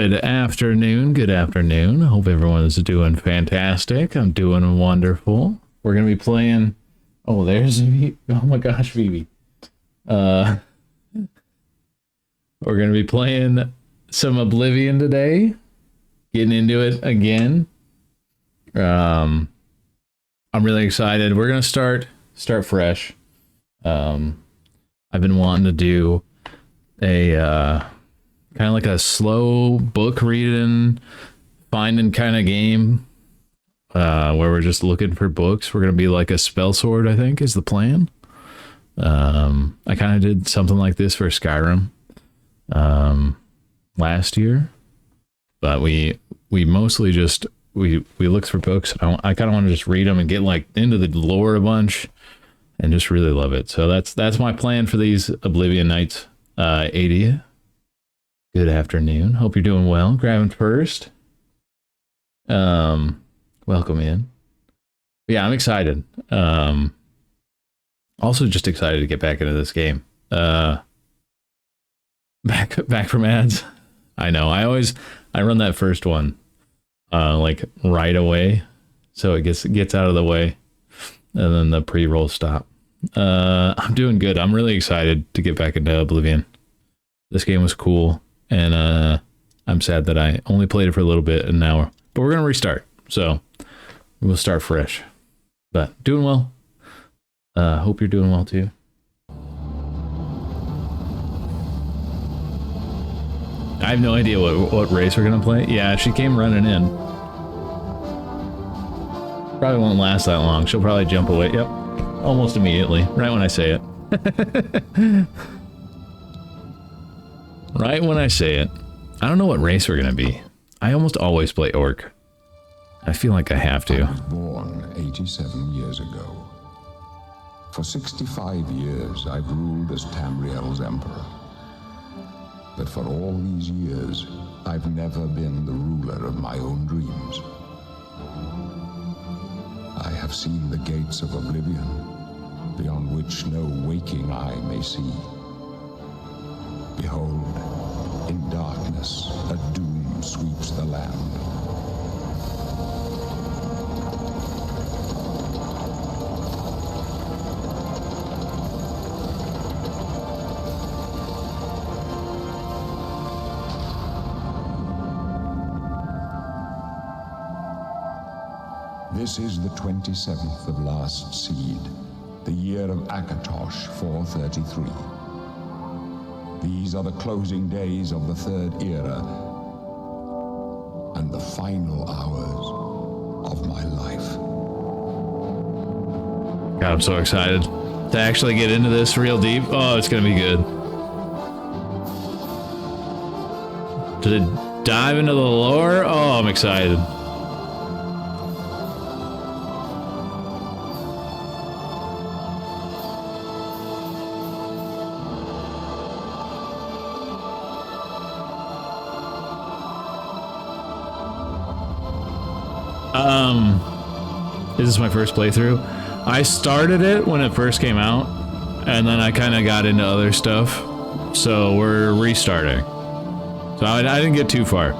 Good afternoon. Good afternoon. Hope everyone's doing fantastic. I'm doing wonderful. We're going to be playing... Oh, there's... Oh my gosh, Phoebe. We're going to be playing some Oblivion today. Getting into it again. I'm really excited. We're going to start fresh. I've been wanting to do a... kind of like a slow book reading, finding kind of game where we're just looking for books. We're going to be like a Spellsword, I think, is the plan. I kind of did something like this for Skyrim last year, but we mostly just, we looked for books. I kind of want to just read them and get like into the lore a bunch and just really love it. So that's my plan for these Oblivion nights. 80. Good afternoon. Hope you're doing well. Grabbing first. Welcome in. Yeah, I'm excited. Also just excited to get back into this game. Back from ads. I know. I run that first one like right away, so it gets out of the way, and then the pre-roll stop. I'm doing good. I'm really excited to get back into Oblivion. This game was cool. And I'm sad that I only played it for a little bit and now, but we're gonna restart, so we'll start fresh. But doing well. Hope you're doing well too. I have no idea what race we're gonna play. Yeah, she came running in. Probably won't last that long. She'll probably jump away. Yep, almost immediately, right when I say it. Right when I say it. I don't know what race we're gonna be. I almost always play Orc. I feel like I have to. I was born 87 years ago. For 65 years, I've ruled as Tamriel's emperor. But for all these years, I've never been the ruler of my own dreams. I have seen the gates of Oblivion, beyond which no waking eye may see. Behold, in darkness, a doom sweeps the land. This is the 27th of last seed, the year of Akatosh 433. These are the closing days of the Third Era and the final hours of my life. God, I'm so excited to actually get into this real deep. Oh, it's gonna be good. To dive into the lore? Oh, I'm excited. This is my first playthrough. I started it when it first came out, and then I kind of got into other stuff, so we're restarting. So I didn't get too far.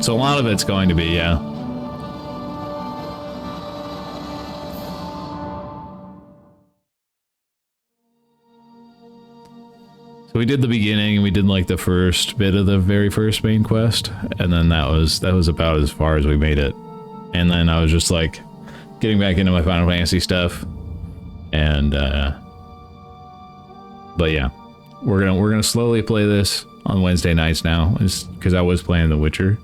So a lot of it's going to be, yeah. So we did the beginning, and we did like the first bit of the very first main quest, and then that was about as far as we made it. And then I was just like getting back into my Final Fantasy stuff, and but yeah, we're gonna slowly play this on Wednesday nights now, because I was playing The Witcher.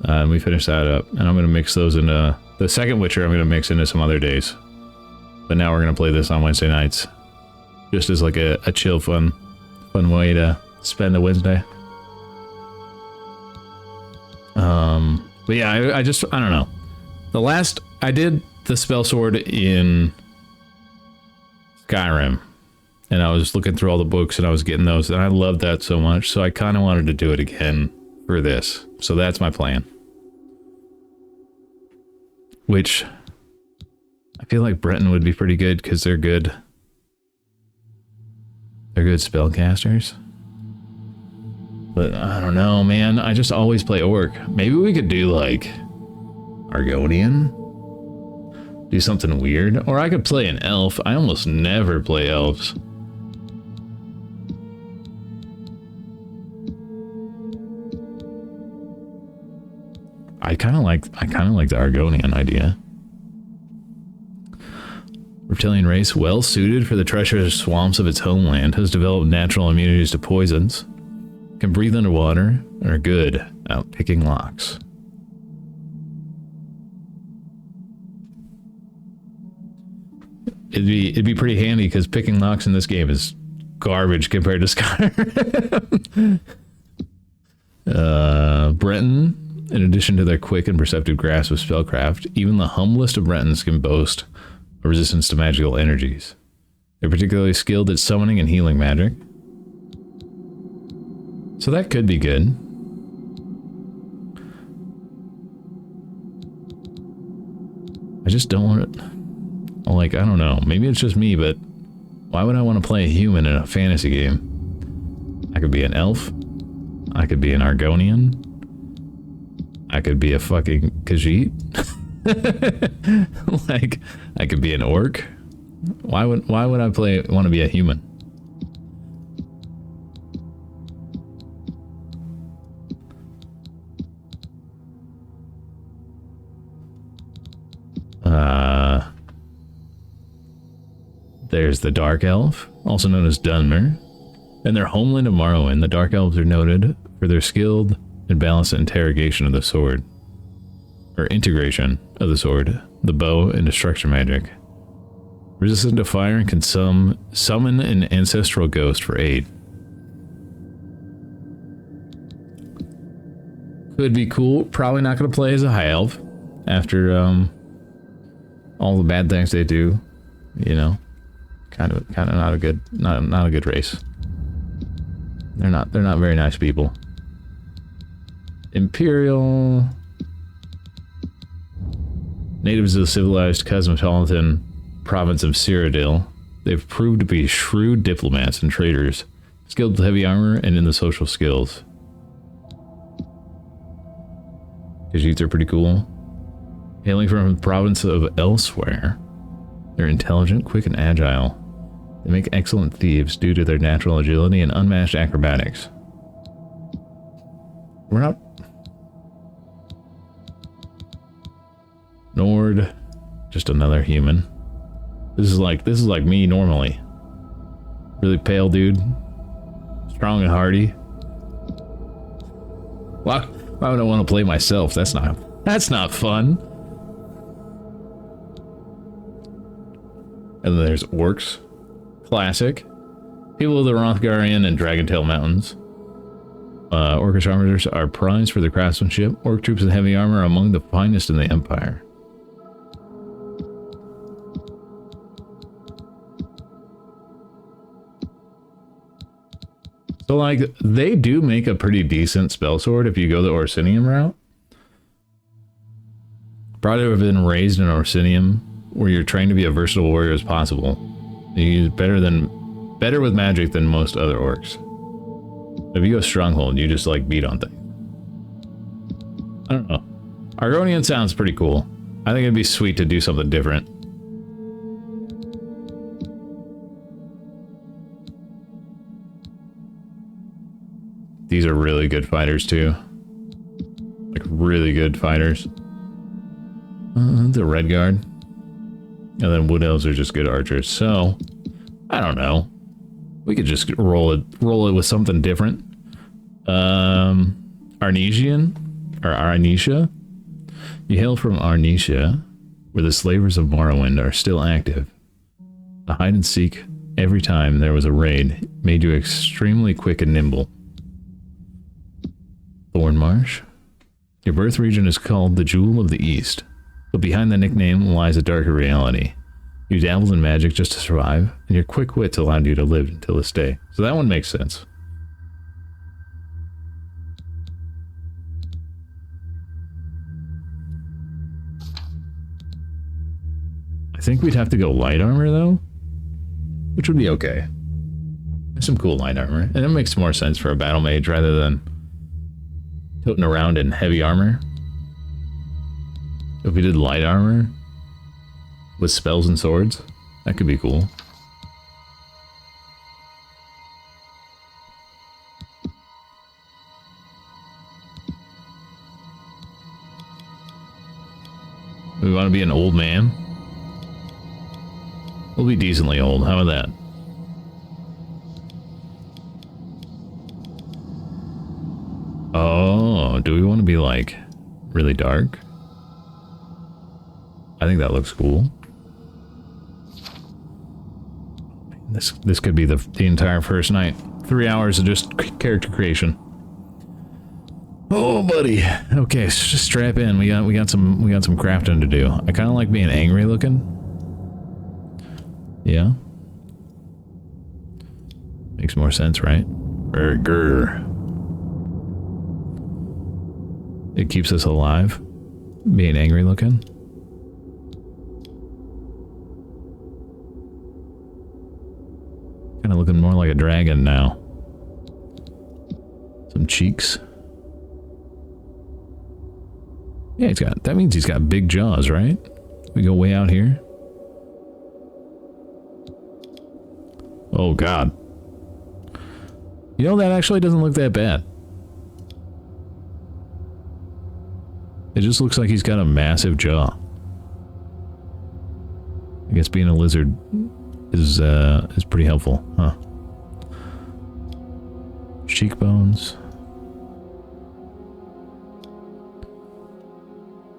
And we finished that up, and I'm gonna mix those into the second Witcher. I'm gonna mix into some other days, but now we're gonna play this on Wednesday nights, just as like a chill, fun way to spend a Wednesday. But yeah, I don't know. I did the Spellsword in Skyrim, and I was looking through all the books and I was getting those, and I loved that so much, so I kind of wanted to do it again for this. So that's my plan. Which I feel like Breton would be pretty good because they're good. They're good spellcasters. But I don't know, man. I just always play orc. Maybe we could do like Argonian? Do something weird? Or I could play an elf. I almost never play elves. I kind of like the Argonian idea. Reptilian race, well suited for the treacherous swamps of its homeland, has developed natural immunities to poisons, can breathe underwater, and are good at picking locks. It'd be pretty handy because picking locks in this game is garbage compared to Skyrim. Breton. In addition to their quick and perceptive grasp of spellcraft, even the humblest of Bretons can boast a resistance to magical energies. They're particularly skilled at summoning and healing magic. So that could be good. I just don't want it. Like, I don't know. Maybe it's just me, but why would I want to play a human in a fantasy game? I could be an elf. I could be an Argonian. I could be a fucking Khajiit. Like, I could be an orc. Why would I want to be a human? There's the Dark Elf, also known as Dunmer. In their homeland of Morrowind, the Dark Elves are noted for their skilled and balanced interrogation of the sword. Or integration of the sword, the bow, and destruction magic. Resistant to fire and can summon an ancestral ghost for aid. Could be cool. Probably not going to play as a high elf after all the bad things they do. You know, kind of not a good race. They're not very nice people. Imperial. Natives of the civilized cosmopolitan province of Cyrodiil, they've proved to be shrewd diplomats and traders, skilled with heavy armor and in the social skills. Khajiits are pretty cool. Hailing from the province of Elsewhere, they're intelligent, quick, and agile. They make excellent thieves due to their natural agility and unmatched acrobatics. We're not... Nord, just another human. This is like me normally. Really pale dude. Strong and hardy. Why would I want to play myself? That's not fun. And then there's orcs. Classic. People of the Rothgarian and Dragontail Mountains. Orcish armors are prized for their craftsmanship. Orc troops in heavy armor are among the finest in the Empire. So, like, they do make a pretty decent spellsword if you go the Orsinium route. Probably have been raised in Orsinium, where you're trained to be a versatile warrior as possible. You use better with magic than most other orcs. If you go Stronghold, you just, like, beat on things. I don't know. Argonian sounds pretty cool. I think it'd be sweet to do something different. These are really good fighters, too. Like, really good fighters. The Red Guard. And then Wood Elves are just good archers. So, I don't know. We could just roll it with something different. Arnesian? Or Arnesia? You hail from Arnesia, where the slavers of Morrowind are still active. The hide and seek every time there was a raid made you extremely quick and nimble. Thornmarsh. Your birth region is called the Jewel of the East, but behind the nickname lies a darker reality. You dabbled in magic just to survive, and your quick wits allowed you to live until this day. So that one makes sense. I think we'd have to go light armor, though, which would be okay. There's some cool light armor, and it makes more sense for a battle mage rather than toting around in heavy armor. If we did light armor with spells and swords, that could be cool. We want to be an old man. We'll be decently old. How about that? Oh, do we want to be like really dark? I think that looks cool. This could be the entire first night. 3 hours of just character creation. Oh, buddy. Okay, so just strap in. We got some crafting to do. I kind of like being angry looking. Yeah. Makes more sense, right? Grr. It keeps us alive. Being angry looking. Kind of looking more like a dragon now. Some cheeks. Yeah, that means he's got big jaws, right? We go way out here. Oh, God. You know, that actually doesn't look that bad. It just looks like he's got a massive jaw. I guess being a lizard is pretty helpful, huh? Cheekbones.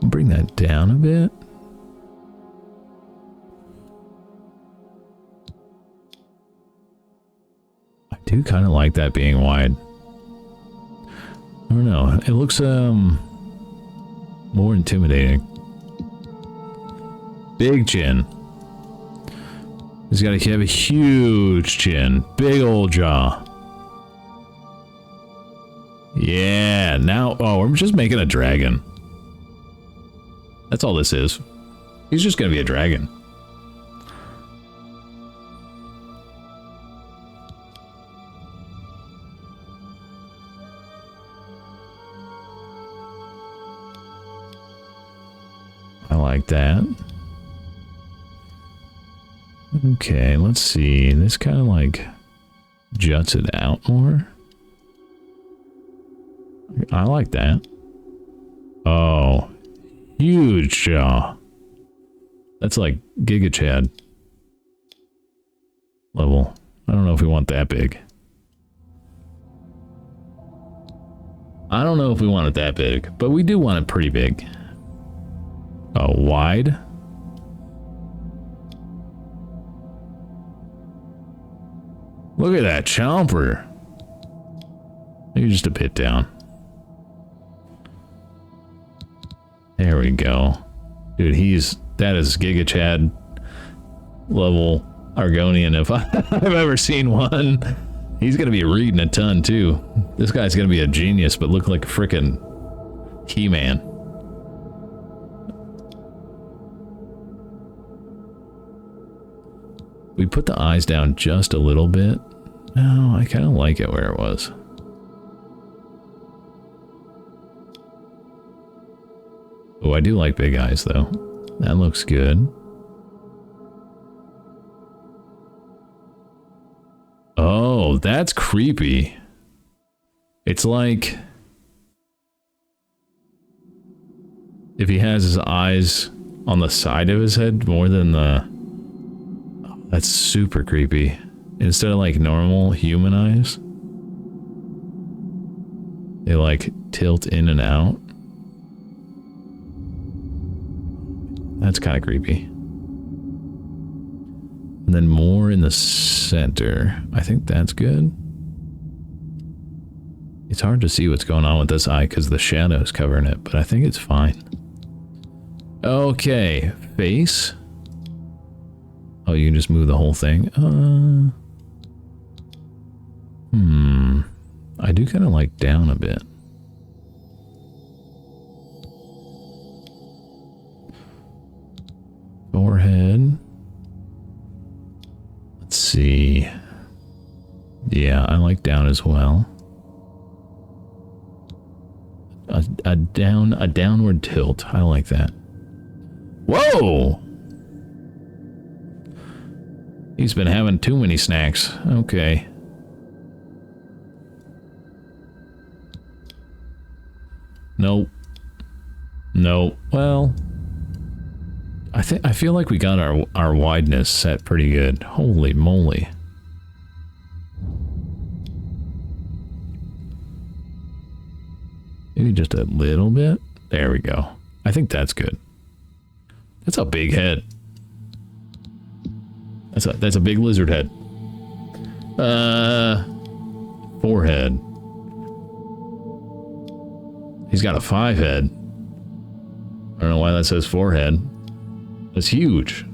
Bring that down a bit. I do kind of like that being wide. I don't know. It looks more intimidating. Big chin. He's got to have a huge chin. Big old jaw. Yeah, now... Oh, we're just making a dragon. That's all this is. He's just gonna be a dragon. I like that. Okay, let's see. This kind of like juts it out more. I like that. Oh. Huge jaw. That's like Giga Chad level. I don't know if we want that big. I don't know if we want it that big, but we do want it pretty big. Oh, wide? Look at that chomper. Maybe just a bit down. There we go. Dude, that is Giga Chad level Argonian if I've ever seen one. He's gonna be reading a ton too. This guy's gonna be a genius, but look like a frickin' He-Man. We put the eyes down just a little bit. No, I kind of like it where it was. Oh, I do like big eyes, though. That looks good. Oh, that's creepy. It's like... if he has his eyes on the side of his head more than the... Oh, that's super creepy. Instead of like normal human eyes, they like tilt in and out. That's kind of creepy. And then more in the center. I think that's good. It's hard to see what's going on with this eye because the shadow's covering it, but I think it's fine. Okay, face. Oh, you can just move the whole thing. I do kind of like down a bit. Forehead. Let's see. Yeah, I like down as well. a downward tilt. I like that. Whoa! He's been having too many snacks. Okay. Nope. Nope. Well, I feel like we got our wideness set pretty good. Holy moly. Maybe just a little bit. There we go. I think that's good. That's a big head. That's a big lizard head. Forehead. He's got a 5 head. I don't know why that says forehead. That's huge.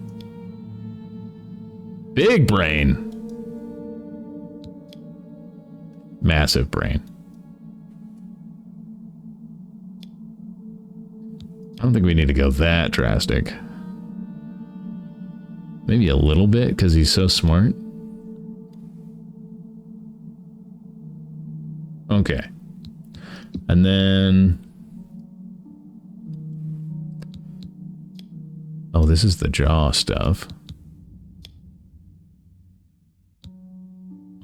Big brain. Massive brain. I don't think we need to go that drastic. Maybe a little bit, because he's so smart. Okay. And then... oh, this is the jaw stuff. I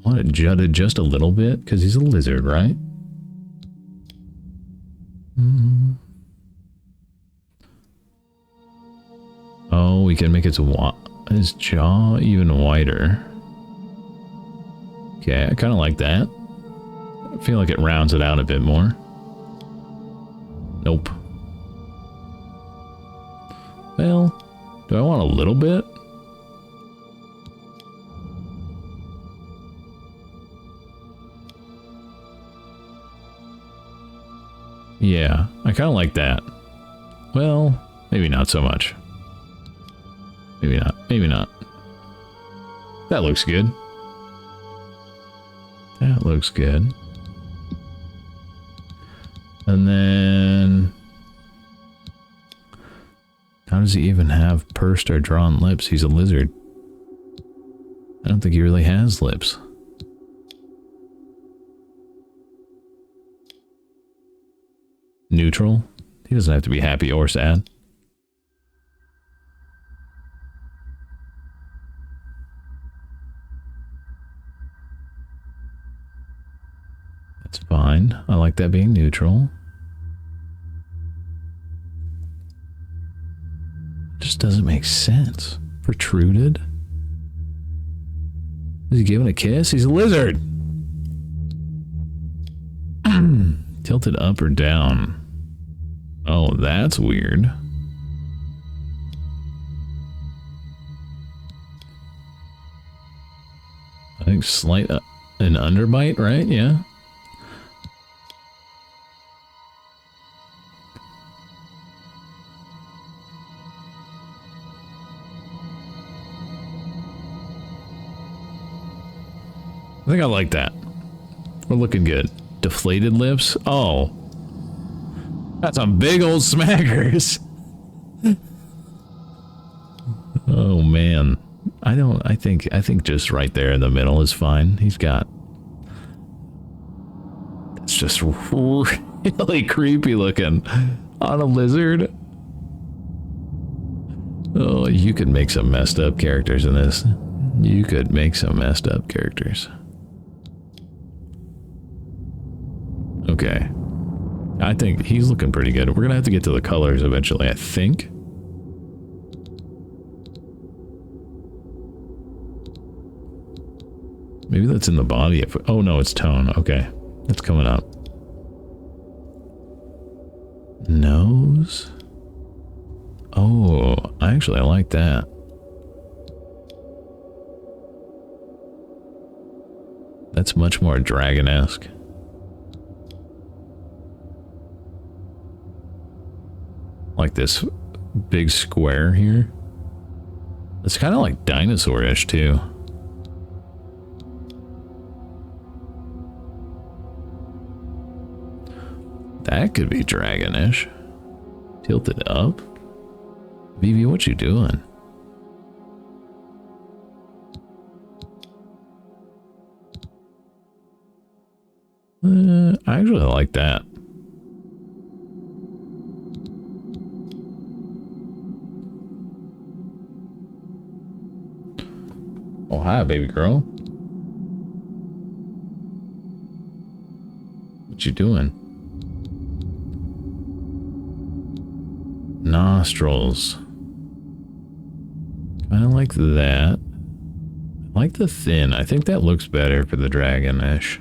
want it jutted just a little bit, because he's a lizard, right? Oh, we can make his jaw even wider. Okay, I kind of like that. I feel like it rounds it out a bit more. Nope. Well, do I want a little bit? Yeah, I kind of like that. Well, maybe not so much. Maybe not. Maybe not. That looks good. That looks good. And then... how does he even have pursed or drawn lips? He's a lizard. I don't think he really has lips. Neutral? He doesn't have to be happy or sad. That's fine. I like that being neutral. Just doesn't make sense. Protruded? Is he giving a kiss? He's a lizard! Tilted up or down? Oh, that's weird. I think slight an underbite, right? Yeah. I think I like that. We're looking good. Deflated lips? Oh. That's some big old smackers. Oh man. I think just right there in the middle is fine. He's got... it's just really creepy looking on a lizard. Oh, you could make some messed up characters in this. You could make some messed up characters. Okay. I think he's looking pretty good. We're gonna have to get to the colors eventually, I think. Maybe that's in the body. Oh no, it's tone. Okay. That's coming up. Nose? Oh, I like that. That's much more dragon-esque. Like this big square here. It's kind of like dinosaur-ish too. That could be dragon-ish. Tilted up. Vivi, what you doing? I actually like that. Oh, hi, baby girl. What you doing? Nostrils. Kind of like that. I like the thin. I think that looks better for the dragon-ish.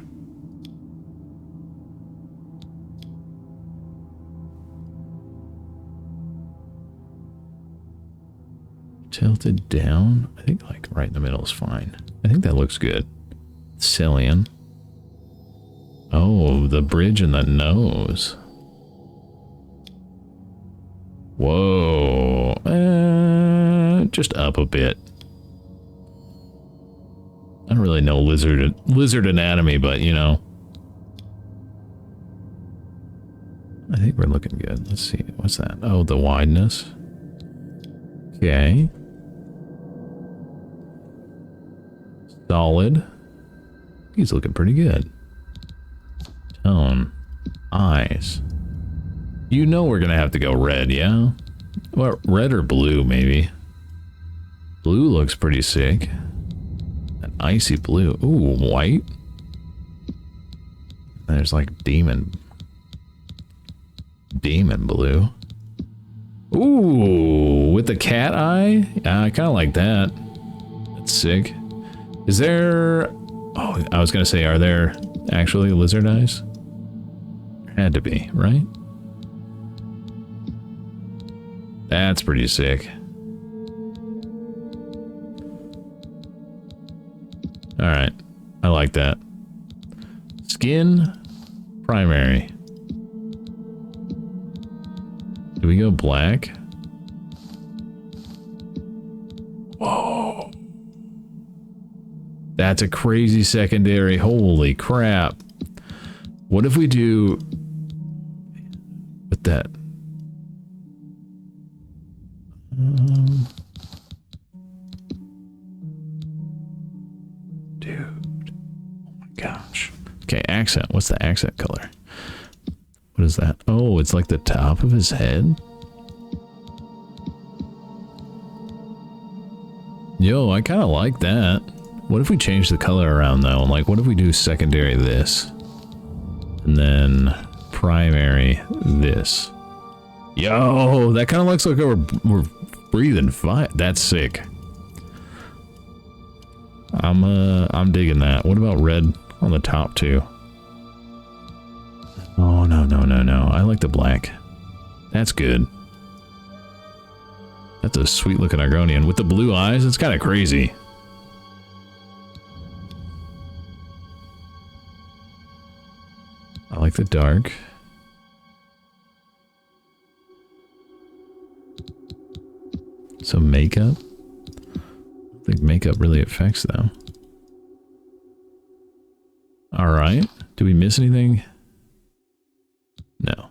Tilted down. I think like right in the middle is fine. I think that looks good. Cillian. Oh, the bridge and the nose. Whoa. Just up a bit. I don't really know lizard anatomy, but you know. I think we're looking good. Let's see. What's that? Oh, the wideness. Okay. Solid. He's looking pretty good. Tone. Eyes. You know we're gonna have to go red, yeah? Well, red or blue, maybe. Blue looks pretty sick. An icy blue. Ooh, white. There's like demon blue. Ooh, with the cat eye? I kind of like that. That's sick. Is there... Oh, I was going to say, are there actually lizard eyes? There had to be, right? That's pretty sick. Alright. I like that. Skin. Primary. Do we go black? Whoa. That's a crazy secondary. Holy crap. What if we do with that? Dude. Oh my gosh. Okay, accent. What's the accent color? What is that? Oh, it's like the top of his head? Yo, I kind of like that. What if we change the color around though? Like, what if we do secondary this? And then primary this. Yo, that kind of looks like we're breathing fire. That's sick. I'm digging that. What about red on the top too? Oh, no. I like the black. That's good. That's a sweet looking Argonian. With the blue eyes, it's kind of crazy. I like the dark. Some makeup. I think makeup really affects them. Alright. Do we miss anything? No.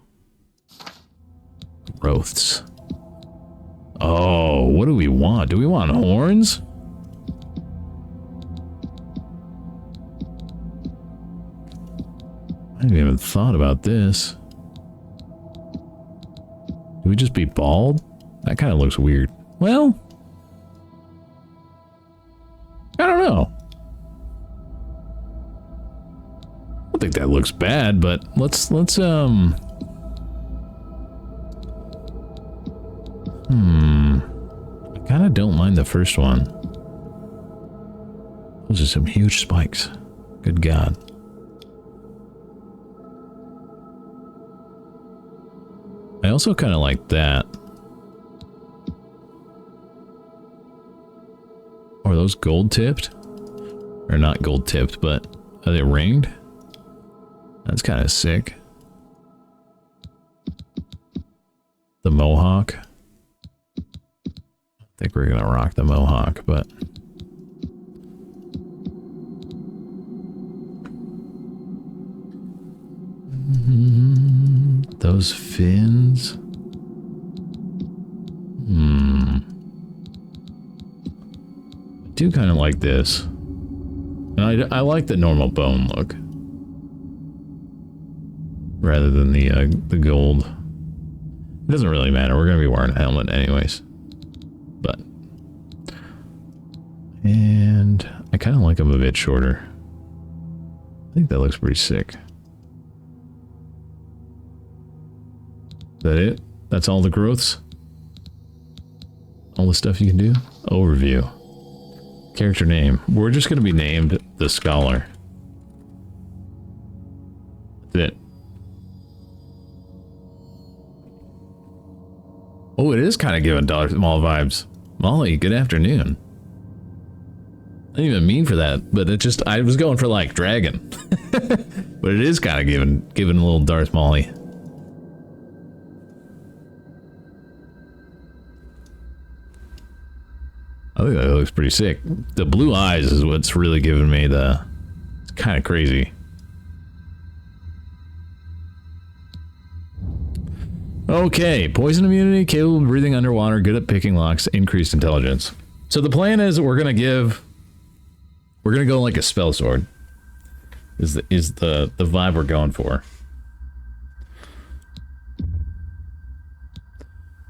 Growths. Oh, what do we want? Do we want horns? I haven't even thought about this. Do we just be bald? That kind of looks weird. Well, I don't know. I don't think that looks bad, but let's I kind of don't mind the first one. Those are some huge spikes. Good God. I also kind of like that. Are those gold tipped? Or not gold tipped, but are they ringed? That's kind of sick. The mohawk. I think we're gonna rock the mohawk, but those fins. I do kind of like this. And I like the normal bone look. Rather than the gold. It doesn't really matter. We're gonna be wearing a helmet anyways. But and I kind of like them a bit shorter. I think that looks pretty sick. Is that it? That's all the growths? All the stuff you can do? Overview. Character name. We're just going to be named the Scholar. That's it. Oh, it is kind of giving Darth Maul vibes. Molly, good afternoon. I didn't even mean for that, but it just, I was going for like dragon. But it is kind of giving a little Darth Molly. I think that looks pretty sick. The blue eyes is what's really giving me the... It's kind of crazy. Okay, poison immunity, capable of breathing underwater, good at picking locks, increased intelligence. So the plan is we're gonna go like a spell sword. Is the vibe we're going for.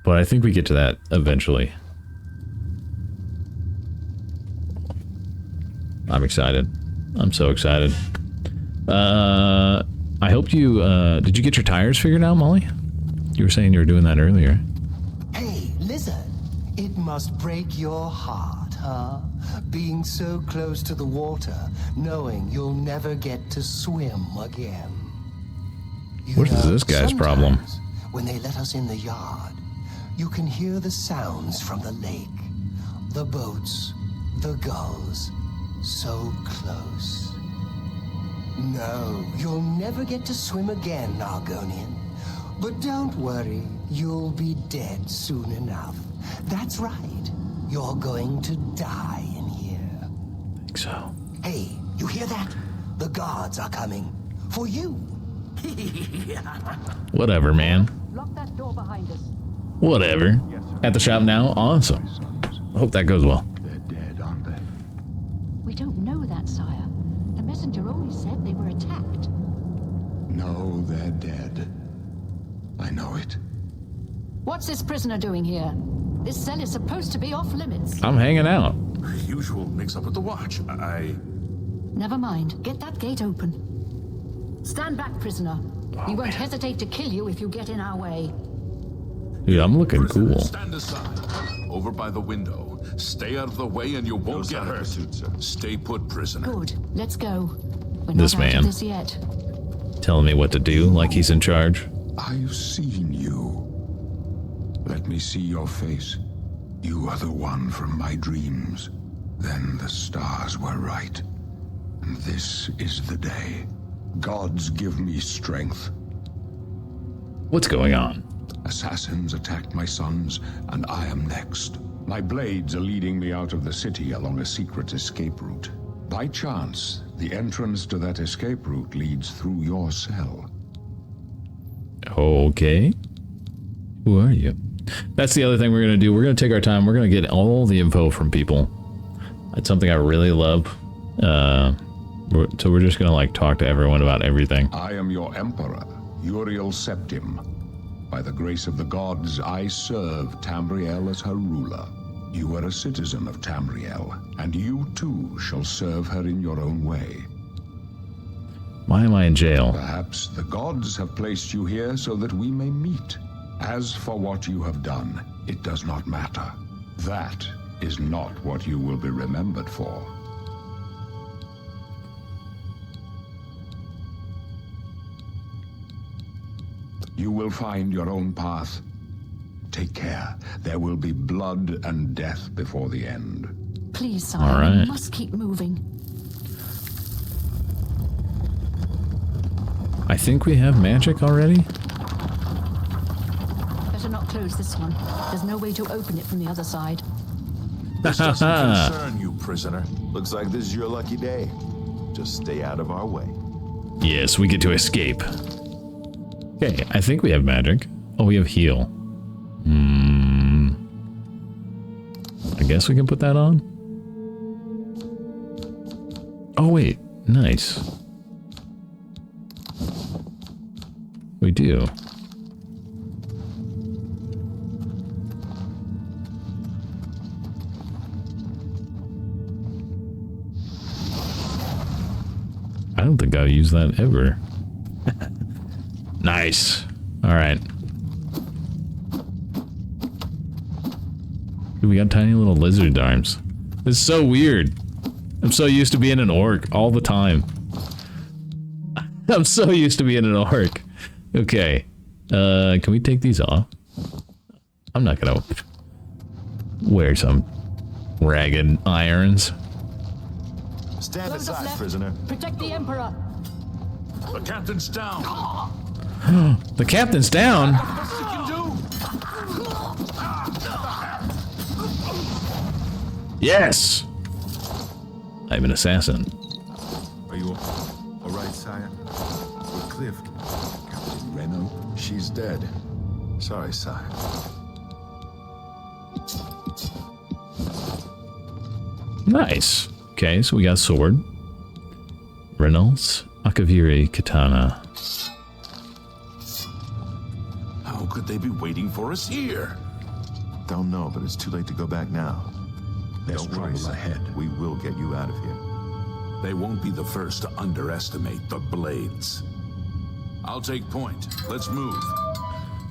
But I think we get to that eventually. I'm excited. I'm so excited. I hope you, did you get your tires figured out, Molly? You were saying you were doing that earlier. Hey, lizard. It must break your heart, huh? Being so close to the water, knowing you'll never get to swim again. What is this guy's problem? When they let us in the yard, you can hear the sounds from the lake. The boats, the gulls. So close. No, you'll never get to swim again, Argonian. But don't worry, you'll be dead soon enough. That's right. You're going to die in here. I think so. Hey, you hear that? The guards are coming. For you. Whatever, man. Lock that door behind us. Whatever. At the shop now? Awesome. I hope that goes well. We don't know that, sire. The messenger only said they were attacked. No, they're dead. I know it. What's this prisoner doing here? This cell is supposed to be off limits. I'm hanging out. Usual mix-up with the watch. Never mind. Get that gate open. Stand back, prisoner. We won't hesitate to kill you if you get in our way. Dude, I'm looking cool. Stand aside. Over by the window. Stay out of the way and you won't get hurt. Stay put, prisoner. Good. Let's go. We're This not out man. of this yet. Telling me what to do like he's in charge. I've seen you. Let me see your face. You are the one from my dreams. Then the stars were right. And this is the day. Gods give me strength. What's going on? Assassins attacked my sons, and I am next. My blades are leading me out of the city along a secret escape route. By chance, the entrance to that escape route leads through your cell. Okay. Who are you? That's the other thing we're going to do. We're going to take our time. We're going to get all the info from people. That's something I really love. So we're just going to like talk to everyone about everything. I am your emperor, Uriel Septim. By the grace of the gods, I serve Tamriel as her ruler. You are a citizen of Tamriel, and you too shall serve her in your own way. Why am I in jail? Perhaps the gods have placed you here so that we may meet. As for what you have done, it does not matter. That is not what you will be remembered for. You will find your own path. Take care. There will be blood and death before the end. Please, sire. All right. We must keep moving. I think we have magic already. Better not close this one. There's no way to open it from the other side. This doesn't concern you, prisoner. Looks like this is your lucky day. Just stay out of our way. Yes, we get to escape. Okay, I think we have magic. Oh, we have heal. I guess we can put that on. Oh, wait. Nice. We do. don't think I've used that ever. Nice. Alright. We got tiny little lizard arms. It's so weird. I'm so used to being an orc all the time. I'm so used to being an orc. Okay. Can we take these off? I'm not gonna wear some ragged irons. Stand Those aside, left, prisoner. protect the Emperor. The captain's down. The captain's down? Best you can do. Yes! I'm an assassin. Are you all right, sire? With Cliff. Captain Weynon? She's dead. Sorry, sire. Nice. Okay, so we got sword. Reynolds, Akaviri, katana. How could they be waiting for us here? Don't know, but it's too late to go back now. There's trouble ahead. We will get you out of here. They won't be the first to underestimate the blades. I'll take point. Let's move.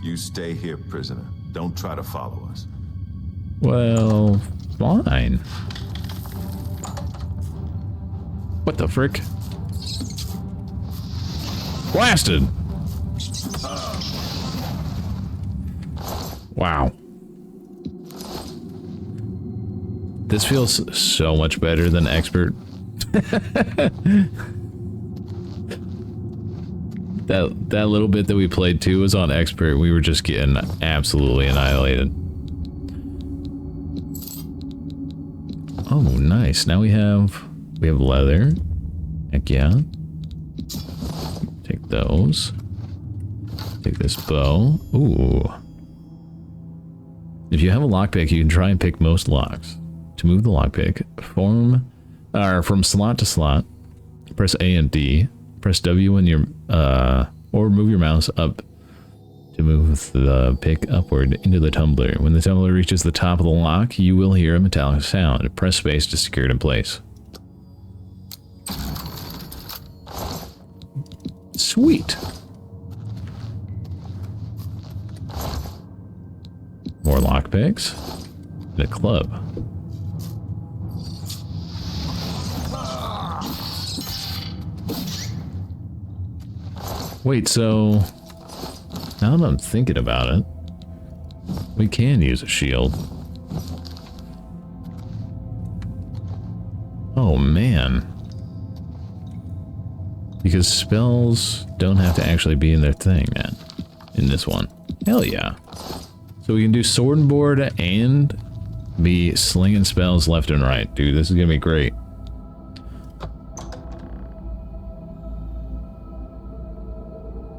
You stay here, prisoner. Don't try to follow us. Well, fine. What the frick? Blasted! Wow. This feels so much better than expert. That little bit that we played too was on expert. We were just getting absolutely annihilated. Oh, nice. Now we have leather. Heck yeah. Take those. Take this bow. Ooh. If you have a lockpick, you can try and pick most locks. To move the lockpick, from slot to slot, press A and D. Press W when you're, or move your mouse up to move the pick upward into the tumbler. When the tumbler reaches the top of the lock, you will hear a metallic sound. Press space to secure it in place. Sweet. More lockpicks. And a club. Wait, so now that I'm thinking about it, we can use a shield. Oh man. Because spells don't have to actually be in their thing, man. In this one. Hell yeah. So we can do sword and board and be slinging spells left and right. Dude, this is gonna be great.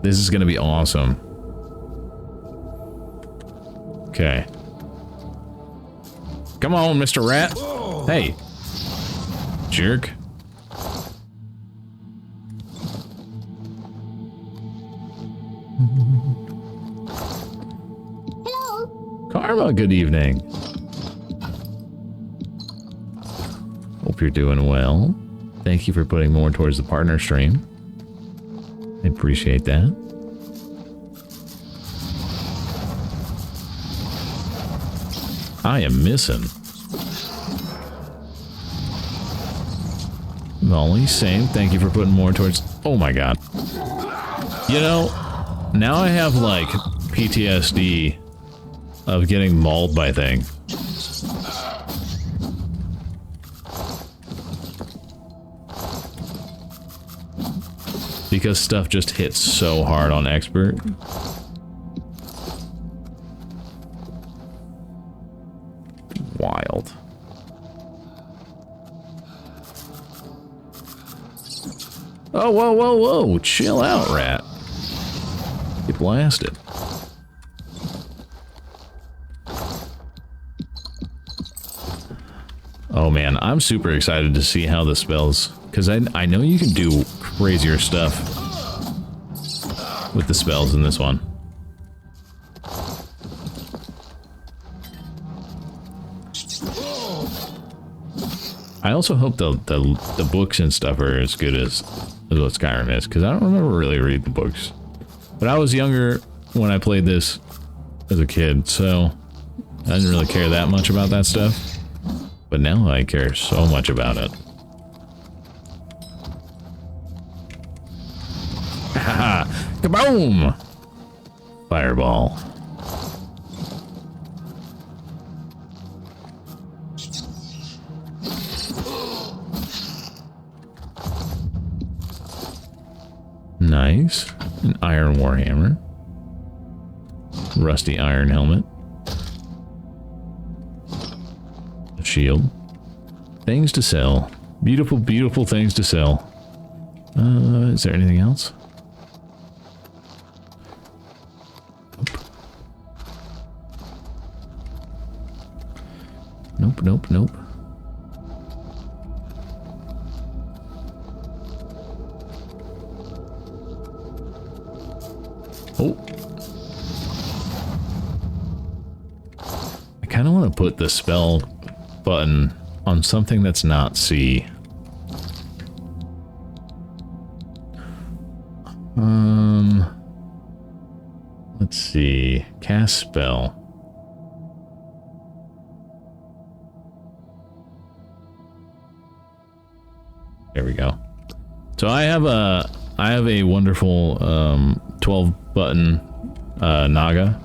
This is gonna be awesome. Okay. Come on, Mr. Rat. Hey. Jerk. Hello. Karma, good evening. Hope you're doing well. Thank you for putting more towards the partner stream. I appreciate that. I am missing. Molly, same. Thank you for putting more towards... Oh my god. You know, now I have, like, PTSD of getting mauled by things. Because stuff just hits so hard on expert. Wild. Oh, whoa, whoa, whoa. Chill out, rat. Get blasted. Oh man, I'm super excited to see how the spells... Because I know you can do crazier stuff with the spells in this one. I also hope the books and stuff are as good as what Skyrim is, because I don't remember really reading the books. But I was younger when I played this as a kid, so I didn't really care that much about that stuff. But now I care so much about it. Haha! Kaboom! Fireball. Nice. An iron warhammer. Rusty iron helmet. A shield. Things to sell. Beautiful, beautiful things to sell. Is there anything else? Nope. Nope, nope, nope. Oh. I kind of want to put the spell button on something that's not C. Let's see. Cast spell. There we go. So I have a wonderful 12 button Naga,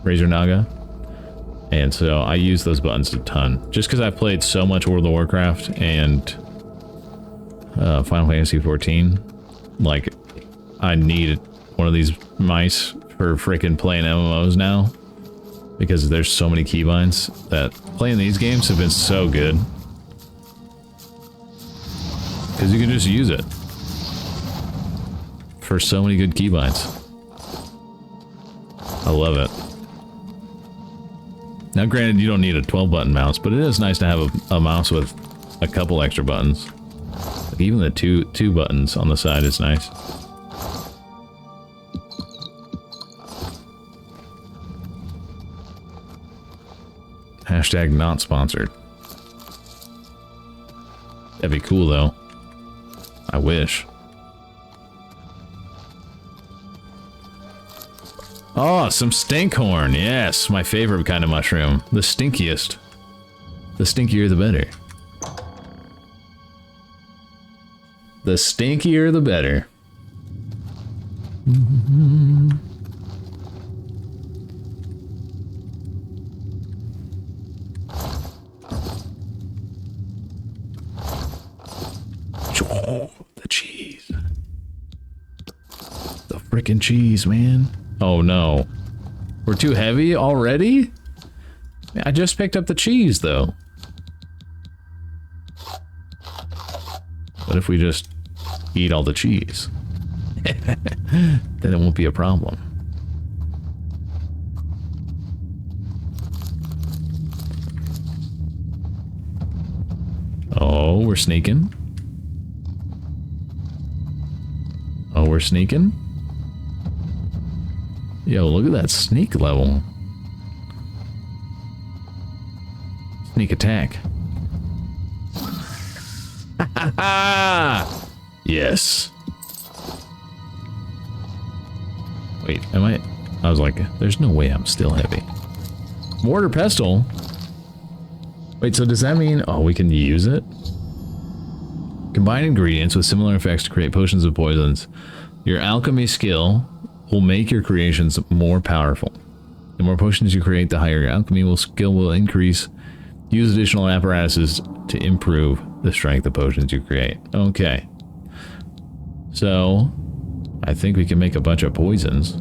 Razor Naga, and so I use those buttons a ton just because I've played so much World of Warcraft and Final Fantasy 14. Like, I need one of these mice for freaking playing MMOs now because there's so many keybinds that playing these games have been so good because you can just use it for so many good keybinds. I love it. Now granted, you don't need a 12 button mouse, but it is nice to have a mouse with a couple extra buttons. Like even the two buttons on the side is nice. Hashtag not sponsored. That'd be cool though. I wish. Oh, some stinkhorn. Yes, my favorite kind of mushroom. The stinkiest. The stinkier the better. The stinkier the better. Oh, the cheese. The frickin' cheese, man. Oh no. We're too heavy already? I just picked up the cheese, though. What if we just eat all the cheese? Then it won't be a problem. Oh, we're sneaking. Oh, we're sneaking. Yo, look at that sneak level. Sneak attack. Yes. Wait, am I was like, there's no way I'm still heavy. Mortar pestle? Wait, so does that mean, oh, we can use it? Combine ingredients with similar effects to create potions of poisons. Your alchemy skill will make your creations more powerful. The more potions you create, the higher your alchemy skill will increase. Use additional apparatuses to improve the strength of potions you create. Okay. So, I think we can make a bunch of poisons.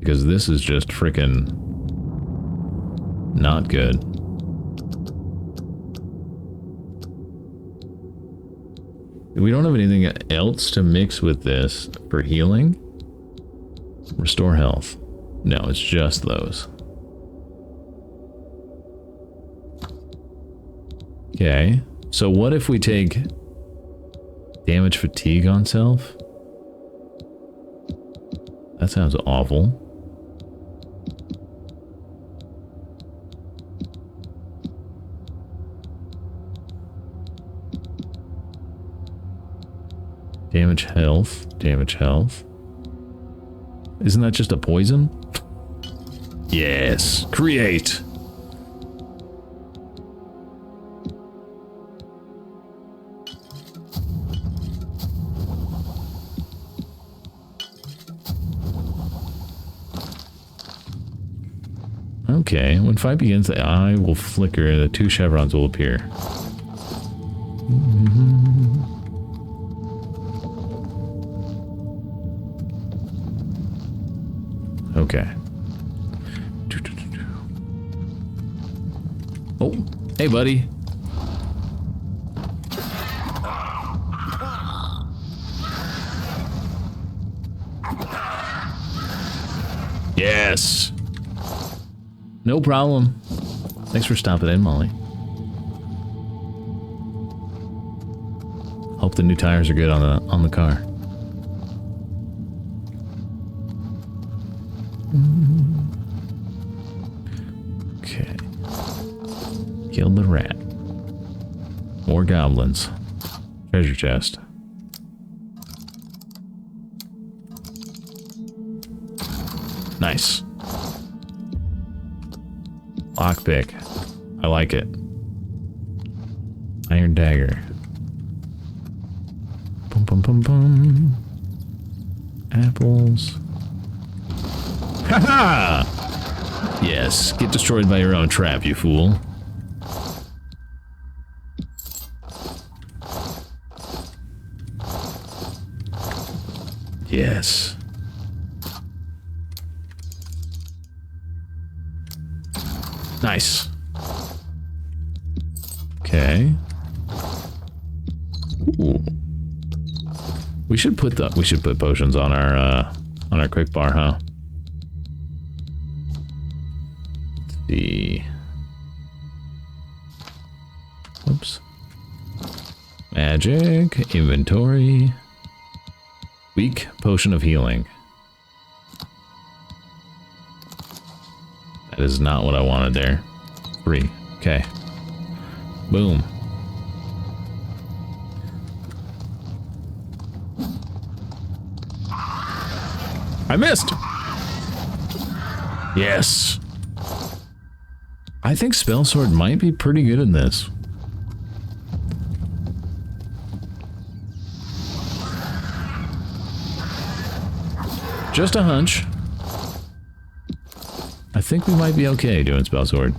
Because this is just freaking not good. We don't have anything else to mix with this for healing. Restore health. No, it's just those. Okay, so what if we take damage fatigue on self? That sounds awful. Damage health. Damage health. Isn't that just a poison? Yes. Create. Okay, when fight begins, the eye will flicker and the 2 chevrons will appear. Okay. Oh, hey buddy. Yes. No problem. Thanks for stopping in, Molly. Hope the new tires are good on the car. Okay. Killed the rat. More goblins. Treasure chest. Nice. Lockpick. I like it. Iron dagger. Bum bum bum bum. Apples. Haha! Yes, get destroyed by your own trap, you fool. Yes. Nice. Okay. Ooh. We should put potions on our quick bar, huh? Let's see. Oops. Magic, inventory. Weak potion of healing. That is not what I wanted there. 3. Okay. Boom. I missed! Yes. I think Spellsword might be pretty good in this. Just a hunch. I think we might be okay doing Spellsword.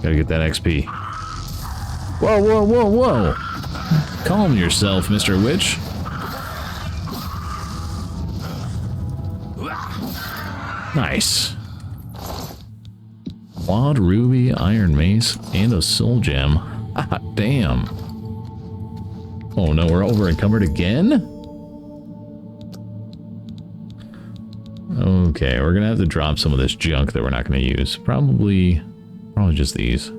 Gotta get that XP. Whoa, whoa, whoa, whoa! Calm yourself, Mr. Witch. Nice. Quad ruby, iron mace, and a soul gem. Ah, damn. Oh no, we're over encumbered again? Okay, we're gonna have to drop some of this junk that we're not gonna use. Probably just these.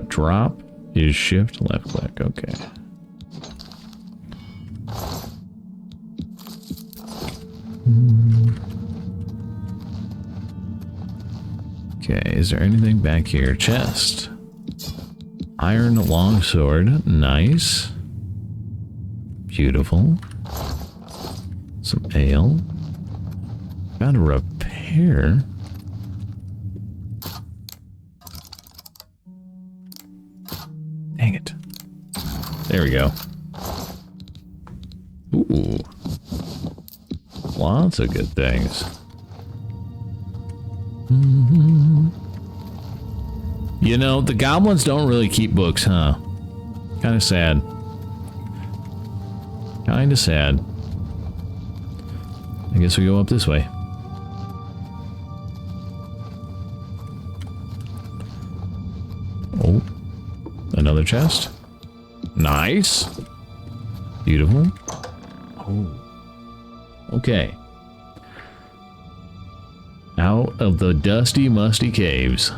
Drop is shift left click, okay. Okay, is there anything back here? Chest. Iron longsword, nice. Beautiful. Some ale. Got a repair. Dang it. There we go. Ooh. Lots of good things. You know, the goblins don't really keep books, huh? Kind of sad. Kind of sad. I guess we go up this way. Oh. Another chest. Nice. Beautiful. Oh. Okay. Out of the dusty, musty caves.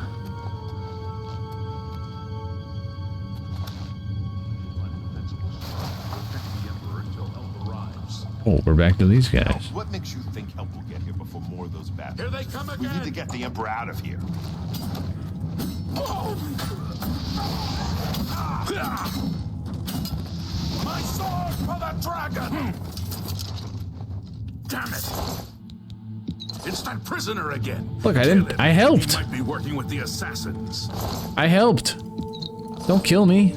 Oh, we're back to these guys. What makes you think help will get here before more of those bad? Here they come We again! need to get the Emperor out of here. My sword for the dragon! Damn it! It's that prisoner again. Look, I Kill didn't. him. I helped. He might be working with the assassins. I helped. Don't kill me.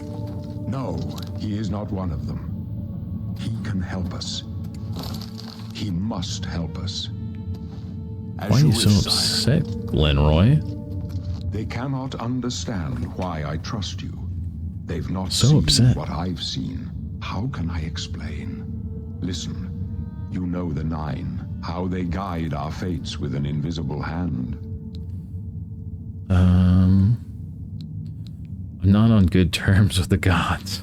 No, he is not one of them. He can help us. He must help us. Why are you so upset, Glenroy? They cannot understand why I trust you. They've not So seen upset. what I've seen. How can I explain? Listen, you know the Nine, how they guide our fates with an invisible hand. I'm not on good terms with the gods.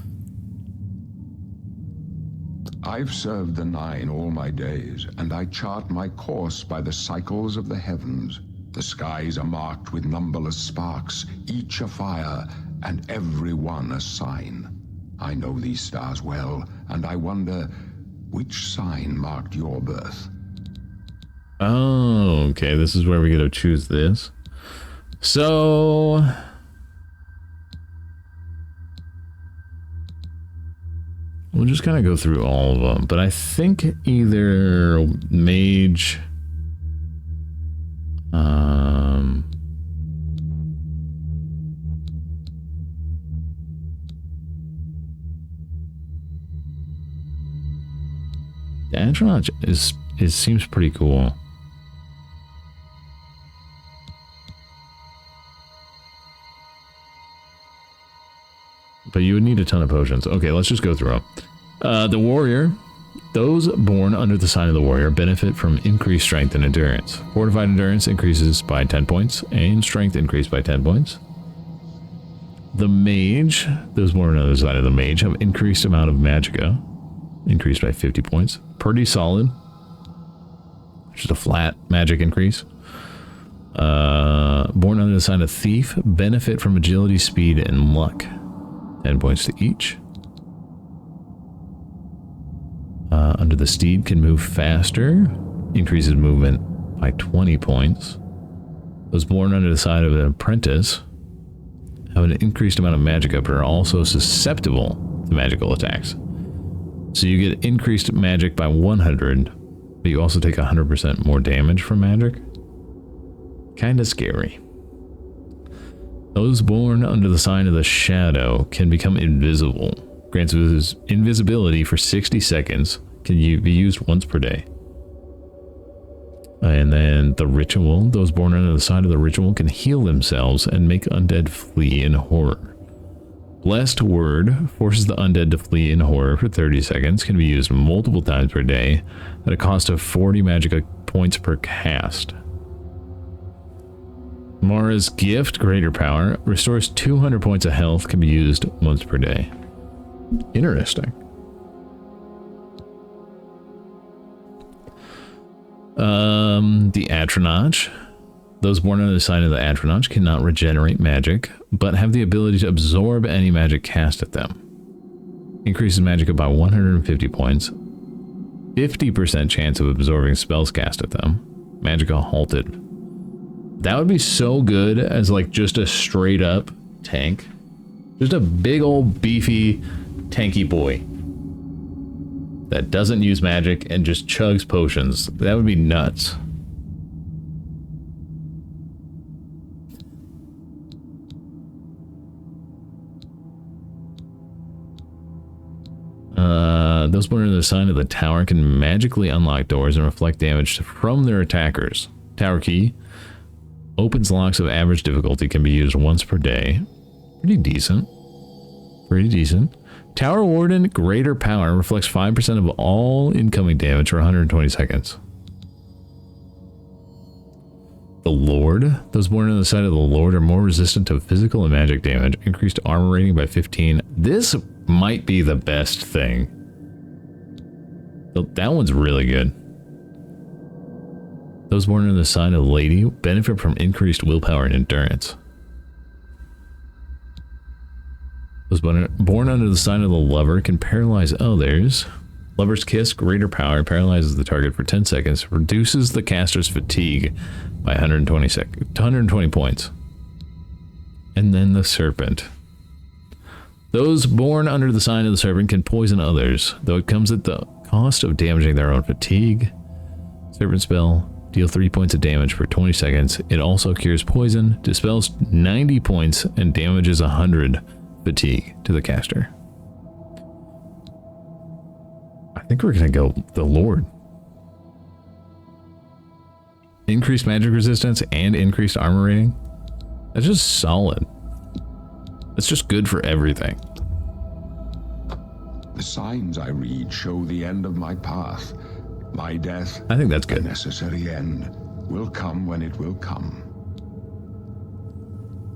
I've served the Nine all my days, and I chart my course by the cycles of the heavens. The skies are marked with numberless sparks, each a fire, and every one a sign. I know these stars well, and I wonder, which sign marked your birth? Oh, okay. This is where we get to choose this. So... we'll just kind of go through all of them, but I think either mage... the astronaut seems pretty cool. But you would need a ton of potions. Okay, let's just go through them. The warrior. Those born under the sign of the warrior benefit from increased strength and endurance. Fortified endurance increases by 10 points, and strength increased by 10 points. The mage. Those born under the sign of the mage have increased amount of magicka, increased by 50 points. Pretty solid. Just a flat magic increase. Born under the sign of thief benefit from agility, speed, and luck. 10 points to each. Under the steed can move faster, increases movement by 20 points. Those born under the sign of an apprentice have an increased amount of magicka, but are also susceptible to magical attacks. So you get increased magic by 100, but you also take 100% more damage from magic. Kinda scary. Those born under the sign of the shadow can become invisible. Grants invisibility for 60 seconds. Can be used once per day. And then the ritual. Those born under the sign of the ritual can heal themselves and make undead flee in horror. Blessed word forces the undead to flee in horror for 30 seconds. Can be used multiple times per day at a cost of 40 magic points per cast. Mara's gift, greater power, restores 200 points of health. Can be used once per day. Interesting. The Atronach. Those born under the sign of the Atronach cannot regenerate magic, but have the ability to absorb any magic cast at them. Increases magicka by 150 points. 50% chance of absorbing spells cast at them. Magicka halted. That would be so good as like just a straight up tank. Just a big old beefy tanky boy that doesn't use magic and just chugs potions. That would be nuts. Those born under the sign of the tower can magically unlock doors and reflect damage from their attackers. Tower key opens locks of average difficulty, can be used once per day. Pretty decent. Pretty decent. Tower warden, greater power, reflects 5% of all incoming damage for 120 seconds. The Lord. Those born on the side of the Lord are more resistant to physical and magic damage. Increased armor rating by 15. This might be the best thing. That one's really good. Those born on the sign of the Lady benefit from increased willpower and endurance. Those born under the sign of the Lover can paralyze others. Lover's Kiss, greater power, paralyzes the target for 10 seconds, reduces the caster's fatigue by 120 points. And then the Serpent. Those born under the sign of the Serpent can poison others, though it comes at the cost of damaging their own fatigue. Serpent spell, deal 3 points of damage for 20 seconds. It also cures poison, dispels 90 points, and damages 100 fatigue to the caster. I think we're gonna go the Lord. Increased magic resistance and increased armor rating. That's just solid. That's just good for everything. The signs I read show the end of my path. My death, I think that's the good. necessary end, will come when it will come.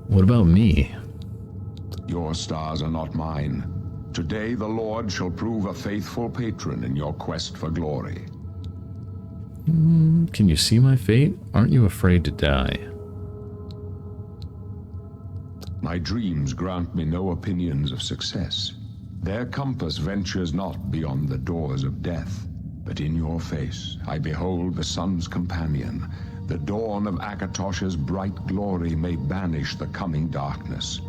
What about me? Your stars are not mine. Today the Lord shall prove a faithful patron in your quest for glory. Can you see my fate? Aren't you afraid to die? My dreams grant me no opinions of success. Their compass ventures not beyond the doors of death. But in your face I behold the sun's companion. The dawn of Akatosh's bright glory may banish the coming darkness.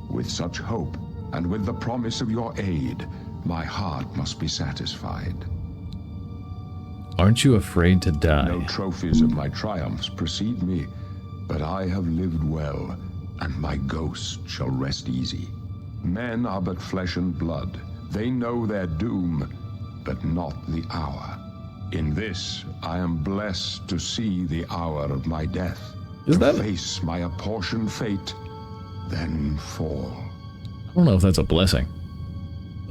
With such hope, and with the promise of your aid, my heart must be satisfied. Aren't you afraid to die? No trophies of my triumphs precede me, but I have lived well, and my ghost shall rest easy. Men are but flesh and blood. They know their doom, but not the hour. In this, I am blessed to see the hour of my death, to face my apportioned fate, then fall. I don't know if that's a blessing.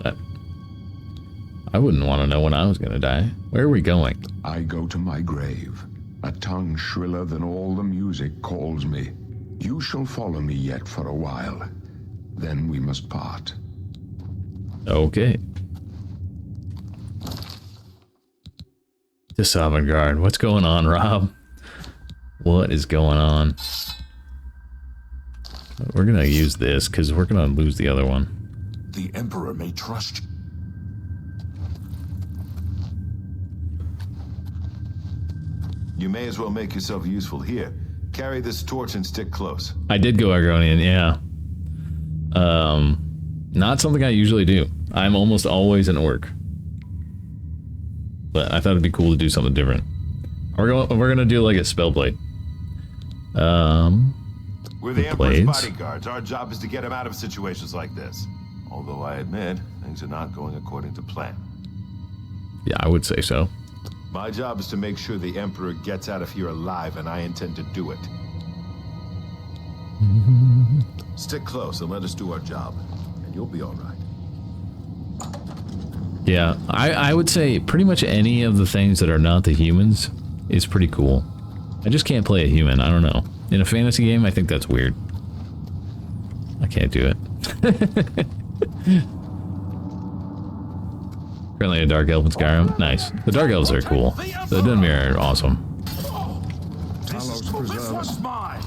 But I wouldn't want to know when I was going to die. Where are we going? I go to my grave. A tongue shriller than all the music calls me. You shall follow me yet for a while. Then we must part. Okay. This avant-garde. What's going on, Rob? What is going on? We're gonna use this because we're gonna lose the other one. The Emperor may trust you. You may as well make yourself useful here. Carry this torch and stick close. I did go Argonian, yeah. Not something I usually do. I'm almost always an orc. But I thought it'd be cool to do something different. We're gonna do like a spell blade. We're the Emperor's blades. bodyguards. Our job is to get him out of situations like this. Although I admit, things are not going according to plan. Yeah, I would say so. My job is to make sure the Emperor gets out of here alive, and I intend to do it. Stick close and let us do our job, and you'll be all right. Yeah, I would say pretty much any of the things that are not the humans is pretty cool. I just can't play a human, I don't know. In a fantasy game, I think that's weird. I can't do it. Currently a Dark Elf in Skyrim. Nice. The Dark Elves are cool. The Dunmer are awesome. This one's mine.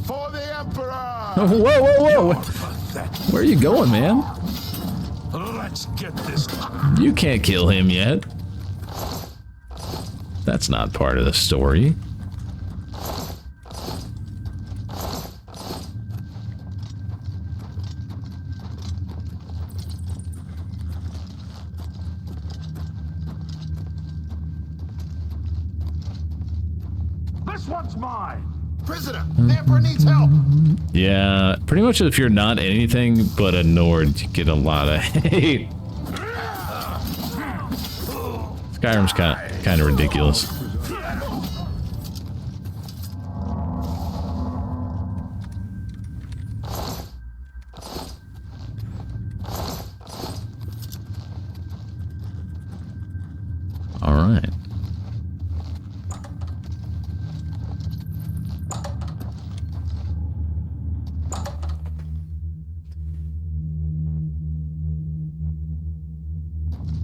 For the Emperor! Whoa, whoa, whoa! Where are you going, man? Let's get this. You can't kill him yet. That's not part of the story. This one's mine. Prisoner, the Emperor needs help! Yeah, pretty much if you're not anything but a Nord, you get a lot of hate. Skyrim's kind of ridiculous. All right.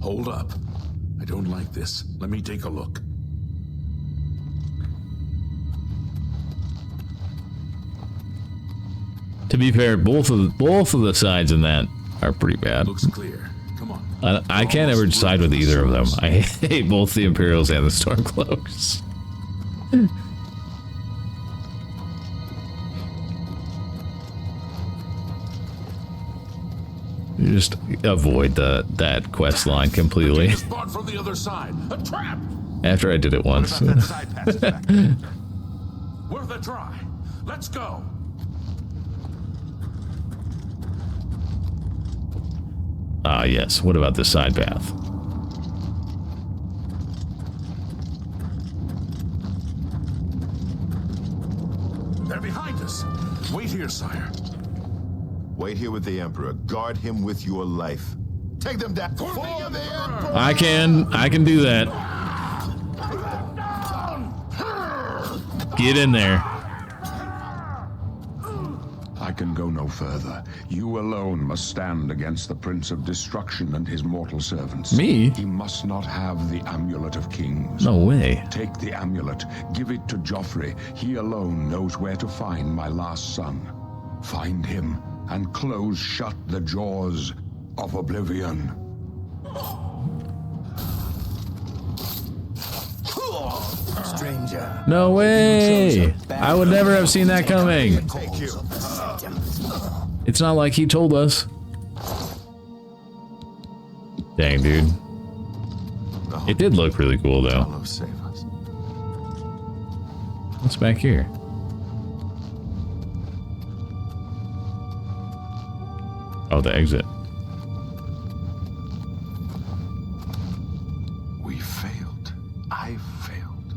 Hold up. I don't like this. Let me take a look. To be fair, both of the sides in that are pretty bad. Looks clear. Come on. I can't ever side with either of them. I hate both the Imperials and the Stormcloaks. You just avoid that quest line completely. Spawn from the other side. A trap. After I did it once. What about that side passage back there? We're the dry. Let's go. Ah, yes. What about this side path? They're behind us. Wait here, sire. Wait here with the Emperor. Guard him with your life. Take them down. For the Emperor! I can do that. Get in there. I can go no further. You alone must stand against the Prince of Destruction and his mortal servants. Me? He must not have the Amulet of Kings. No way. Take the amulet, give it to Joffrey. He alone knows where to find my last son. Find him and close shut the jaws of Oblivion. Stranger. No way. I would never have seen that coming. Take you. It's not like he told us. Dang, dude. It did look really cool, though. Allah save us. What's back here? Oh, the exit. We failed. I failed.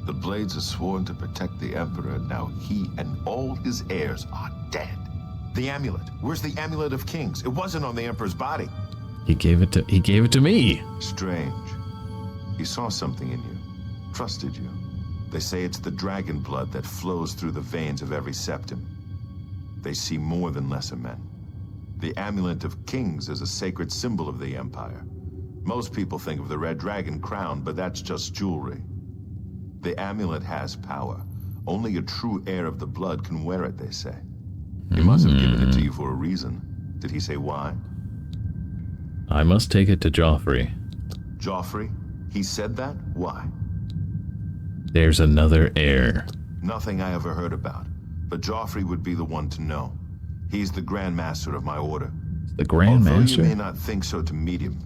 The Blades are sworn to protect the Emperor. Now he and all his heirs are dead. The amulet. Where's the Amulet of Kings? It wasn't on the Emperor's body. He gave it to me. Strange. He saw something in you. Trusted you. They say it's the dragon blood that flows through the veins of every septim. They see more than lesser men. The Amulet of Kings is a sacred symbol of the Empire. Most people think of the red dragon crown, but that's just jewelry. The amulet has power. Only a true heir of the blood can wear it, they say. He must have given it to you for a reason. Did he say why? I must take it to Joffrey. Joffrey? He said that? Why? There's another heir. Nothing I ever heard about. But Joffrey would be the one to know. He's the Grand Master of my order. The Grand Although Master? you may not think so to meet him,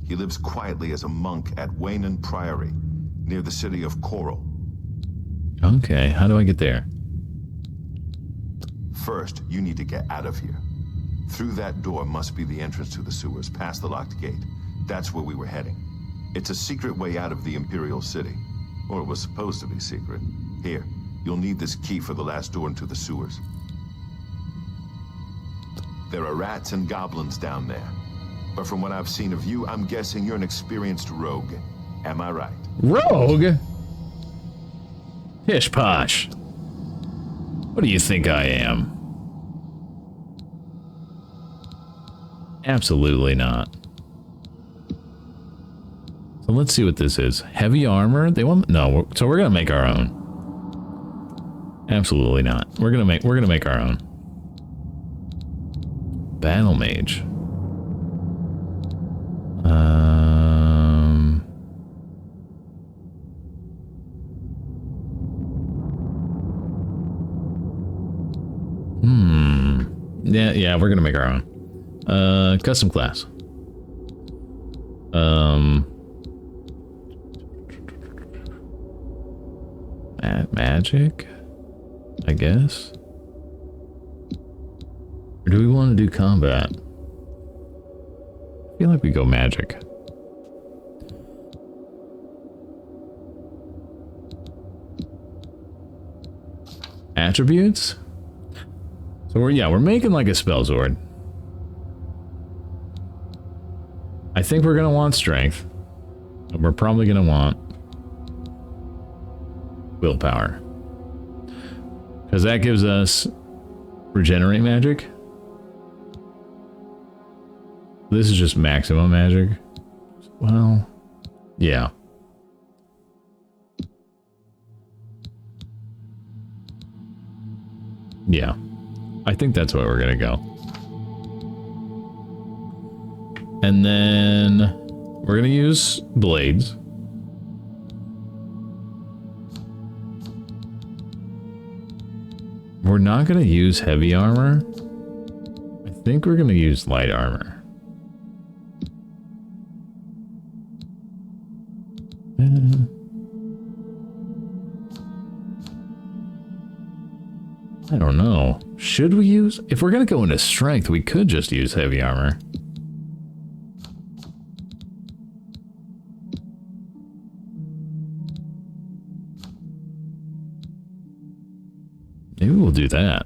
he lives quietly as a monk at Weynon Priory, near the city of Coral. Okay, how do I get there? First, you need to get out of here. Through that door must be the entrance to the sewers, past the locked gate. That's where we were heading. It's a secret way out of the Imperial city. Or it was supposed to be secret. Here, you'll need this key for the last door into the sewers. There are rats and goblins down there. But from what I've seen of you, I'm guessing you're an experienced rogue. Am I right? Rogue? Pish posh. What do you think I am? Absolutely not. So let's see what this is. Heavy armor? They want no. So we're gonna make our own. Absolutely not. We're gonna make our own. Battle mage. Yeah, we're gonna make our own. Custom class. Magic, I guess. Or do we want to do combat? I feel like we go magic. Attributes? So we're making like a Spellsword. I think we're gonna want strength. And we're probably gonna want willpower. Because that gives us regenerate magic. This is just maximum magic. Well, yeah. Yeah. I think that's where we're gonna go. And then we're gonna use blades. We're not gonna use heavy armor. I think we're gonna use light armor. I don't know. Should we use... If we're gonna go into strength, we could just use heavy armor. Maybe we'll do that.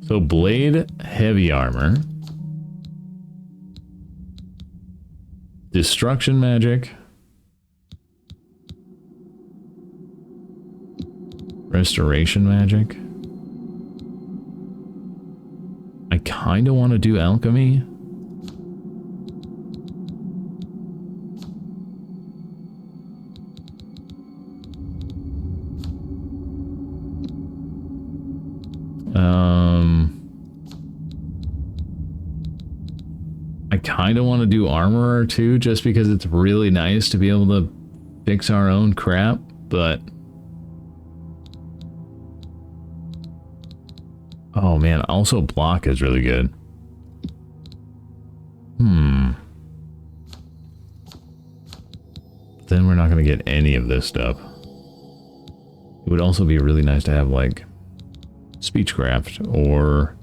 So blade, heavy armor. Destruction magic. Restoration magic. I kind of want to do alchemy. I kind of want to do armor too, just because it's really nice to be able to fix our own crap, but... Oh man, also block is really good. Then we're not going to get any of this stuff. It would also be really nice to have like speechcraft or...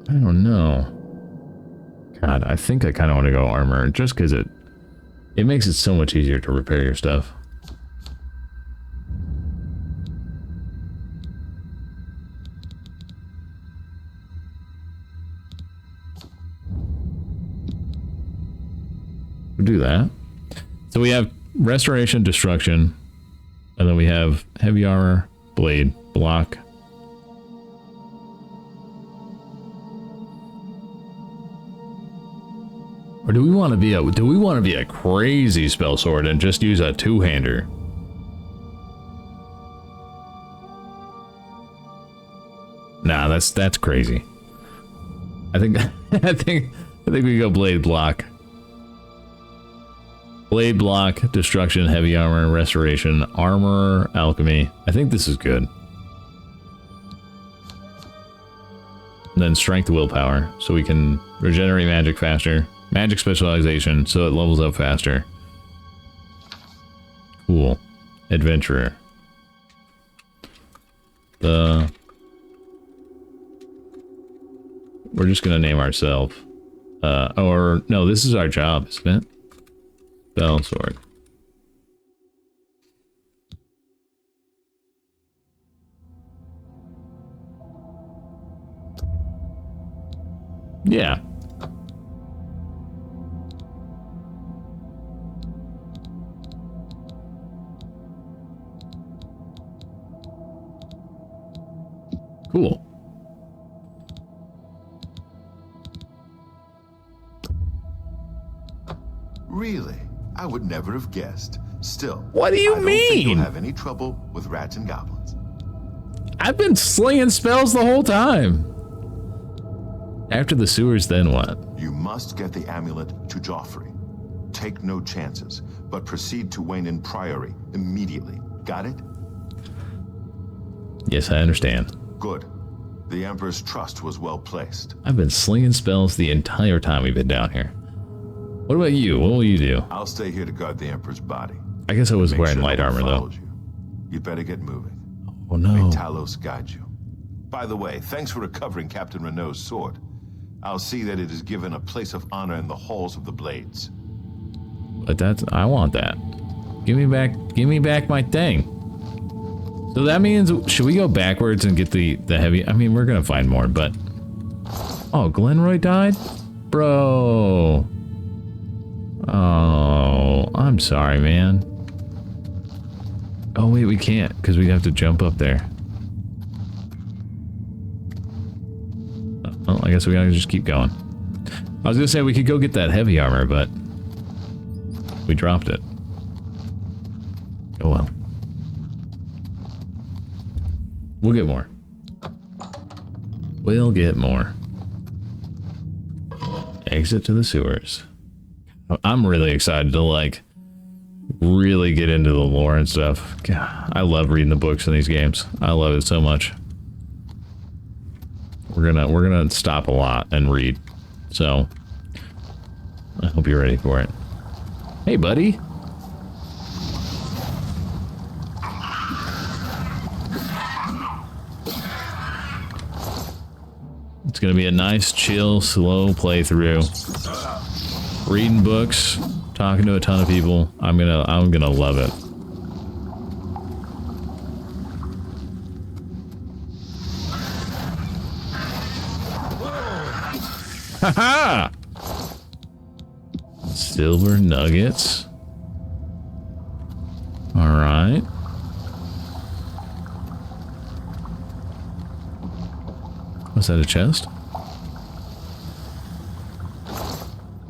I don't know. God, I think I kind of want to go armor just because it makes it so much easier to repair your stuff. We'll do that. So we have restoration, destruction, and then we have heavy armor, blade, block. Or do we want to be a crazy spell sword and just use a two-hander? Nah, that's crazy. I think I think we go blade, block. Blade, block, destruction, heavy armor, restoration, armor, alchemy. I think this is good. And then strength, willpower, so we can regenerate magic faster. Magic specialization, so it levels up faster. Cool. Adventurer. We're just gonna name ourselves. Or no, this is our job, isn't it? Spellsword. Yeah. Cool. Really? I would never have guessed. Still, what do you I don't think mean? you'll have any trouble with rats and goblins. I've been slinging spells the whole time. After the sewers, then what? You must get the amulet to Joffrey. Take no chances, but proceed to Weynon Priory immediately. Got it? Yes, I understand. Good. The Emperor's trust was well placed. I've been slinging spells the entire time we've been down here. What about you? What will you do? I'll stay here to guard the Emperor's body. I guess I was Make wearing sure light no one armor, though. follows you. You better get moving. Oh, no. May Talos guide you. By the way, thanks for recovering Captain Renault's sword. I'll see that it is given a place of honor in the halls of the Blades. But I want that. Give me back my thing. So that means, should we go backwards and get the heavy? I mean, we're gonna find more, but... Oh, Glenroy died? Bro. Oh, I'm sorry, man. Oh, wait, we can't, because we have to jump up there. Well, I guess we gotta just keep going. I was gonna say we could go get that heavy armor, but we dropped it. Oh well. We'll get more. We'll get more. Exit to the sewers. I'm really excited to, like, really get into the lore and stuff. God, I love reading the books in these games. I love it so much. We're gonna stop a lot and read. So I hope you're ready for it. Hey, buddy. It's gonna be a nice, chill, slow playthrough. Reading books, talking to a ton of people. I'm gonna love it. Haha! Silver nuggets. All right. Was that a chest?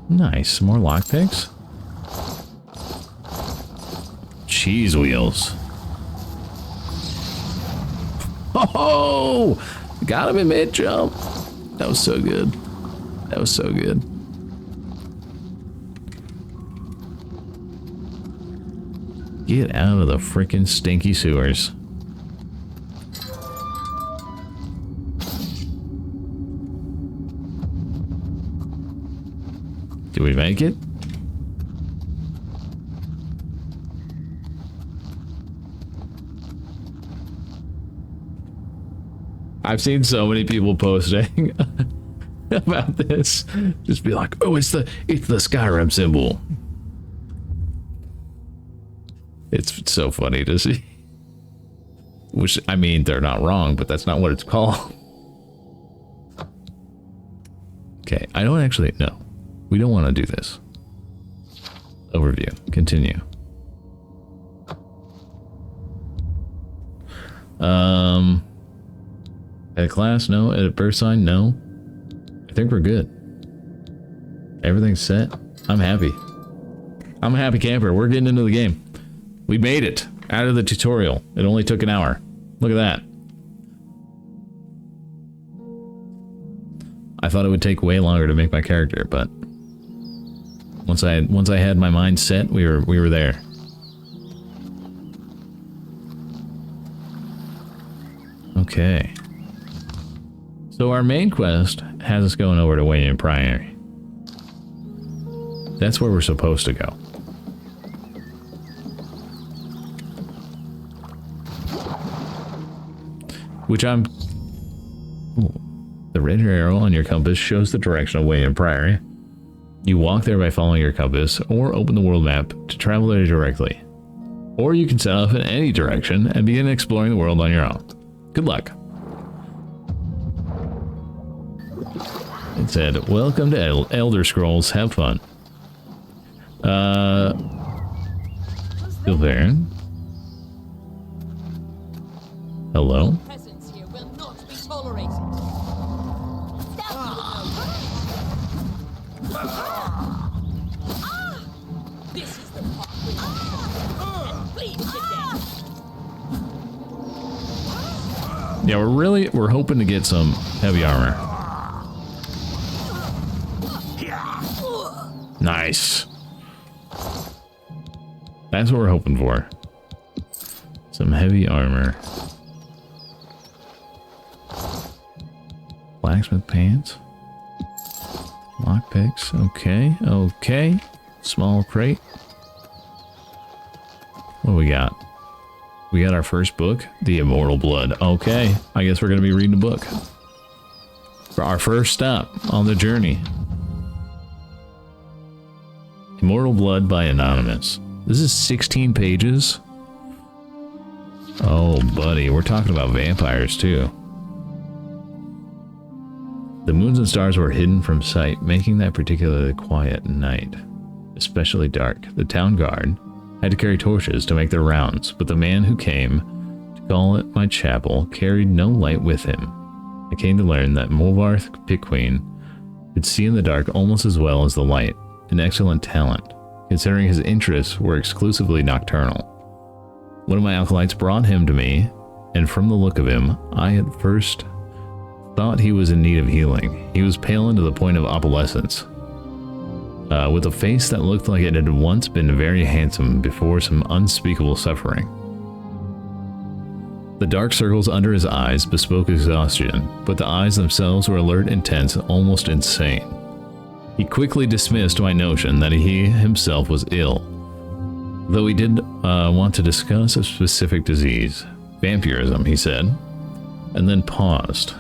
Nice. More lockpicks. Cheese wheels. Oh! Got him in mid-jump. That was so good. That was so good. Get out of the frickin' stinky sewers. Did we make it? I've seen so many people posting about this. Just be like, oh, it's the Skyrim symbol. It's so funny to see. Which, I mean, they're not wrong, but that's not what it's called. Okay, I don't actually know. We don't want to do this. Overview. Continue. Edit class? No. Edit birth sign? No. I think we're good. Everything's set. I'm happy. I'm a happy camper. We're getting into the game. We made it out of the tutorial. It only took an hour. Look at that. I thought it would take way longer to make my character, but once I had my mind set, we were there. Okay. So our main quest has us going over to Weynon Priory. That's where we're supposed to go. Which I'm... Ooh. The red arrow on your compass shows the direction of Weynon Priory. You walk there by following your compass, or open the world map to travel there directly. Or you can set off in any direction and begin exploring the world on your own. Good luck. It said, welcome to Elder Scrolls, have fun. Vilverin? Hello? Presence here will not be tolerated. This is the part and bleed to death. Yeah, we're hoping to get some heavy armor. Nice. That's what we're hoping for. Some heavy armor. Blacksmith pants. Lockpicks. Okay, okay. Small crate. What do we got? We got our first book, The Immortal Blood. Okay, I guess we're going to be reading a book. For our first stop on the journey. Immortal Blood by Anonymous. This is 16 pages. Oh, buddy, we're talking about vampires too. The moons and stars were hidden from sight, making that particularly quiet night especially dark. The town guard had to carry torches to make their rounds, but the man who came to call at my chapel carried no light with him. I came to learn that Molvarth Piquine could see in the dark almost as well as the light, an excellent talent, considering his interests were exclusively nocturnal. One of my acolytes brought him to me, and from the look of him, I at first thought he was in need of healing. He was pale to the point of opalescence, with a face that looked like it had once been very handsome before some unspeakable suffering. The dark circles under his eyes bespoke exhaustion, but the eyes themselves were alert, intense, almost insane. He quickly dismissed my notion that he himself was ill, though he did want to discuss a specific disease. Vampirism, he said, and then paused.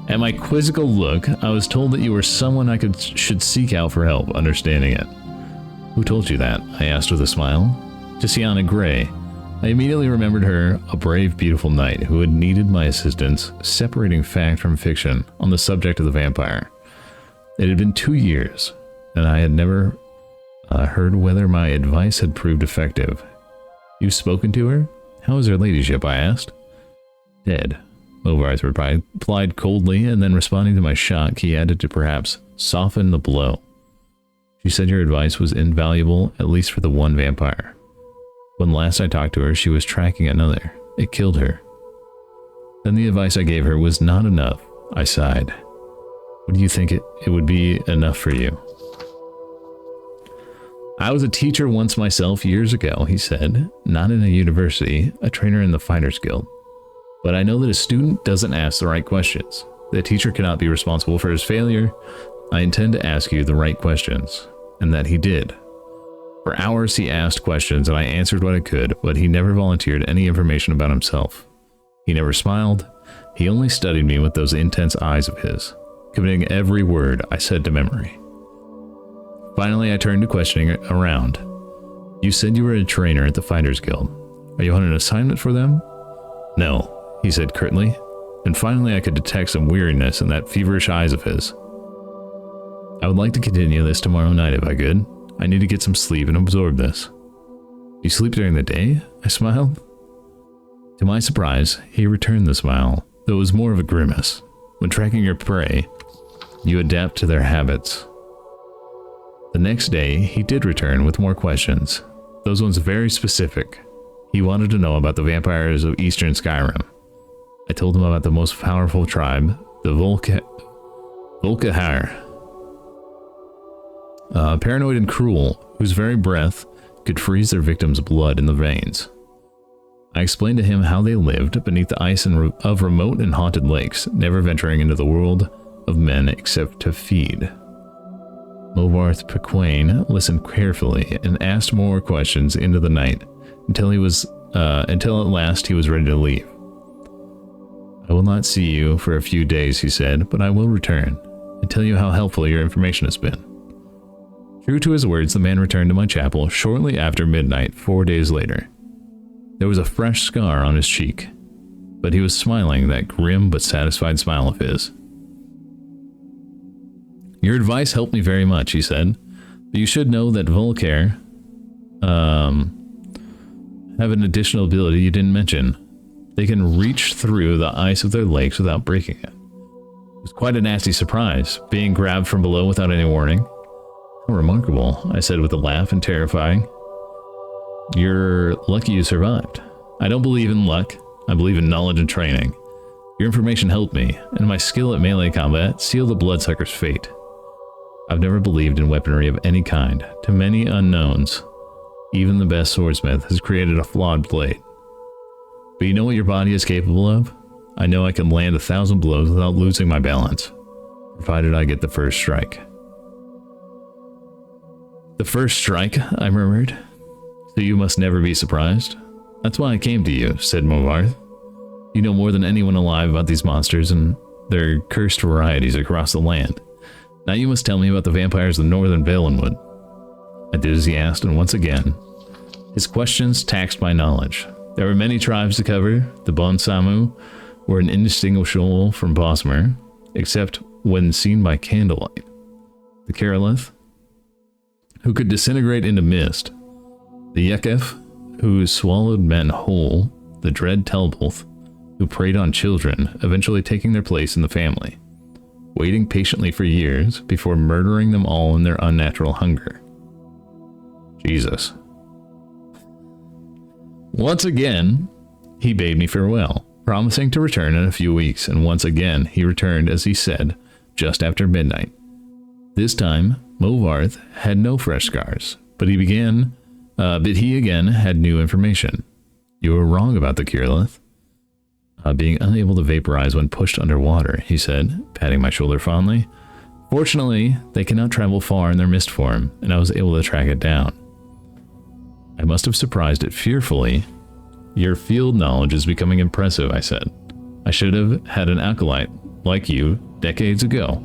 At my quizzical look, I was told that you were someone I should seek out for help understanding it. Who told you that? I asked with a smile. Tiziana Gray. I immediately remembered her, a brave, beautiful knight who had needed my assistance separating fact from fiction on the subject of the vampire. It had been 2 years, and I had never heard whether my advice had proved effective. You've spoken to her? How is her ladyship? I asked. Dead, Movarth replied coldly, and then responding to my shock, he added to perhaps soften the blow. She said your advice was invaluable, at least for the one vampire. When last I talked to her, she was tracking another. It killed her. Then the advice I gave her was not enough. I sighed. What do you think it would be enough for you? I was a teacher once myself years ago, he said. Not in a university, a trainer in the Fighters Guild. But I know that a student doesn't ask the right questions. The teacher cannot be responsible for his failure. I intend to ask you the right questions. And that he did. For hours he asked questions and I answered what I could, but he never volunteered any information about himself. He never smiled. He only studied me with those intense eyes of his, committing every word I said to memory. Finally, I turned to questioning around. You said you were a trainer at the Fighters Guild. Are you on an assignment for them? No, he said curtly, and finally I could detect some weariness in that feverish eyes of his. I would like to continue this tomorrow night if I could. I need to get some sleep and absorb this. You sleep during the day? I smiled. To my surprise, he returned the smile, though it was more of a grimace. When tracking your prey, you adapt to their habits. The next day, he did return with more questions. Those ones very specific. He wanted to know about the vampires of Eastern Skyrim. I told him about the most powerful tribe, the Volkahar. Paranoid and cruel, whose very breath could freeze their victims' blood in the veins. I explained to him how they lived beneath the ice of remote and haunted lakes, never venturing into the world of men except to feed. Movarth Piquine listened carefully and asked more questions into the night until at last he was ready to leave. I will not see you for a few days, he said, but I will return and tell you how helpful your information has been. True to his words, the man returned to my chapel shortly after midnight 4 days later. There was a fresh scar on his cheek, but he was smiling that grim but satisfied smile of his. Your advice helped me very much, he said, but you should know that Volkare have an additional ability you didn't mention. They can reach through the ice of their lakes without breaking it. It was quite a nasty surprise, being grabbed from below without any warning. How remarkable, I said with a laugh and terrifying. You're lucky you survived. I don't believe in luck. I believe in knowledge and training. Your information helped me, and my skill at melee combat sealed the bloodsucker's fate. I've never believed in weaponry of any kind. To many unknowns, even the best swordsmith has created a flawed blade. But you know what your body is capable of? I know I can land 1,000 blows without losing my balance, provided I get the first strike. The first strike, I murmured. So you must never be surprised. That's why I came to you, said Movarth. You know more than anyone alive about these monsters and their cursed varieties across the land. Now you must tell me about the vampires of northern Valenwood. I did as he asked, and once again, his questions taxed my knowledge. There were many tribes to cover. The Bon Samu were indistinguishable from Bosmer, except when seen by candlelight. The Karolith, who could disintegrate into mist. The Yekef, who swallowed men whole. the dread Telbolth, who preyed on children, eventually taking their place in the family, waiting patiently for years before murdering them all in their unnatural hunger. Jesus. Once again, he bade me farewell, promising to return in a few weeks, and once again he returned as he said, just after midnight. This time, Movarth had no fresh scars, but he again had new information. You were wrong about the Kirillith. Being unable to vaporize when pushed underwater, he said, patting my shoulder fondly. Fortunately, they cannot travel far in their mist form, and I was able to track it down. I must have surprised it fearfully. Your field knowledge is becoming impressive, I said. I should have had an acolyte like you decades ago.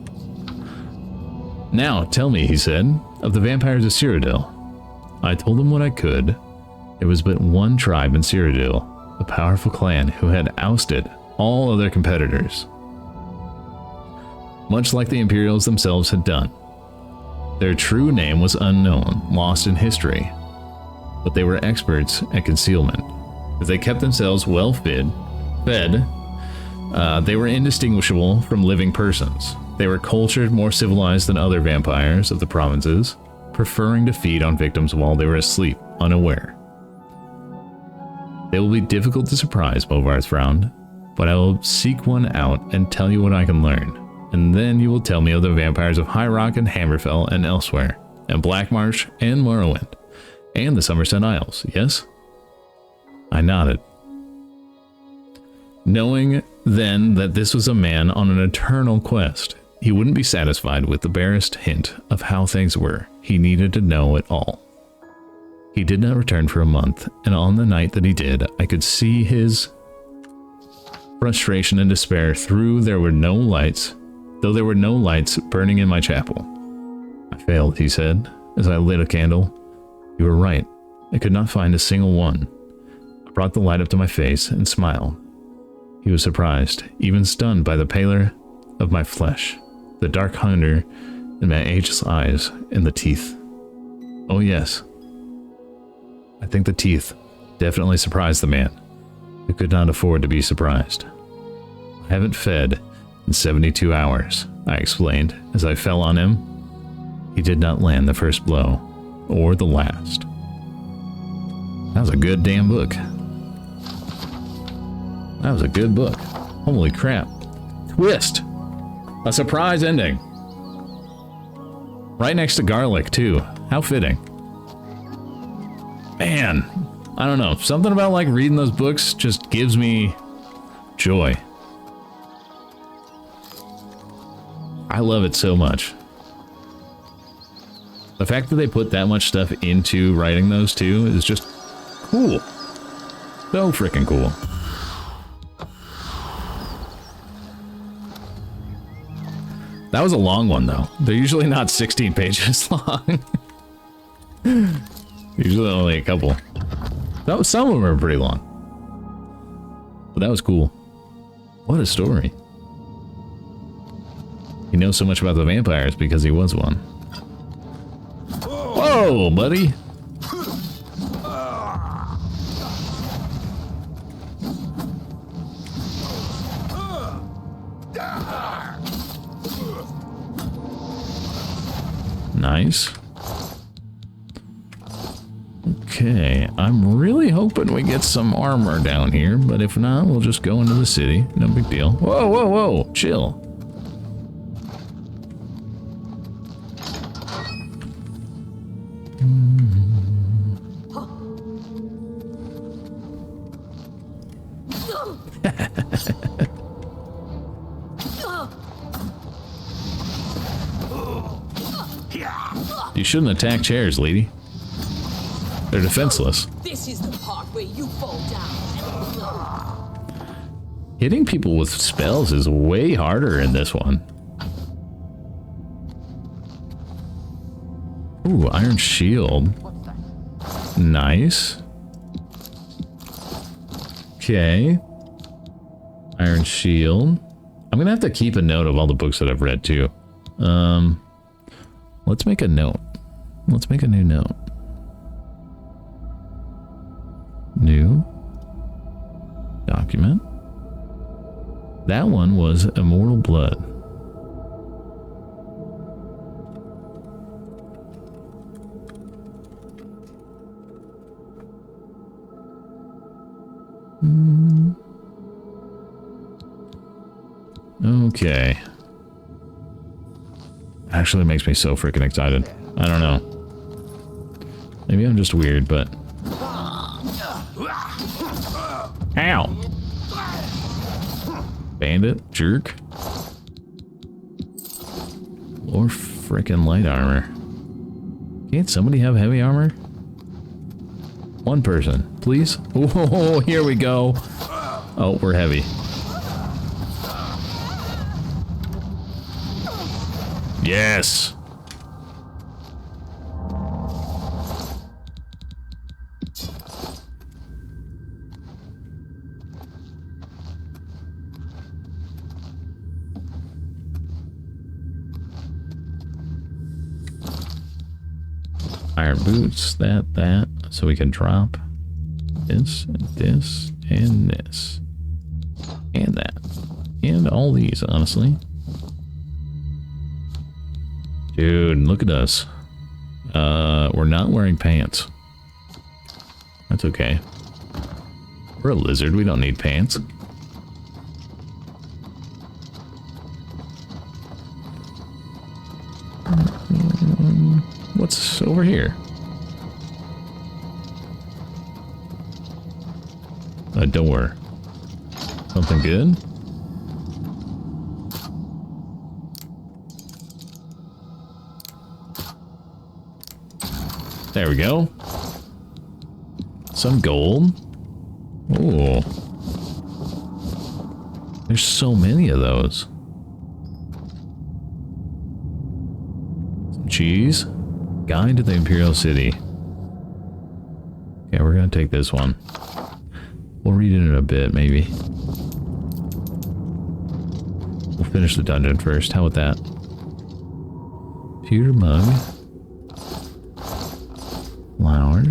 Now, tell me, he said, of the vampires of Cyrodiil. I told him what I could. There was but one tribe in Cyrodiil, a powerful clan who had ousted all other competitors, much like the Imperials themselves had done. Their true name was unknown, lost in history, but they were experts at concealment. If they kept themselves well fed, they were indistinguishable from living persons. They were cultured, more civilized than other vampires of the provinces, preferring to feed on victims while they were asleep, unaware. They will be difficult to surprise, Movarth frowned, but I will seek one out and tell you what I can learn, and then you will tell me of the vampires of High Rock and Hammerfell and elsewhere, and Blackmarsh and Morrowind, and the Somerset Isles, yes? I nodded. Knowing then that this was a man on an eternal quest, he wouldn't be satisfied with the barest hint of how things were. He needed to know it all. He did not return for a month, and on the night that he did, I could see his frustration and despair though there were no lights burning in my chapel. I failed, he said, as I lit a candle. You were right. I could not find a single one. I brought the light up to my face and smiled. He was surprised, even stunned by the pallor of my flesh, the dark hunger in my ageless eyes, and the teeth. Oh yes. I think the teeth definitely surprised the man, who could not afford to be surprised. I haven't fed in 72 hours, I explained as I fell on him. He did not land the first blow, or the last. That was a good damn book. That was a good book. Holy crap. Twist! A surprise ending. Right next to garlic, too. How fitting. Man, I don't know. Something about like reading those books just gives me joy. I love it so much. The fact that they put that much stuff into writing those too is just cool. So freaking cool. That was a long one though. They're usually not 16 pages long. Usually only a couple. Some of them are pretty long. But that was cool. What a story. He knows so much about the vampires because he was one. Whoa, buddy! Nice. Okay, I'm really hoping we get some armor down here, but if not, we'll just go into the city. No big deal. Whoa, whoa, whoa! Chill. You shouldn't attack chairs, lady. They're defenseless. This is the part where you fall down. Hitting people with spells is way harder in this one. Ooh, iron shield. Nice. Okay. Iron shield. I'm gonna have to keep a note of all the books that I've read too. Let's make a note. Let's make a new note. New. Document. That one was Immortal Blood. Okay. Actually, it makes me so freaking excited. I don't know. Maybe I'm just weird, but... Ow! Bandit? Jerk? Or frickin' light armor. Can't somebody have heavy armor? One person, please. Oh, here we go. Oh, we're heavy. Yes! Iron boots, that, so we can drop this, and this, and this. And that. And all these, honestly. Dude, look at us. We're not wearing pants. That's okay. We're a lizard, we don't need pants. What's over here? A door. Something good? There we go. Some gold. Oh. There's so many of those. Some cheese. Guide to the Imperial City. Okay, we're gonna take this one. We'll read it in a bit, maybe. We'll finish the dungeon first. How about that? Pewter mug. Flower.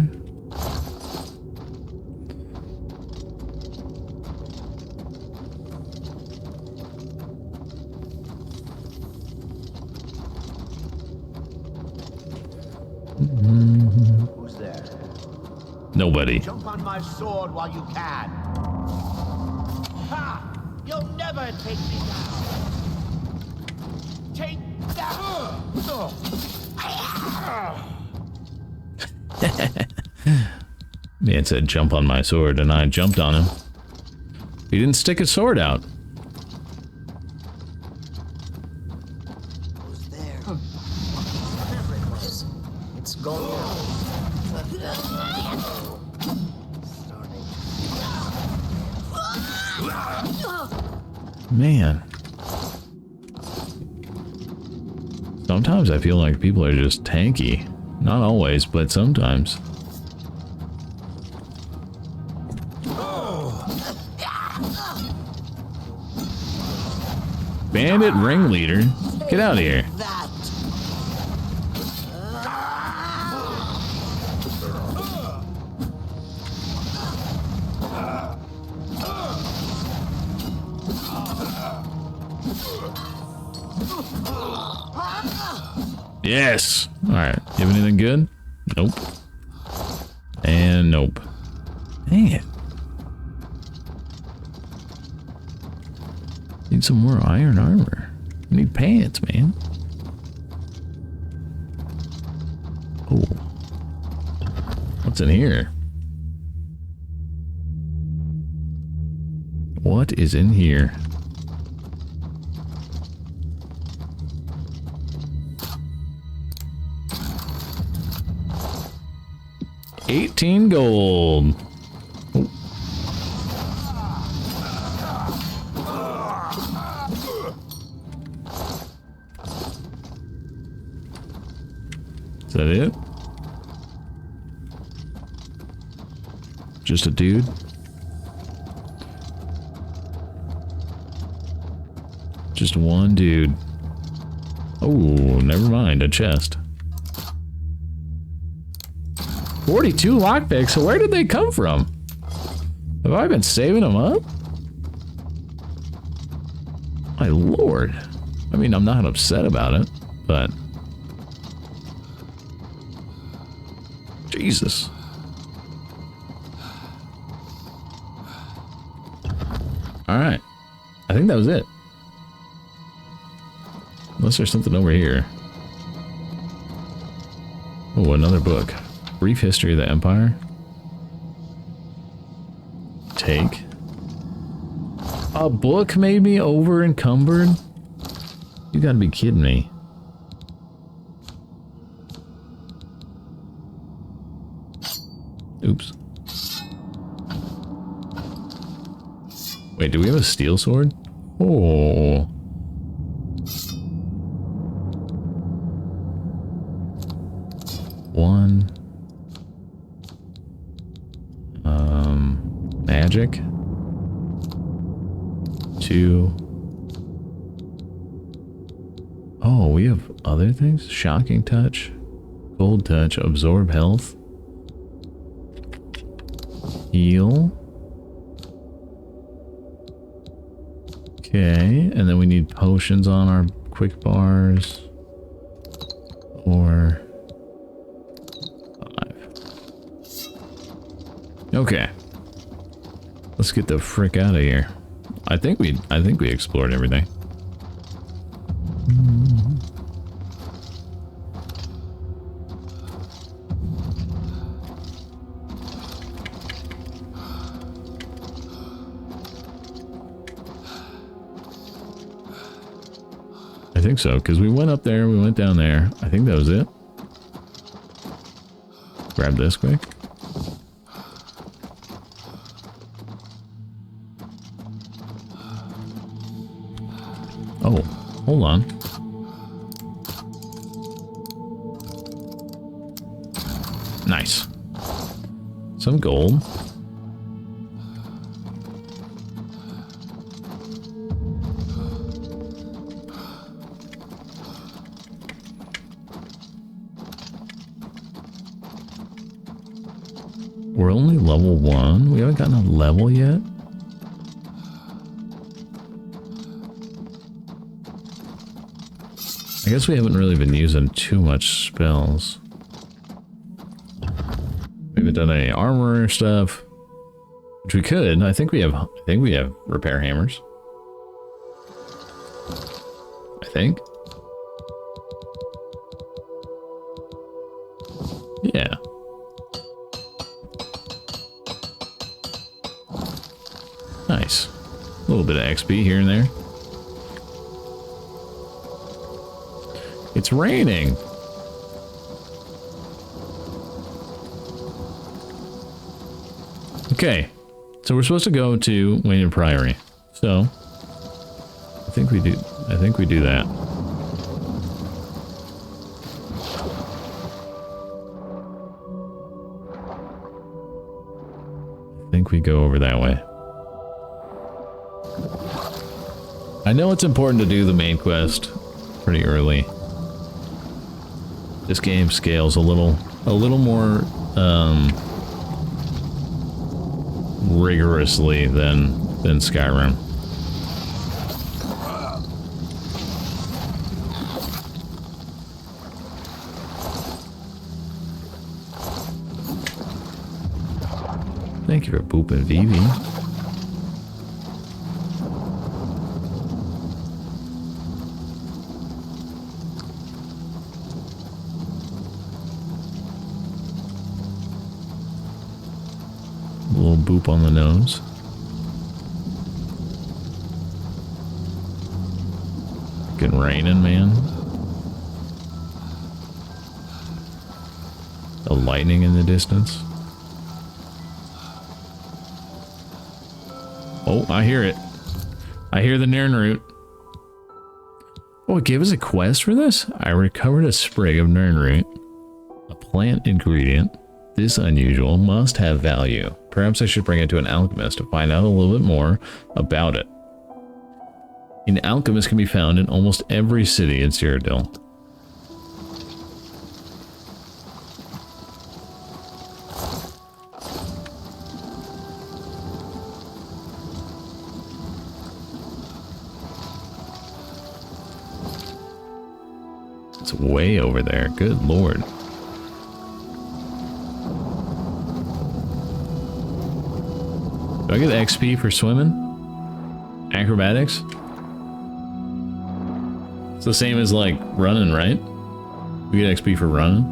Who's there? Nobody. Jump on my sword while you can. Ha! You'll never take me down. Take that. Man said jump on my sword, and I jumped on him. He didn't stick his sword out. Who's there? Whatever it was, it's gone. Man. Sometimes I feel like people are just tanky. Not always, but sometimes. Bandit ringleader? Get out of here. Yes. Alright. You have anything good? Nope. And nope. Dang it. Need some more iron armor. I need pants, man. Oh. What's in here? What is in here? $18 gold. Oh. Is that it? Just a dude? Just one dude. Oh, never mind, a chest. 42 lockpicks, so where did they come from? Have I been saving them up? My lord. I mean, I'm not upset about it, but... Jesus. Alright. I think that was it. Unless there's something over here. Oh, another book. Brief History of the Empire. Take. A book made me over encumbered? You gotta be kidding me. Oops. Wait, do we have a steel sword? Oh. One. Magic. Two. Oh, we have other things? Shocking Touch. Cold Touch. Absorb Health. Heal. Okay, and then we need potions on our quick bars. Or 5. Okay. Let's get the frick out of here. I think we explored everything. I think so, because we went up there, we went down there. I think that was it. Grab this quick. Oh, hold on. Nice. Some gold. We're only level 1. We haven't gotten a level yet. I guess we haven't really been using too much spells. We haven't done any armor stuff, which we could. I think we have repair hammers. I think. Yeah. Nice. A little bit of XP here and there. It's raining. Okay. So we're supposed to go to Weynon Priory. So I think we do that. I think we go over that way. I know it's important to do the main quest pretty early. This game scales a little more rigorously than Skyrim. Thank you for booping Vivi. Boop on the nose. Fucking raining, man. The lightning in the distance. Oh, I hear it. I hear the Nirnroot. Oh, it gave us a quest for this? I recovered a sprig of Nirnroot. A plant ingredient. This unusual must have value. Perhaps I should bring it to an alchemist to find out a little bit more about it. An alchemist can be found in almost every city in Cyrodiil. It's way over there. Good lord. Do I get XP for swimming? Acrobatics? It's the same as like running, right? We get XP for running.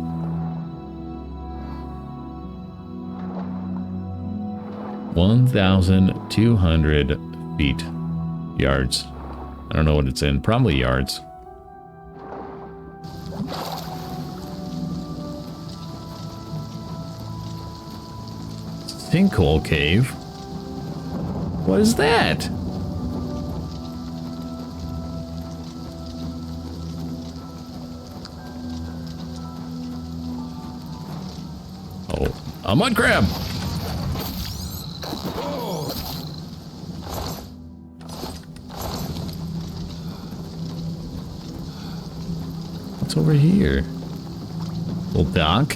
$1,200 feet. Yards. I don't know what it's in. Probably yards. Sinkhole Cave? What is that? Oh, a mud crab! What's over here? Little dock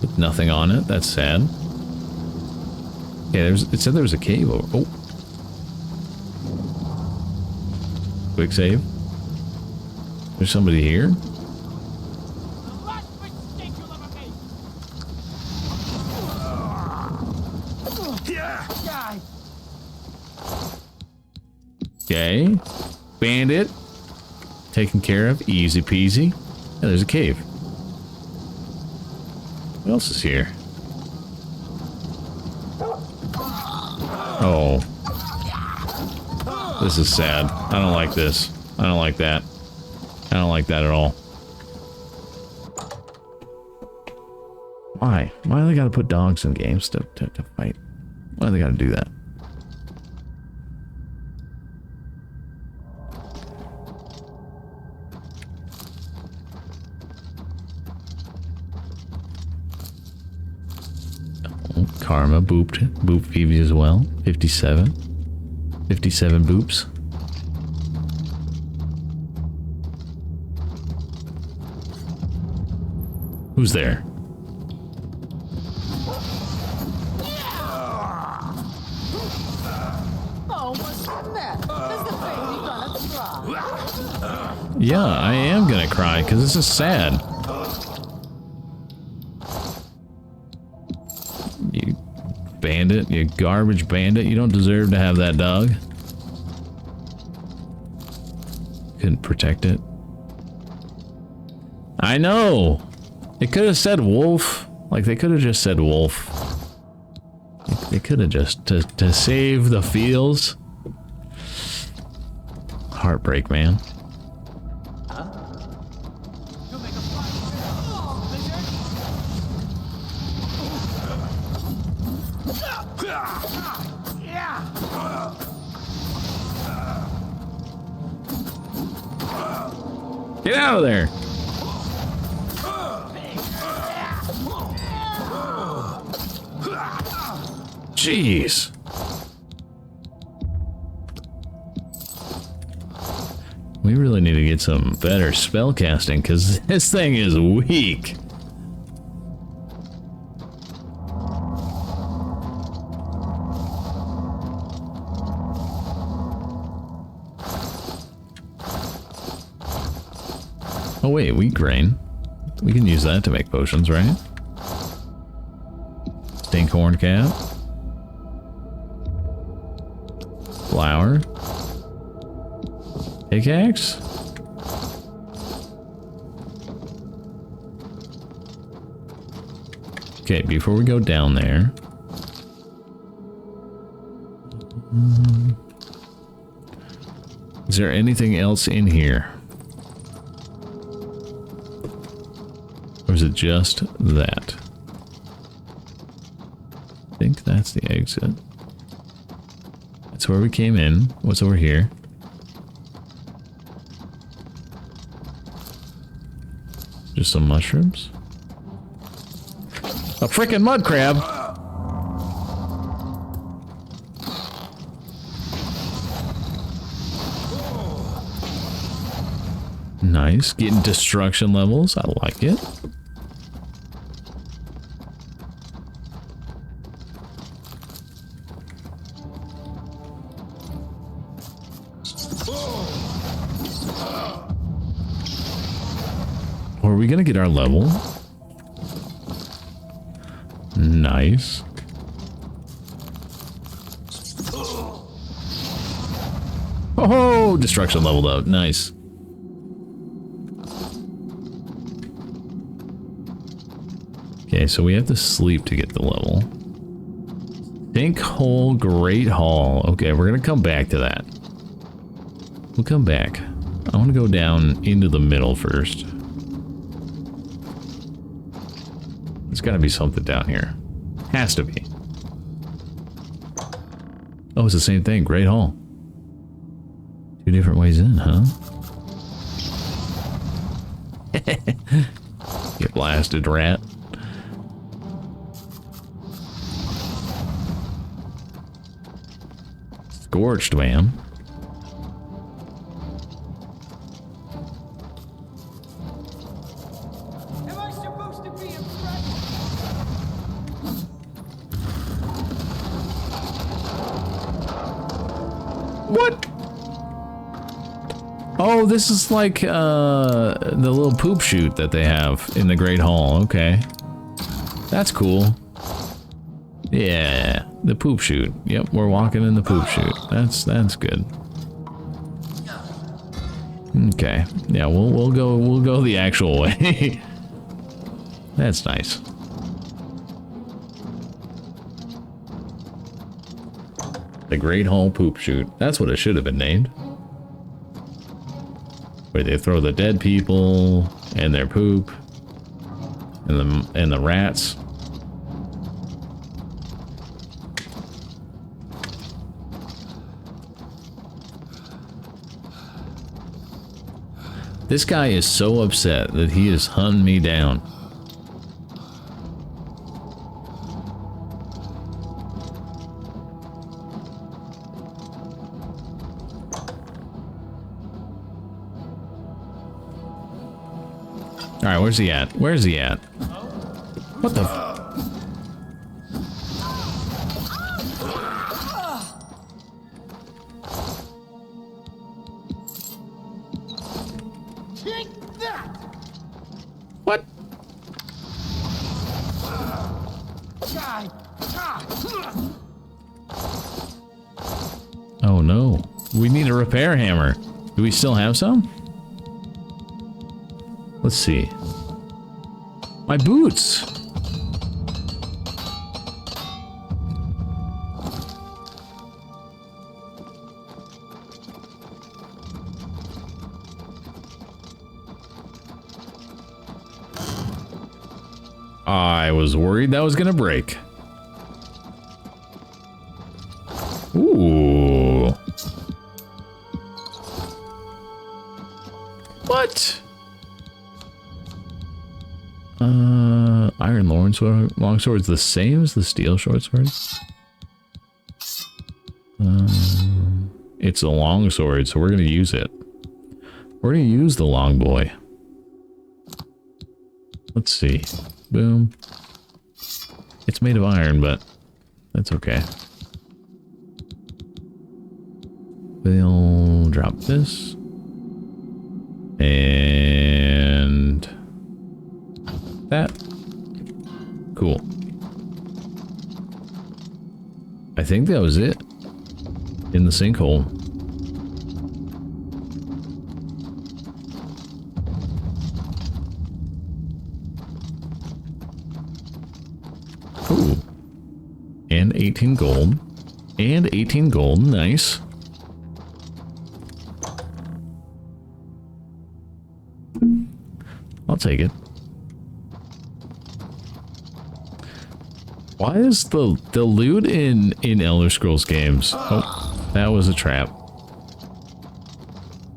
with nothing on it. That's sad. Yeah, it said there was a cave over. Oh. Quick save. There's somebody here. Okay. Bandit. Taken care of. Easy peasy. Yeah, there's a cave. What else is here? Oh. This is sad. I don't like this. I don't like that. I don't like that at all. Why? Why do they gotta put dogs in games to fight? Why do they gotta do that? Karma booped Phoebe as well. 57. 57 boops. Who's there? Oh, what's that? Is the baby gonna cry? Yeah, I am gonna cry because this is sad. You bandit, you garbage bandit. You don't deserve to have that dog. Couldn't protect it. I know! It could have said wolf. Like, they could have just said wolf. They could have just... To save the feels. Heartbreak, man. Get out of there! Jeez. We really need to get some better spell casting because this thing is weak. Oh wait, wheat grain. We can use that to make potions, right? Stinkhorn cap. Flour. Pickaxe. Okay, before we go down there. Is there anything else in here? Or is it just that? I think that's the exit. That's where we came in. What's over here? Just some mushrooms. A frickin' mud crab! Nice. Getting destruction levels. I like it. are we gonna get our level? Nice. Oh, destruction leveled up. Nice. Okay, so we have to sleep to get the level. Sinkhole Great Hall. Okay, we're gonna come back to that. We'll come back. I want to go down into the middle first. There's got to be something down here. Has to be. Oh, it's the same thing. Great Hall. 2 different ways in, huh? You blasted rat. Scorched, man. Am I supposed to be impressed? What? Oh, this is like the little poop chute that they have in the Great Hall. Okay. That's cool. Yeah, the poop chute. Yep, we're walking in the poop chute. That's good. Okay. Yeah, we'll go the actual way. That's nice. The Great Hall poop chute. That's what it should have been named. Where they throw the dead people and their poop and the rats. This guy is so upset that he is hunting me down. Alright, where's he at? Where's he at? What the f- What? Oh no. We need a repair hammer. Do we still have some? Let's see. My boots! I was worried that was gonna break. Ooh. What? Iron longsword's the same as the steel short sword? It's a longsword, so we're gonna use it. We're gonna use the long boy. Let's see. Boom. It's made of iron, but that's okay. We'll drop this. And that. Cool. I think that was it. In the sinkhole. Ooh. And 18 gold. And 18 gold. Nice. I'll take it. Why is the loot in Elder Scrolls games? Oh, that was a trap.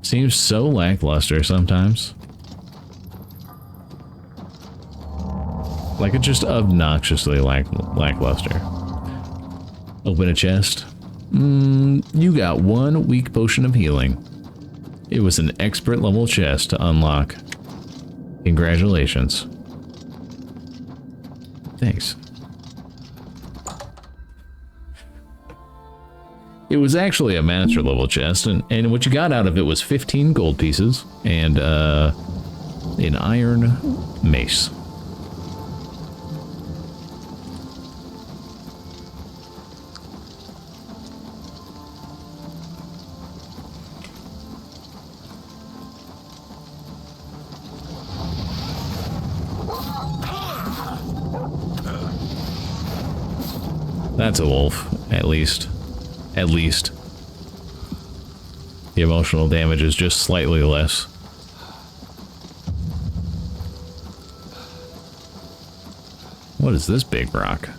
Seems so lackluster sometimes. Like it's just obnoxiously lackluster. Open a chest. You got 1 weak potion of healing. It was an expert level chest to unlock. Congratulations. Thanks. It was actually a master level chest, and what you got out of it was 15 gold pieces and An iron mace. That's a wolf, at least. At least. The emotional damage is just slightly less. What is this big rock?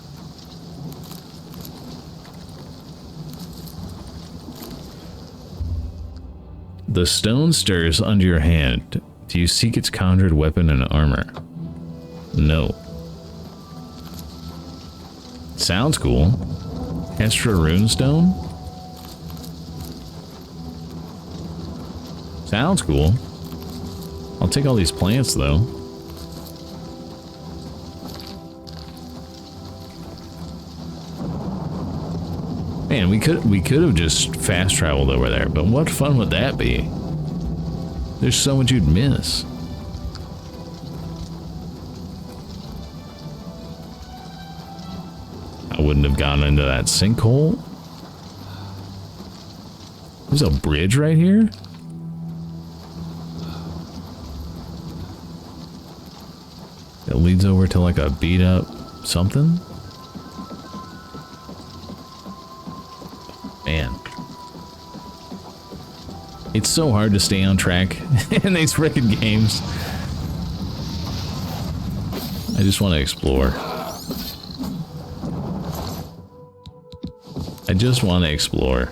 The stone stirs under your hand. Do you seek its conjured weapon and armor? No. Sounds cool. Extra runestone? Sounds cool. I'll take all these plants though. Man, we could have just fast traveled over there, but what fun would that be? There's so much you'd miss. I wouldn't have gone into that sinkhole. There's a bridge right here? It leads over to like a beat up something? Man. It's so hard to stay on track in these freaking games. I just want to explore. I just want to explore.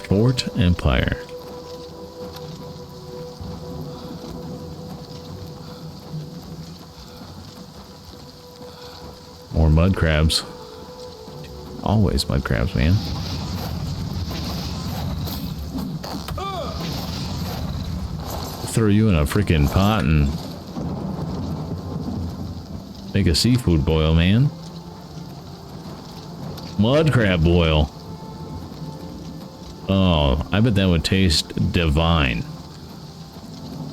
Fort Empire. More mud crabs. Always mud crabs, man. Throw you in a freaking pot and make a seafood boil, man. Mud crab boil. Oh, I bet that would taste divine.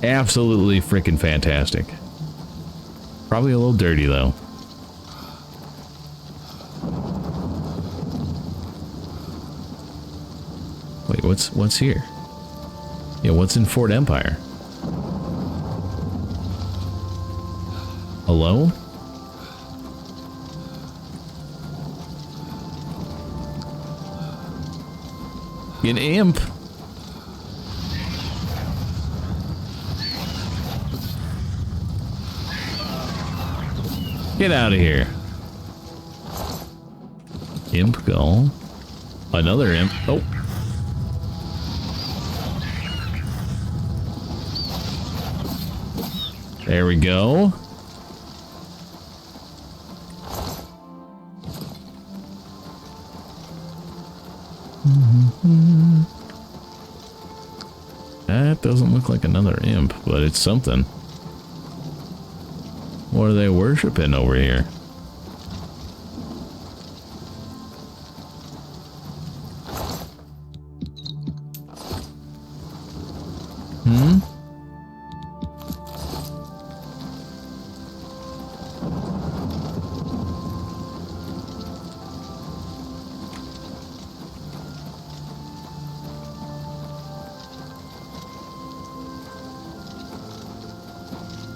Absolutely freaking fantastic. Probably a little dirty though. Wait, what's here? Yeah, what's in Fort Empire? Hello? An imp. Get out of here. Imp gull. Another imp. Oh. There we go. That doesn't look like another imp, but it's something. What are they worshiping over here?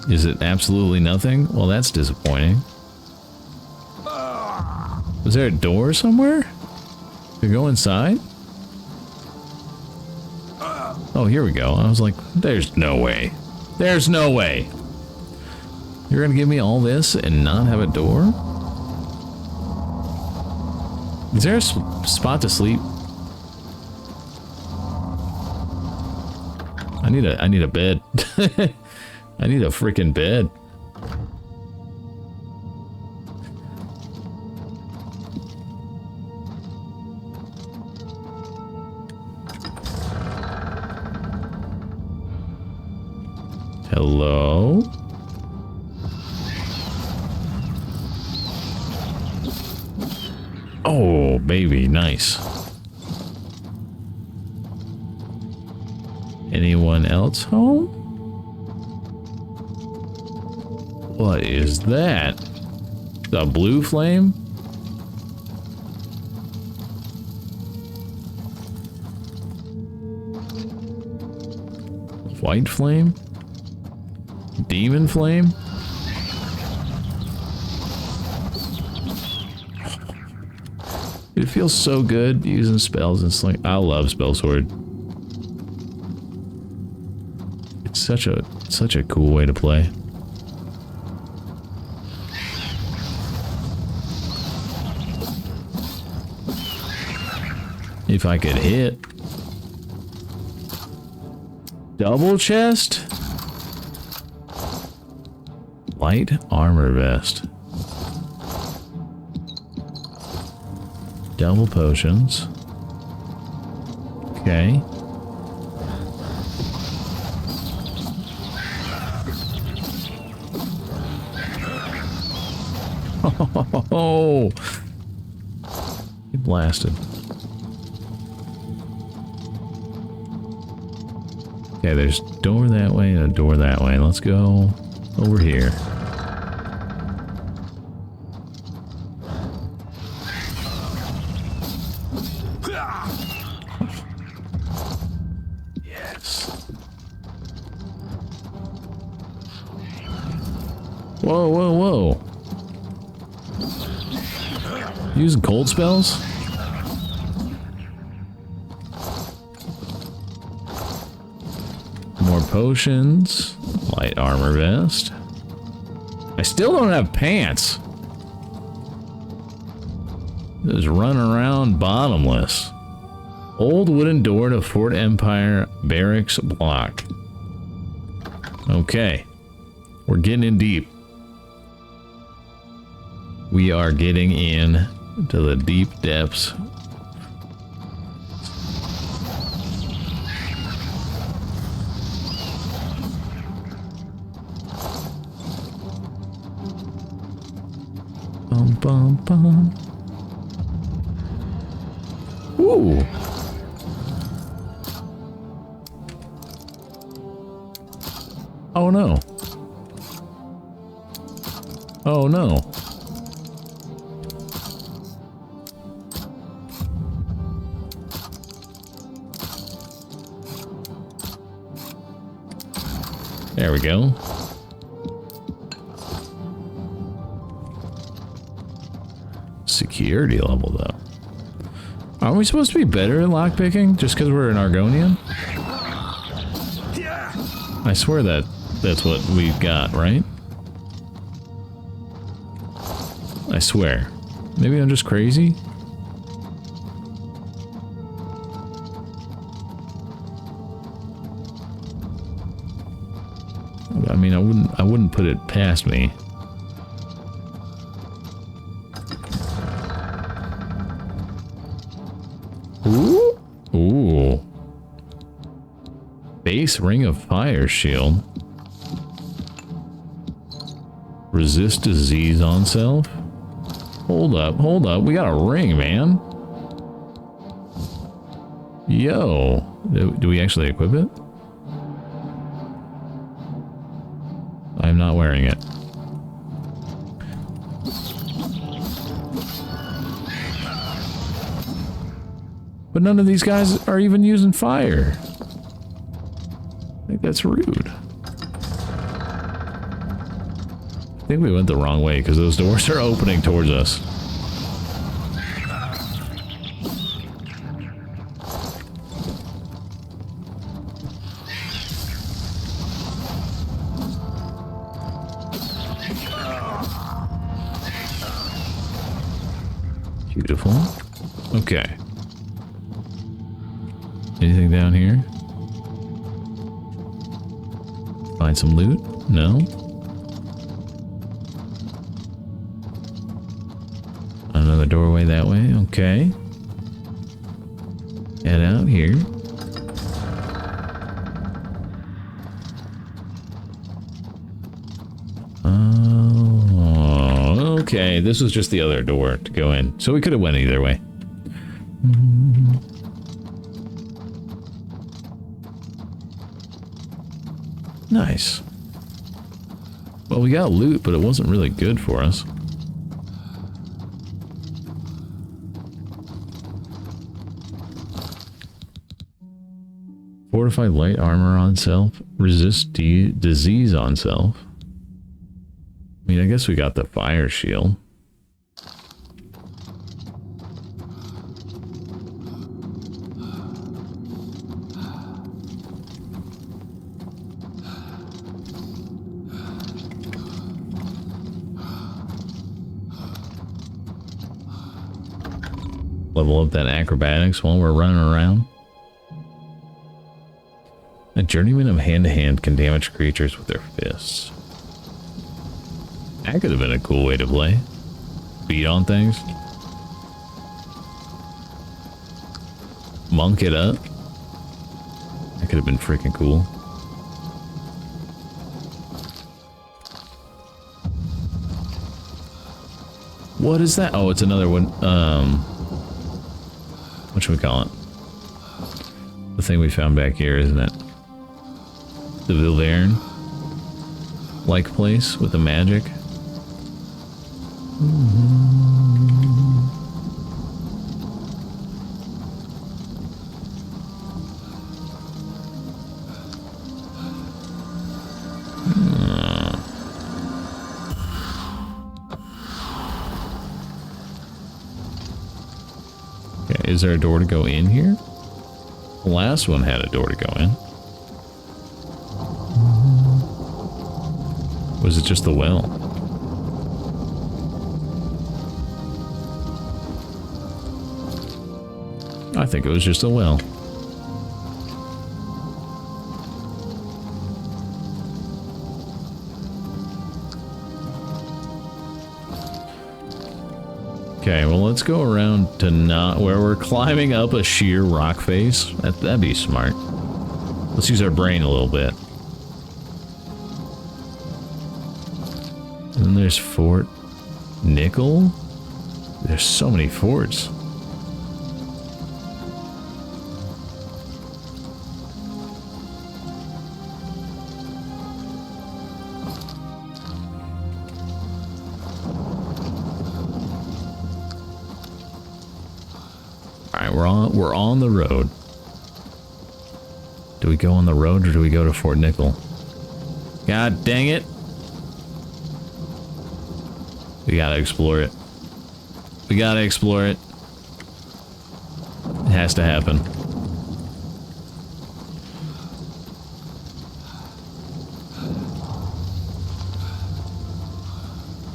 Is it absolutely nothing? Well, that's disappointing. Was there a door somewhere? To go inside? Oh, here we go. I was like, there's no way. There's no way. You're gonna give me all this and not have a door? Is there a spot to sleep? I need a bed. I need a freaking bed. Hello? Oh, baby, nice. anyone else home? What is that? The blue flame? White flame? Demon flame? It feels so good using spells and sling. I love Spellsword. It's such a cool way to play. If I could hit. Double chest? Light armor vest. Double potions. Okay. Oh! He blasted. Okay, there's a door that way and a door that way. Let's go over here. Yes. Whoa, whoa, whoa. Using cold spells? More potions. Light armor vest. I still don't have pants. Just running around bottomless. Old wooden door to Fort Empire barracks block. Okay. We're getting in deep. We are getting in to the deep depths. Bum, bum, bum. Ooh. Oh no. Oh no. There we go. Security level though. Aren't we supposed to be better at lockpicking just because we're an Argonian? I swear that's what we've got, right? I swear. Maybe I'm just crazy? I mean, I wouldn't put it past me. Ooh. Ooh. Base Ring of Fire shield. Resist disease on self. Hold up, hold up. We got a ring, man. Yo. Do we actually equip it? I'm not wearing it. But none of these guys are even using fire. I think that's rude. I think we went the wrong way because those doors are opening towards us. Beautiful. Okay. Anything down here? Find some loot? No? Another doorway that way? Okay. Head out here. Oh, okay. This was just the other door to go in. So we could have went either way. Nice. Well, we got loot, but it wasn't really good for us. Fortified light armor on self. Resist disease on self. I mean, I guess we got the fire shield. Level up that acrobatics while we're running around. A journeyman of hand-to-hand can damage creatures with their fists. That could have been a cool way to play. Beat on things. Monk it up. That could have been freaking cool. What is that? Oh, it's another one. What should we call it? The thing we found back here, isn't it? The Vilverin like place with the magic. Okay, is there a door to go in here? The last one had a door to go in. Was it just the well? I think it was just a well. Okay, well, let's go around to not where we're climbing up a sheer rock face. That'd be smart. Let's use our brain a little bit. And then there's Fort Nikel. There's so many forts. Alright, we're on the road. Do we go on the road or do we go to Fort Nikel? God dang it. We gotta explore it. We gotta explore it. It has to happen.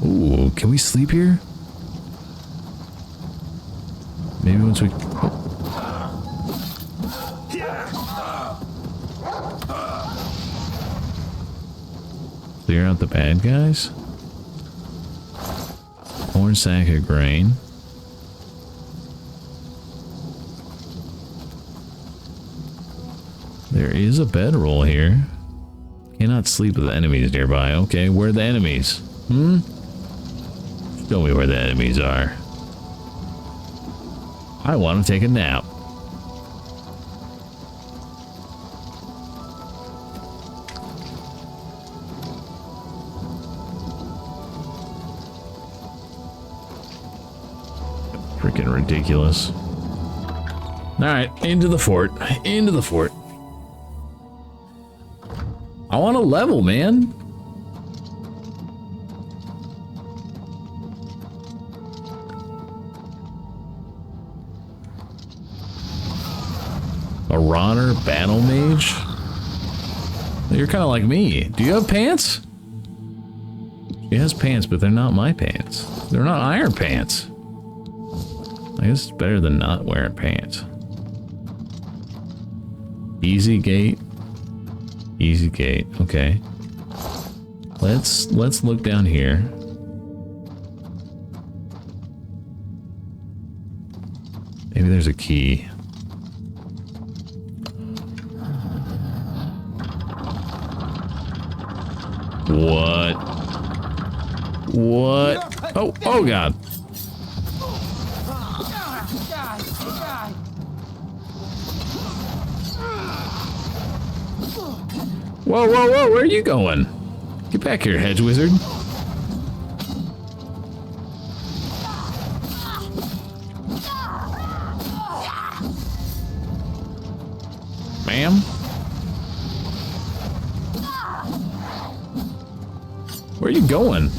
Ooh, can we sleep here? Maybe once we... Oh. Clear out the bad guys? Orange sack of grain. There is a bedroll here. Cannot sleep with enemies nearby. Okay, where are the enemies? Show me where the enemies are. I want to take a nap. Freaking ridiculous. Alright, into the fort. Into the fort. I want to level, man. A runner battle mage? You're kind of like me. Do you have pants? She has pants, but they're not my pants. They're not iron pants. I guess it's better than not wearing pants. Easy gate. Easy gate. Okay. Let's look down here. Maybe there's a key. What? What? Oh, oh God. Whoa, whoa, whoa, where are you going? Get back here, hedge wizard. Ma'am? Where are you going?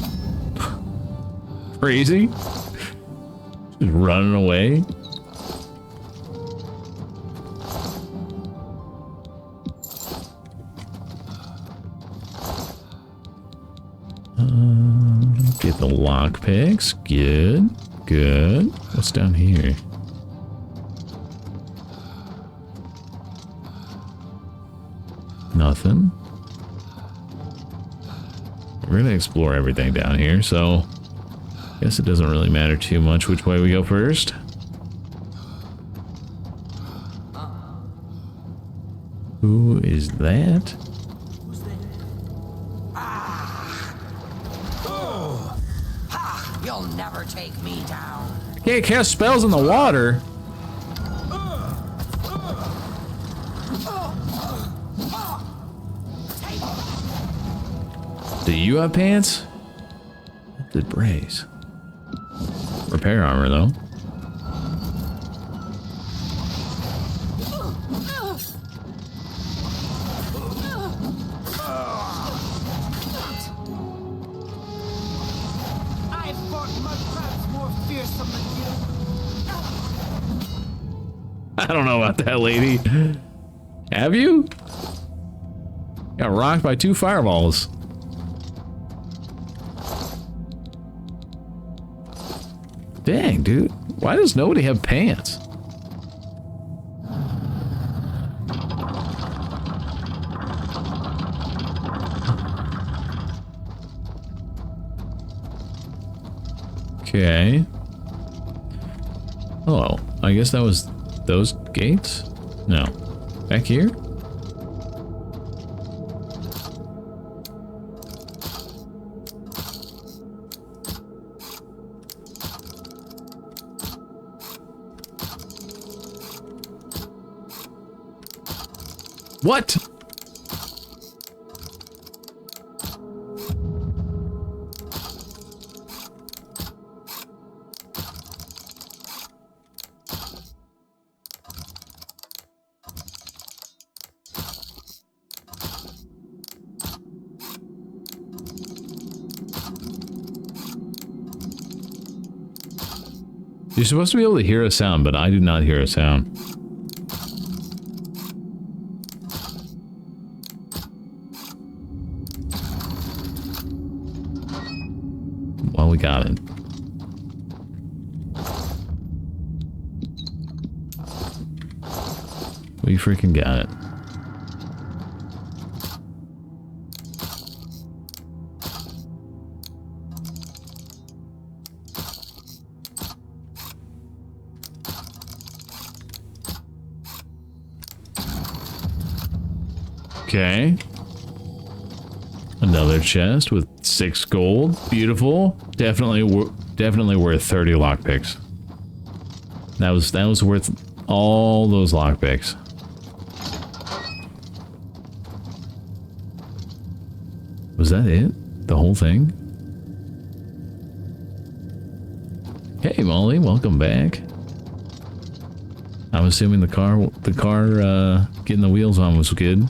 Crazy? Just running away? Get the lockpicks. Good. Good. What's down here? Nothing. We're gonna explore everything down here, so I guess it doesn't really matter too much which way we go first. Who is that? You'll never take me down. I can't cast spells in the water. Do you have pants? Did brace. Repair armor though. I've fought mudcrabs more fearsome than you. I don't know about that, lady. Have you? Got rocked by 2 fireballs. Dang, dude. Why does nobody have pants? Okay. Oh, I guess that was those gates? No. Back here? What? You're supposed to be able to hear a sound, but I do not hear a sound. Well, we got it. We freaking got it. Okay. Another chest with 6 gold. Beautiful. Definitely worth 30 lockpicks. That was worth all those lockpicks. Was that it? The whole thing? Hey Molly, welcome back. I'm assuming the car getting the wheels on was good.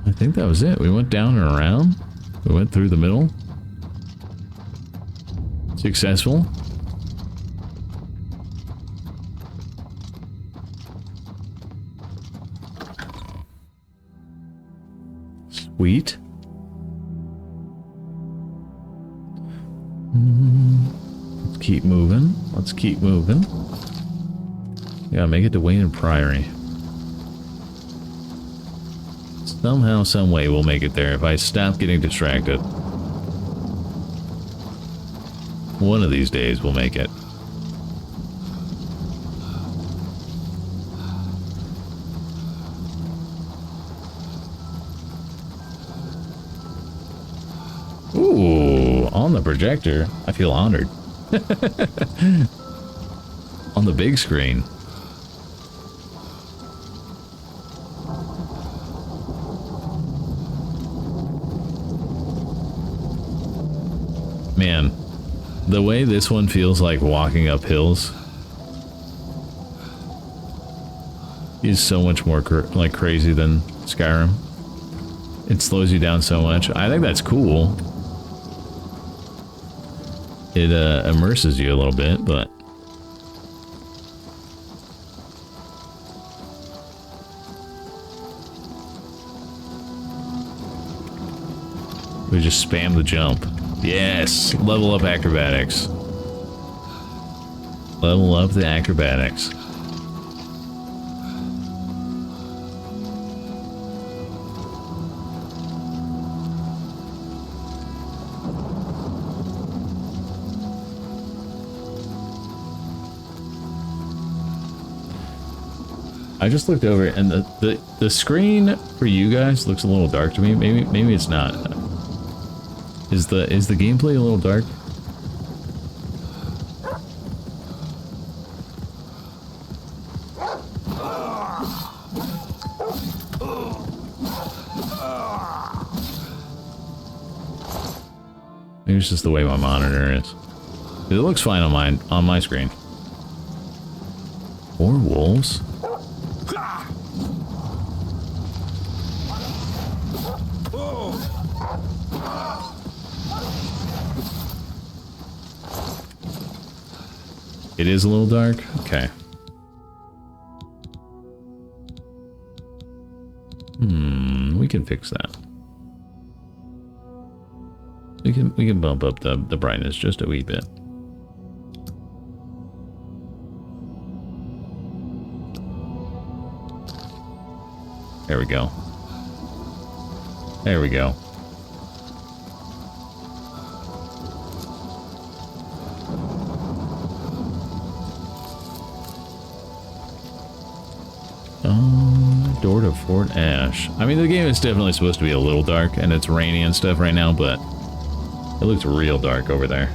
I think that was it. We went down and around. We went through the middle. Successful. Sweet. Let's keep moving. Let's keep moving. Yeah, make it to Weynon Priory. Somehow, some way we'll make it there if I stop getting distracted. One of these days we'll make it. Ooh, on the projector. I feel honored. On the big screen. Man, the way this one feels like walking up hills is so much more like crazy than Skyrim. It slows you down so much. I think that's cool. It immerses you a little bit, but we just spam the jump. Yes! Level up acrobatics. Level up the acrobatics. I just looked over and the screen for you guys looks a little dark to me. Maybe it's not. Is the gameplay a little dark? Maybe it's just the way my monitor is. It looks fine on my screen. 4 wolves? It is a little dark? Okay. We can fix that. We can bump up the brightness just a wee bit. There we go. There we go. Door to Fort Ash. I mean, the game is definitely supposed to be a little dark, and it's rainy and stuff right now, but it looks real dark over there.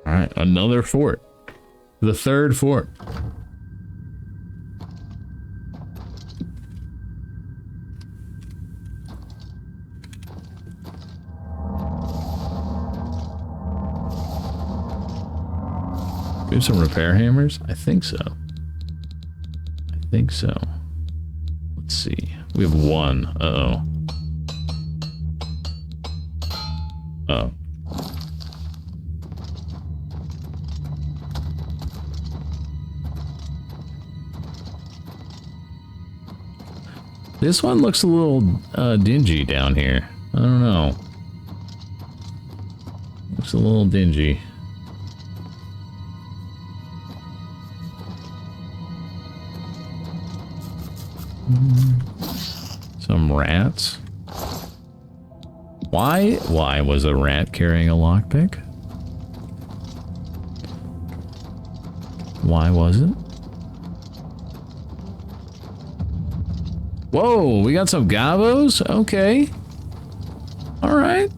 Alright, another fort. The 3rd fort. We have some repair hammers? I think so. I think so. Let's see. We have 1. Uh-oh. Uh-oh. This one looks a little dingy down here. I don't know. Looks a little dingy. Some rats. Why was a rat carrying a lockpick? Why was it? Whoa, we got some gavos? Okay. Alright.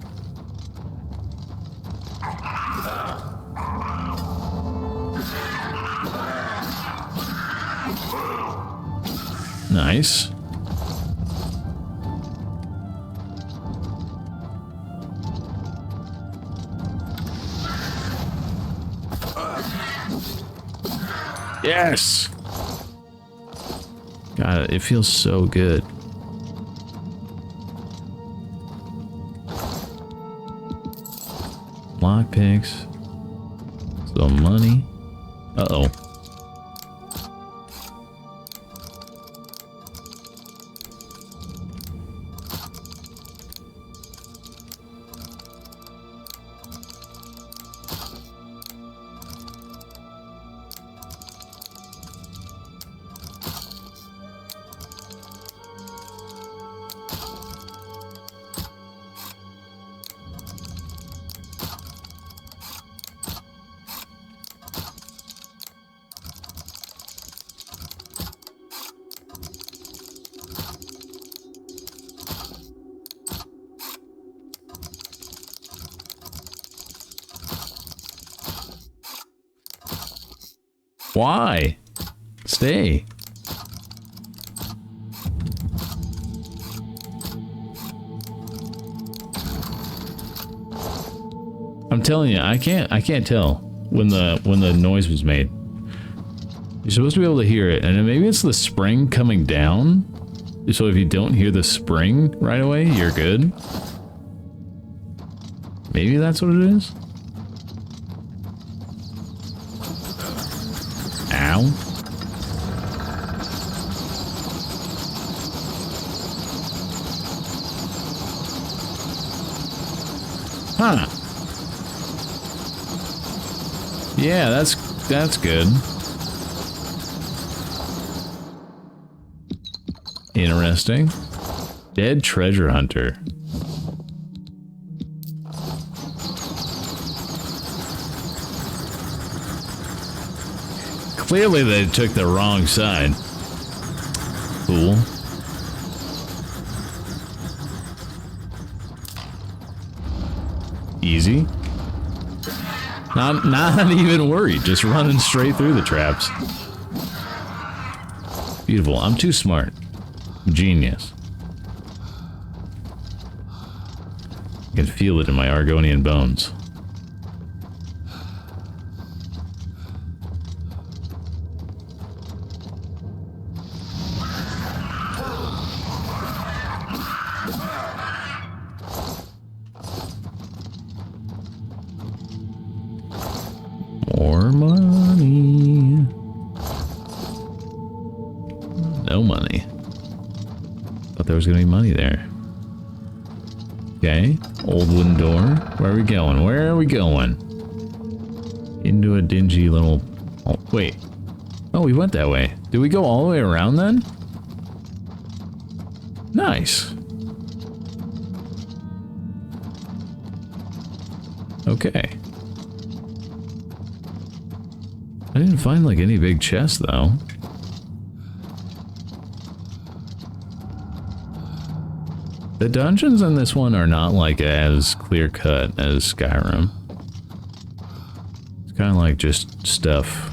Nice. Yes! God, it feels so good. Lockpicks. Some money. Uh-oh. Why? Stay. I'm telling you, I can't tell when the noise was made. You're supposed to be able to hear it, and then maybe it's the spring coming down. So if you don't hear the spring right away, you're good. Maybe that's what it is. Ow. Huh. Yeah, that's good. Interesting. Dead treasure hunter. Clearly they took the wrong side. Cool. Easy. Not even worried, just running straight through the traps. Beautiful. I'm too smart. Genius. I can feel it in my Argonian bones. More money. No money. Thought there was gonna be money there. Okay. Old wooden door. Where are we going? Where are we going? Into a dingy little... Oh, wait. Oh, we went that way. Did we go all the way around then? Nice. Okay. I didn't find like any big chests though. The dungeons in this one are not like as clear cut as Skyrim. It's kind of like just stuff.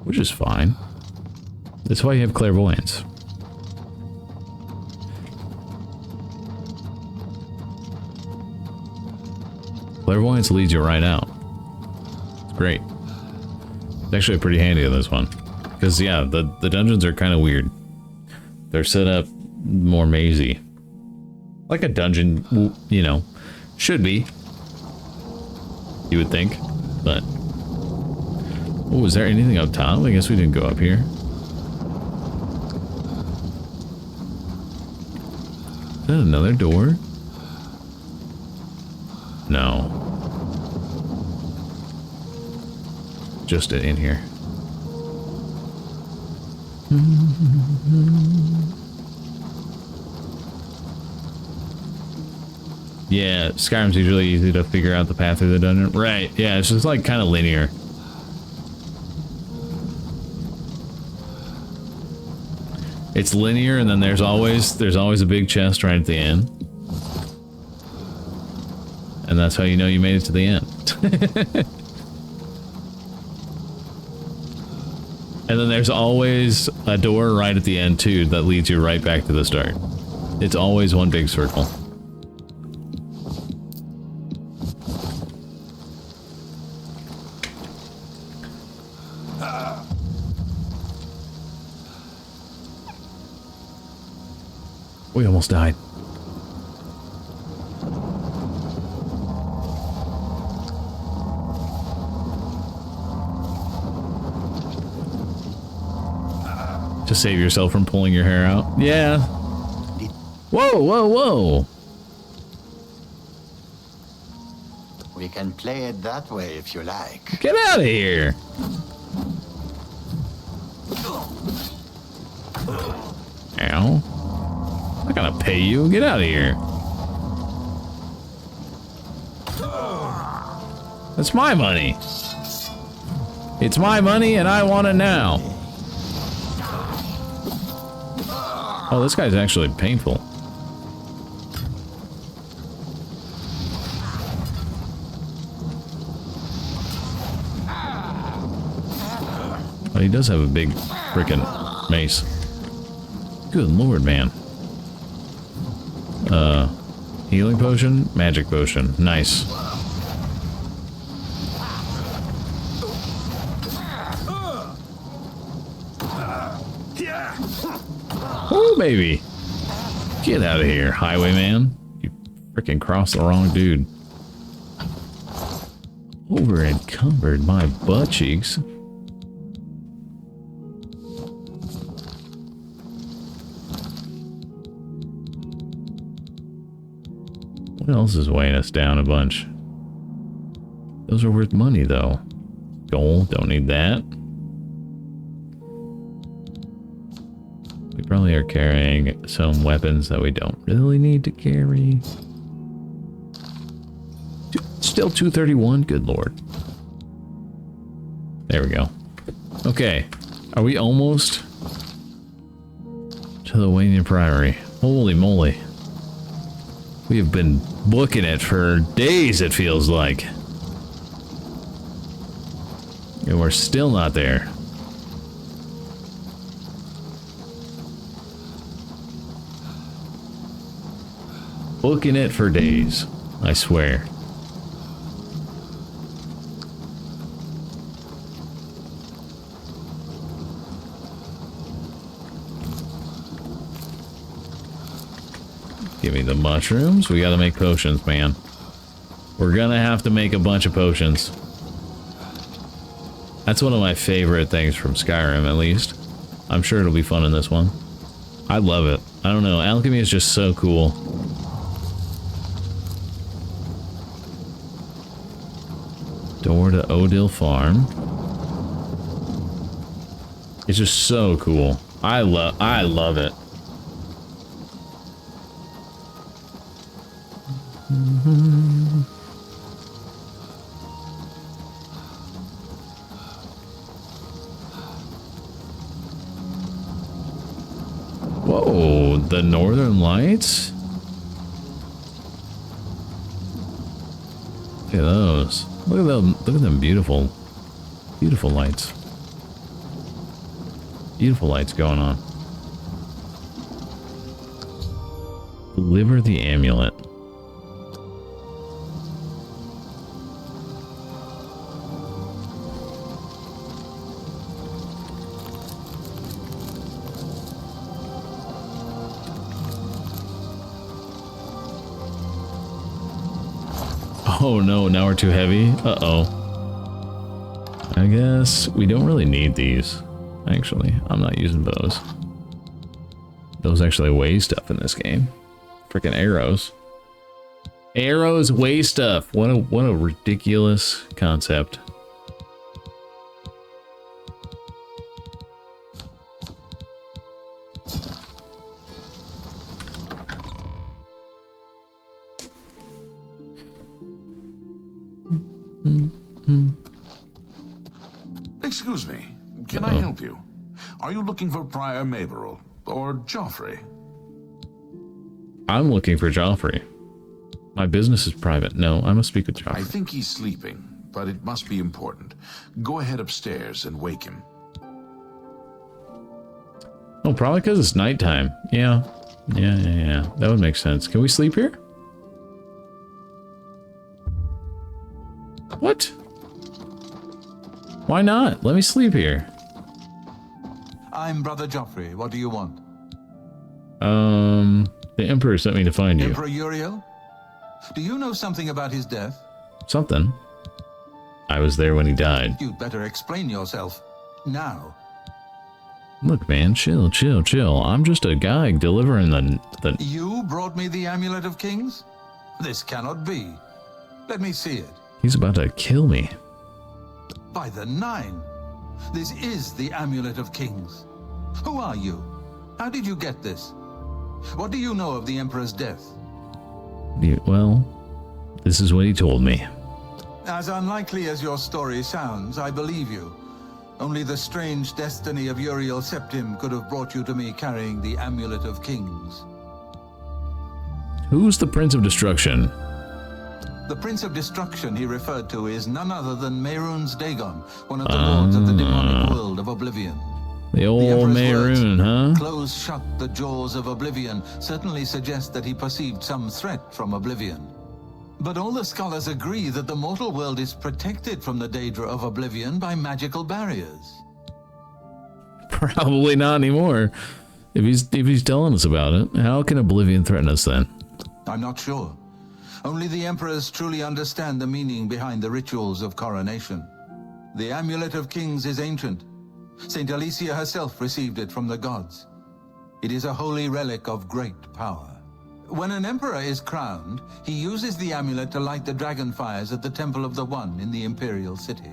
Which is fine. That's why you have clairvoyance. Clairvoyance leads you right out. It's great. It's actually pretty handy in this one. Because, yeah, the dungeons are kind of weird. They're set up more mazy. Like a dungeon, you know, should be. You would think. But... oh, was there anything up top? I guess we didn't go up here. Is that another door? No. Just in here. Yeah, Skyrim's usually easy to figure out the path through the dungeon. Right, yeah, it's just like kind of linear. It's linear, and then there's always a big chest right at the end. And that's how you know you made it to the end. And then there's always a door right at the end too that leads you right back to the start. It's always one big circle. We almost died. To save yourself from pulling your hair out. Yeah. Whoa, whoa, whoa. We can play it that way if you like. Get out of here. Ow. I'm not gonna pay you. Get out of here. That's my money. It's my money and I want it now. Oh, this guy's actually painful. But he does have a big frickin' mace. Good lord, man. Healing potion, magic potion. Nice. Oh, baby. Get out of here, highwayman. You frickin' crossed the wrong dude. Over encumbered my butt cheeks. What else is weighing us down a bunch? Those are worth money, though. Gold, don't need that. We probably are carrying some weapons that we don't really need to carry. Still 231? Good lord. There we go. Okay. Are we almost to the Weynon Priory? Holy moly. We have been booking it for days, it feels like. And we're still not there. Booking it for days, I swear. Give me the mushrooms. We gotta make potions, man. We're gonna have to make a bunch of potions. That's one of my favorite things from Skyrim, at least. I'm sure it'll be fun in this one. I love it. I don't know, alchemy is just so cool. Door to Cyrodiil Farm. It's just so cool. I love it. Whoa, the Northern Lights? Look at those. Look at them beautiful, beautiful lights. Beautiful lights going on. Deliver the amulet. Oh no, now we're too heavy? Uh-oh. I guess we don't really need these. Actually, I'm not using bows. Those actually weigh stuff in this game. Freaking arrows. Arrows weigh stuff. What a ridiculous concept. Excuse me, can I help you? Are you looking for Prior Maberel or Joffrey? I'm looking for Joffrey. My business is private. No, I must speak with Joffrey. I think he's sleeping, but it must be important. Go ahead upstairs and wake him. Oh, probably because it's nighttime. Yeah. Yeah. That would make sense. Can we sleep here? What? Why not? Let me sleep here. I'm Brother Joffrey. What do you want? The Emperor sent me to find you. Emperor Uriel? Do you know something about his death? Something. I was there when he died. You'd better explain yourself. Now. Look, man, chill. I'm just a guy delivering the... You brought me the Amulet of Kings? This cannot be. Let me see it. He's about to kill me. By the Nine. This is the Amulet of Kings. Who are you? How did you get this? What do you know of the Emperor's death? Well, this is what he told me. As unlikely as your story sounds, I believe you. Only the strange destiny of Uriel Septim could have brought you to me carrying the Amulet of Kings. Who's the Prince of Destruction? The Prince of Destruction he referred to is none other than Mehrunes Dagon, one of the lords of the demonic world of Oblivion. The old Mehrunes, huh? Close shut the jaws of Oblivion certainly suggests that he perceived some threat from Oblivion. But all the scholars agree that the mortal world is protected from the Daedra of Oblivion by magical barriers. Probably not anymore. If he's telling us about it, how can Oblivion threaten us then? I'm not sure. Only the emperors truly understand the meaning behind the rituals of coronation. The Amulet of Kings is ancient. Saint Alicia herself received it from the gods. It is a holy relic of great power. When an emperor is crowned, he uses the amulet to light the dragon fires at the Temple of the One in the Imperial city.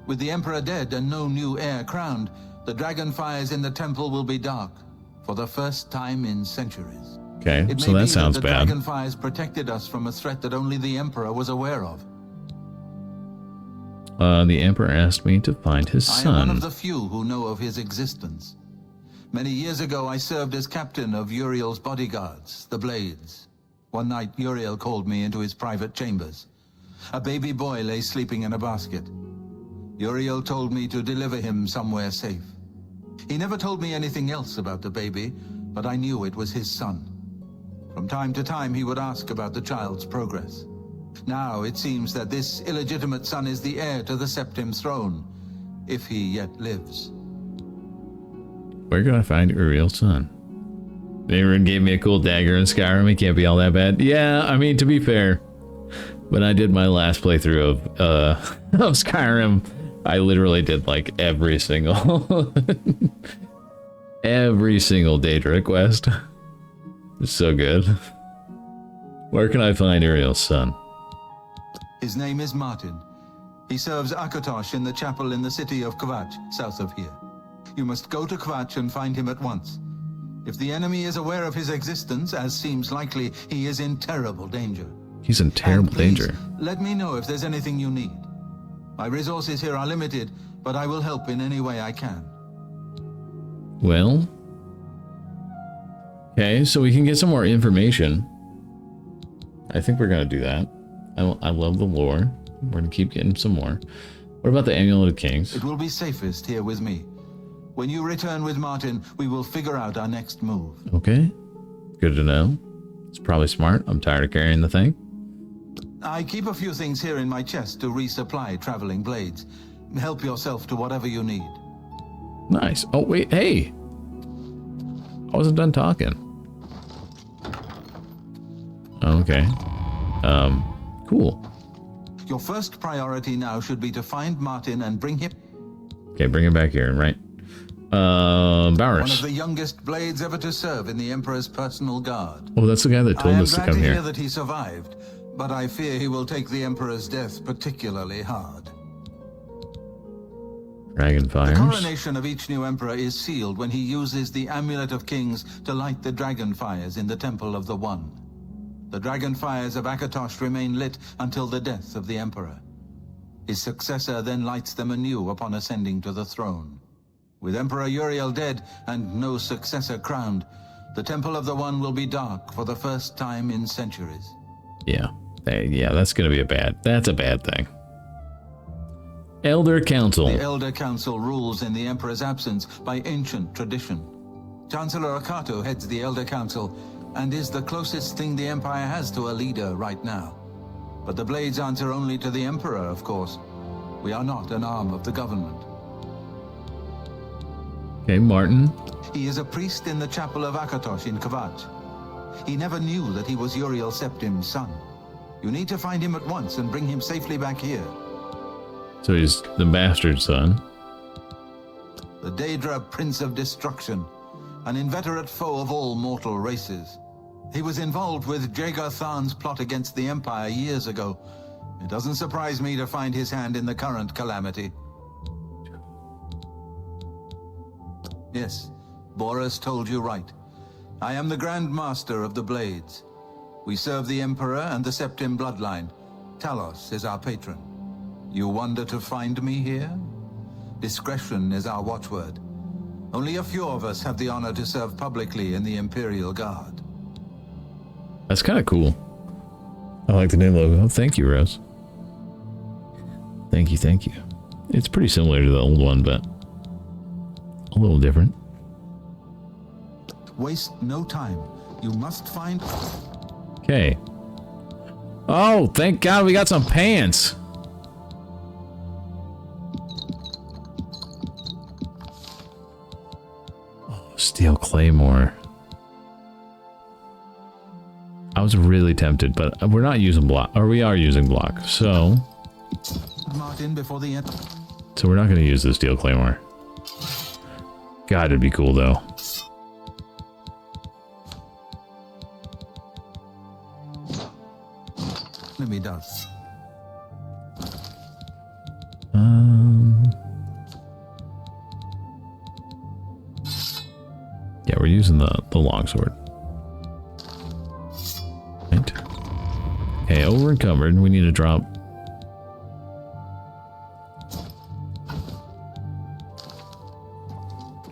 With the emperor dead and no new heir crowned, the dragon fires in the temple will be dark for the first time in centuries. Okay, so that sounds the bad. dragon fires protected us from a threat that only the emperor was aware of. The emperor asked me to find his son. I am one of the few who know of his existence. Many years ago, I served as captain of Uriel's bodyguards, the Blades. One night, Uriel called me into his private chambers. A baby boy lay sleeping in a basket. Uriel told me to deliver him somewhere safe. He never told me anything else about the baby, but I knew it was his son. From time to time, he would ask about the child's progress. Now, it seems that this illegitimate son is the heir to the Septim throne, if he yet lives. Where can I find Uriel's son? Everyone gave me a cool dagger in Skyrim. It can't be all that bad. Yeah, I mean, to be fair, when I did my last playthrough of of Skyrim, I literally did like every single every single Daedra quest. It's so good. Where can I find Uriel's son? His name is Martin. He serves Akatosh in the chapel in the city of Kvatch, south of here. You must go to Kvatch and find him at once. If the enemy is aware of his existence, as seems likely, he is in terrible danger. He's in terrible danger. Let me know if there's anything you need. My resources here are limited, but I will help in any way I can. Well, okay, so we can get some more information. I think we're going to do that. I love the lore. We're going to keep getting some more. What about the Amulet of Kings? It will be safest here with me. When you return with Martin, we will figure out our next move. Okay, good to know. It's probably smart. I'm tired of carrying the thing. I keep a few things here in my chest to resupply traveling blades. Help yourself to whatever you need. Nice. Oh, wait, hey! I wasn't done talking. Okay. Cool. Your first priority now should be to find Martin and bring him... Okay, bring him back here, right? Bowers. One of the youngest blades ever to serve in the Emperor's personal guard. Oh, that's the guy that told us to come I am glad to here. hear that he survived, but I fear he will take the Emperor's death particularly hard. Dragon fires. The coronation of each new Emperor is sealed when he uses the Amulet of Kings to light the dragon fires in the Temple of the One. The dragon fires of Akatosh remain lit until the death of the Emperor. His successor then lights them anew upon ascending to the throne. With Emperor Uriel dead and no successor crowned, the Temple of the One will be dark for the first time in centuries. Yeah, that's gonna be that's a bad thing. Elder Council. The Elder Council rules in the Emperor's absence by ancient tradition. Chancellor Akato heads the Elder Council and is the closest thing the Empire has to a leader right now. But the Blades answer only to the Emperor, of course. We are not an arm of the government. Okay, Martin. He is a priest in the chapel of Akatosh in Kvatch. He never knew that he was Uriel Septim's son. You need to find him at once and bring him safely back here. So he's the bastard son. The Daedra Prince of Destruction, an inveterate foe of all mortal races. He was involved with Jagar Tharn's plot against the Empire years ago. It doesn't surprise me to find his hand in the current calamity. Yes, Boris told you right. I am the Grand Master of the Blades. We serve the Emperor and the Septim bloodline. Talos is our patron. You wonder to find me here? Discretion is our watchword. Only a few of us have the honor to serve publicly in the Imperial Guard. That's kind of cool. I like the new logo. Oh, thank you, Rose. Thank you, thank you. It's pretty similar to the old one, but a little different. Waste no time. You must find... Okay. Oh, thank God we got some pants. Oh, steel claymore. I was really tempted, but we're not using block, or we are using block, so... Not in before the end. So we're not going to use the steel claymore. God, it'd be cool though. Enemy does. Yeah, we're using the longsword. Right. Okay, over encumbered. We need to drop.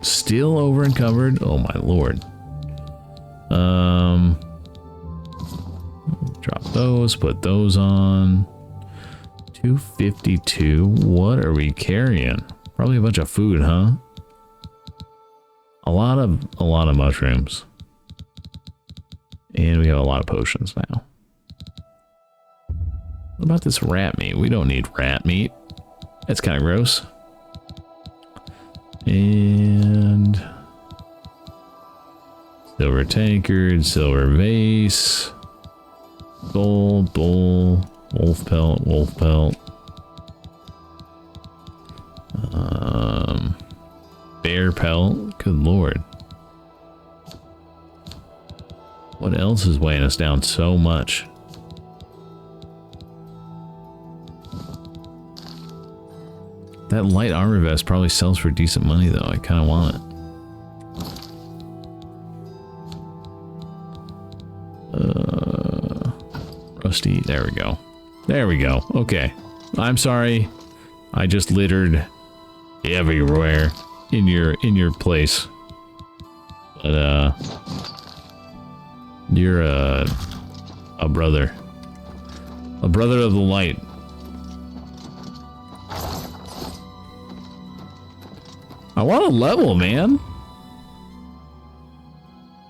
Still over encumbered. Oh my lord. Drop those. Put those on. 252. What are we carrying? Probably a bunch of food, huh? A lot of mushrooms. And we have a lot of potions now. What about this rat meat? We don't need rat meat. That's kind of gross. And silver tankard, silver vase, gold, bowl, wolf pelt. Bear pelt. Good lord. What else is weighing us down so much? That light armor vest probably sells for decent money though. I kind of want it. Rusty. There we go. There we go. Okay. I'm sorry. I just littered everywhere in your place. But you're a brother. A brother of the light. I want a level, man.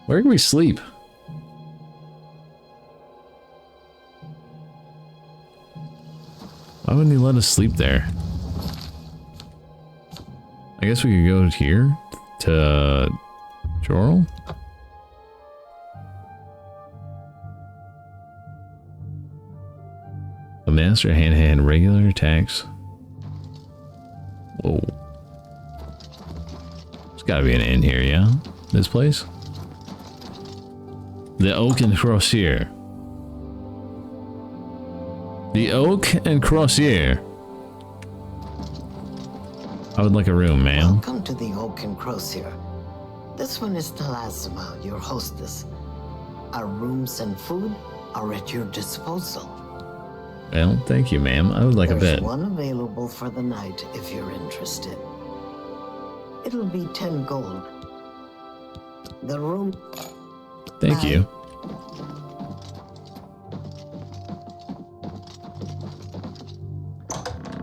Where can we sleep? Why wouldn't he let us sleep there? I guess we could go here to Jorl. A master hand-to-hand regular attacks. Whoa. There's gotta be an inn here, yeah? This place? The Oak and Crossier. The Oak and Crossier. I would like a room, ma'am. Welcome to the Oak and Crossier. This one is Talasima, your hostess. Our rooms and food are at your disposal. Well, thank you, ma'am. I would like a bed. There's one available for the night if you're interested. It'll be 10 gold. The room... Thank you.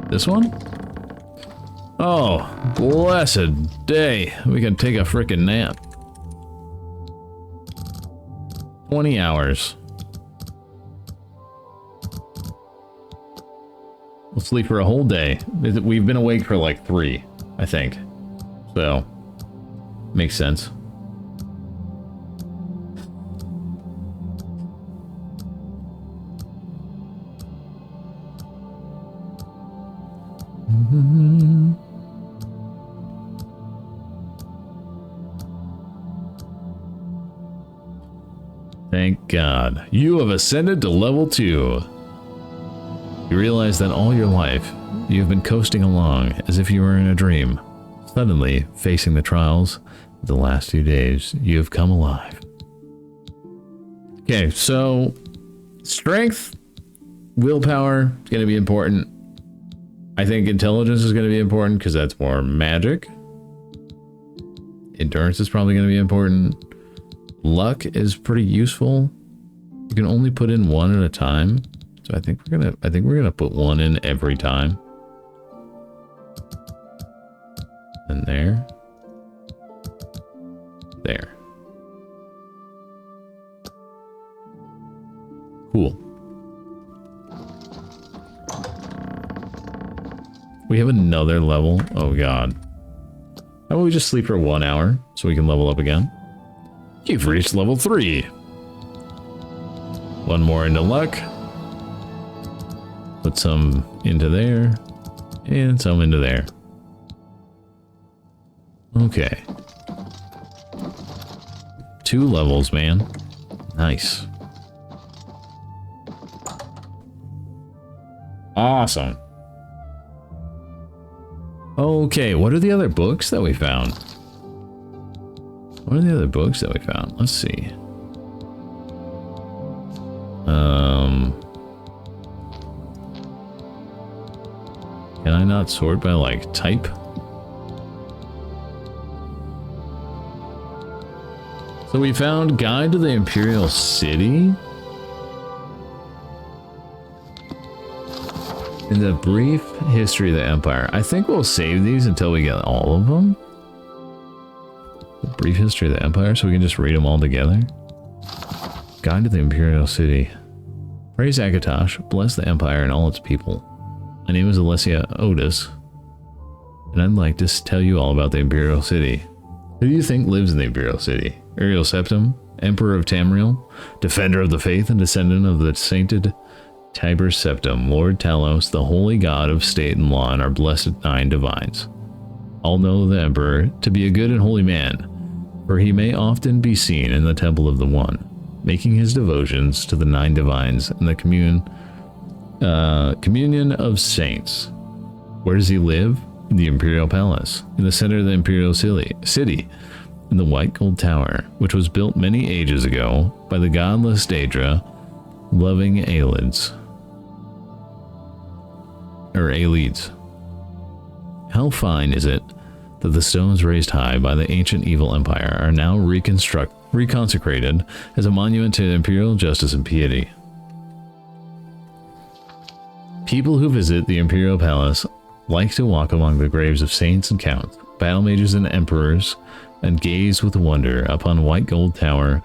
This one? Oh, blessed day. We can take a frickin' nap. 20 hours. We'll sleep for a whole day. We've been awake for like 3, I think. So, makes sense. Thank God. You have ascended to level 2. You realize that all your life, you've been coasting along as if you were in a dream. Suddenly, facing the trials of the last few days, you have come alive. Okay, so strength, willpower is going to be important. I think intelligence is going to be important because that's more magic. Endurance is probably going to be important. Luck is pretty useful. You can only put in 1 at a time. So I think we're gonna put one in every time. And there. There. Cool. We have another level. Oh god. How about we just sleep for 1 hour so we can level up again? You've reached level 3. One more into luck. Put some into there. And some into there. Okay. 2 levels, man. Nice. Awesome. Okay, what are the other books that we found? What are the other books that we found? Let's see. Can I not sort by, like, type? So we found Guide to the Imperial City. In the brief history of the Empire. I think we'll save these until we get all of them. The brief history of the Empire, so we can just read them all together. Guide to the Imperial City. Praise Akatosh, bless the Empire and all its people. My name is Alessia Otis, and I'd like to tell you all about the Imperial City. Who do you think lives in the Imperial City? Uriel Septim, Emperor of Tamriel, Defender of the Faith and descendant of the sainted Tiber Septim, Lord Talos, the holy god of state and law, and our blessed 9 divines. All know the Emperor to be a good and holy man, for he may often be seen in the Temple of the One, making his devotions to the 9 divines and the communion of saints. Where does he live? In the Imperial Palace, in the center of the Imperial City, in the White Gold Tower, which was built many ages ago by the godless Daedra, loving Aelids. How fine is it that the stones raised high by the ancient evil empire are now reconsecrated as a monument to imperial justice and piety. People who visit the Imperial Palace like to walk among the graves of saints and counts, battle mages and emperors, and gaze with wonder upon White Gold Tower,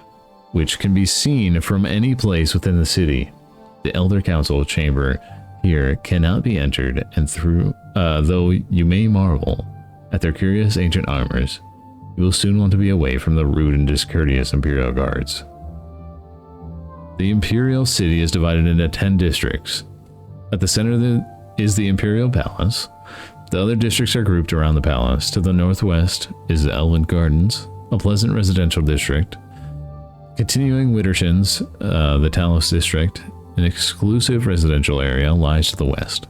which can be seen from any place within the city. The Elder Council chamber here cannot be entered, and though you may marvel at their curious ancient armors, you will soon want to be away from the rude and discourteous Imperial guards. The Imperial City is divided into 10 districts. At the center is the Imperial Palace. The other districts are grouped around the palace. To the northwest is the Elven Gardens, a pleasant residential district. Continuing Wittershins, the Talos district, an exclusive residential area, lies to the west.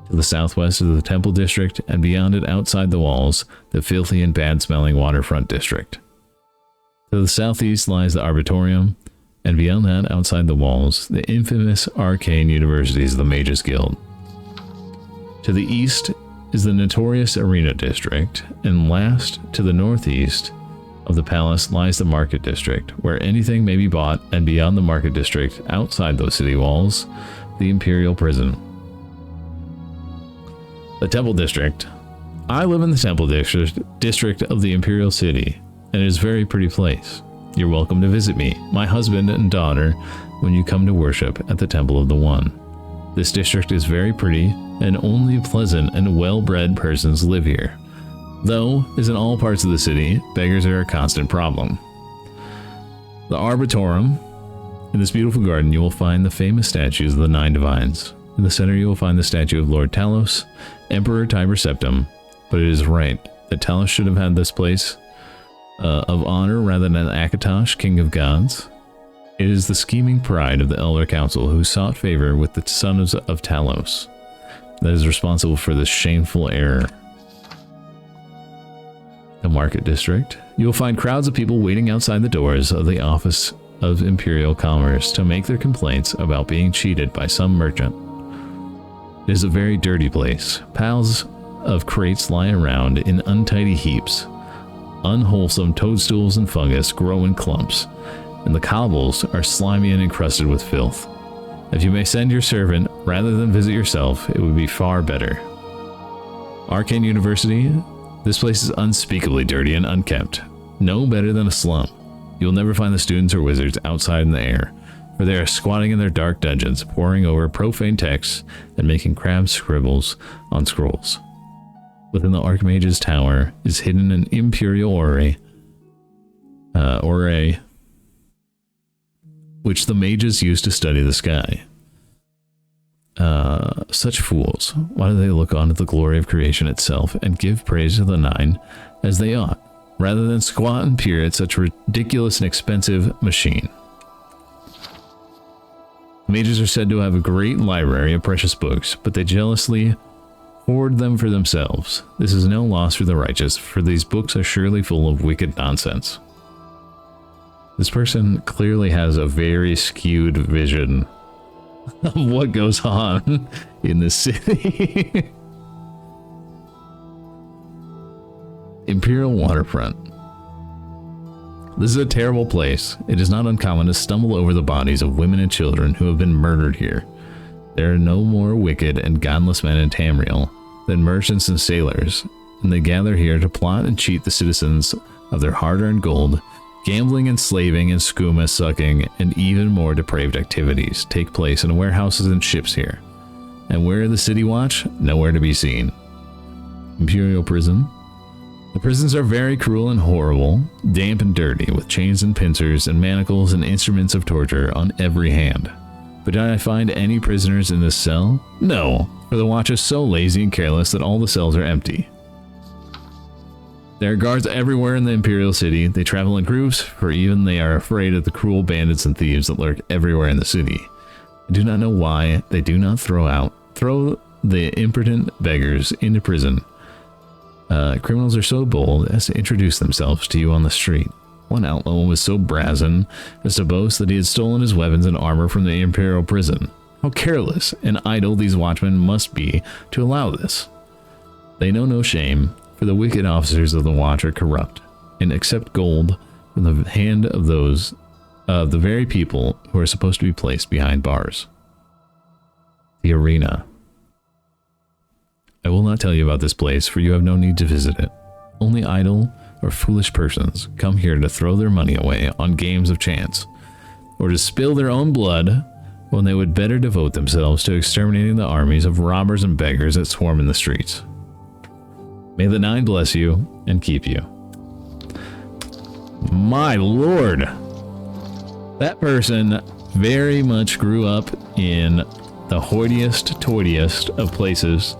To the southwest is the Temple district, and beyond it, outside the walls, the filthy and bad-smelling waterfront district. To the southeast lies the Arbitorium, and beyond that, outside the walls, the infamous arcane universities of the Mages Guild. To the east is the notorious Arena district, and last, to the northeast of the palace lies the Market district, where anything may be bought, and beyond the Market district, outside those city walls, the Imperial Prison. The Temple district. I live in the Temple district of the Imperial City, and it is a very pretty place. You're welcome to visit me, my husband and daughter, when you come to worship at the Temple of the One. This district is very pretty, and only pleasant and well-bred persons live here. Though, as in all parts of the city, beggars are a constant problem. The Arbitorium. In this beautiful garden, you will find the famous statues of the 9 divines. In the center, you will find the statue of Lord Talos, Emperor Tiber Septim. But it is right that Talos should have had this place of honor rather than Akatosh, King of Gods. It is the scheming pride of the Elder Council who sought favor with the sons of Talos that is responsible for this shameful error. The Market District. You will find crowds of people waiting outside the doors of the Office of Imperial Commerce to make their complaints about being cheated by some merchant. It is a very dirty place. Piles of crates lie around in untidy heaps. Unwholesome toadstools and fungus grow in clumps, and the cobbles are slimy and encrusted with filth. If you may send your servant rather than visit yourself, it would be far better. Arcane University. This place is unspeakably dirty and unkempt. No better than a slum. You will never find the students or wizards outside in the air, for they are squatting in their dark dungeons, poring over profane texts and making crabbed scribbles on scrolls. Within the Archmage's tower is hidden an Imperial orrery, which the mages use to study the sky. Such fools, why do they look on at the glory of creation itself and give praise to the Nine as they ought, rather than squat and peer at such ridiculous and expensive machine? Mages are said to have a great library of precious books, but they jealously hoard them for themselves. This is no loss for the righteous, for these books are surely full of wicked nonsense. This person clearly has a very skewed vision of what goes on in the city. Imperial Waterfront. This is a terrible place. It is not uncommon to stumble over the bodies of women and children who have been murdered here. There are no more wicked and godless men in Tamriel than merchants and sailors, and they gather here to plot and cheat the citizens of their hard-earned gold. Gambling, enslaving, and skooma sucking, and even more depraved activities take place in warehouses and ships here. And where are the city watch? Nowhere to be seen. Imperial Prison. The prisons are very cruel and horrible, damp and dirty, with chains and pincers and manacles and instruments of torture on every hand. But did I find any prisoners in this cell? No, for the watch is so lazy and careless that all the cells are empty. There are guards everywhere in the Imperial City. They travel in groups, for even they are afraid of the cruel bandits and thieves that lurk everywhere in the city. I do not know why they do not throw the impotent beggars into prison. Criminals are so bold as to introduce themselves to you on the street. One outlaw was so brazen as to boast that he had stolen his weapons and armor from the Imperial prison. How careless and idle these watchmen must be to allow this. They know no shame, for the wicked officers of the watch are corrupt, and accept gold from the hand of those of the very people who are supposed to be placed behind bars. The Arena. I will not tell you about this place, for you have no need to visit it. Only idle or foolish persons come here to throw their money away on games of chance, or to spill their own blood when they would better devote themselves to exterminating the armies of robbers and beggars that swarm in the streets. May the Nine bless you and keep you. My lord! That person very much grew up in the hoitiest-toitiest of places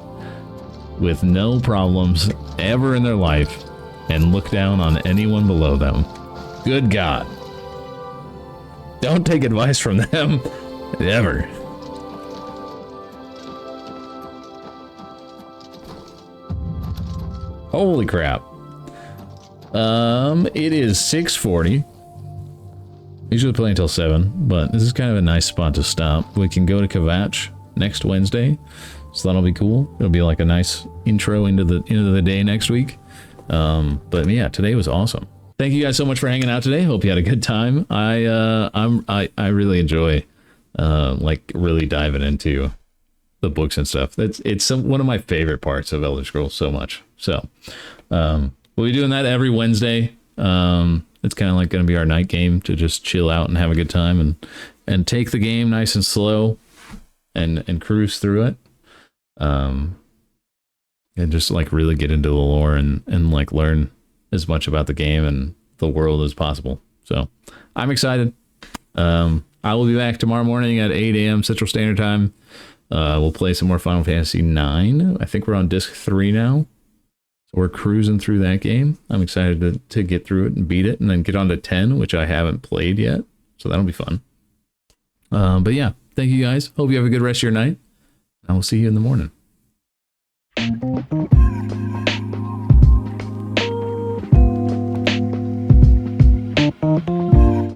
with no problems ever in their life and look down on anyone below them. Good God. Don't take advice from them, ever. Holy crap. It is 6:40. Usually play until 7, but this is kind of a nice spot to stop. We can go to Kvatch next Wednesday, so that'll be cool. It'll be like a nice intro into the day next week. But yeah, today was awesome. Thank you guys so much for hanging out today. Hope you had a good time. I really enjoy like really diving into the books and stuff. It's one of my favorite parts of Elder Scrolls so much. So we'll be doing that every Wednesday. It's kind of like going to be our night game to just chill out and have a good time and take the game nice and slow and cruise through it. And just like really get into the lore and like learn as much about the game and the world as possible. So I'm excited. I will be back tomorrow morning at 8 a.m. Central Standard Time. We'll play some more Final Fantasy 9. I think we're on disc 3 now. So we're cruising through that game. I'm excited to get through it and beat it and then get on to 10, which I haven't played yet. So that'll be fun. But yeah, thank you guys. Hope you have a good rest of your night. I will see you in the morning.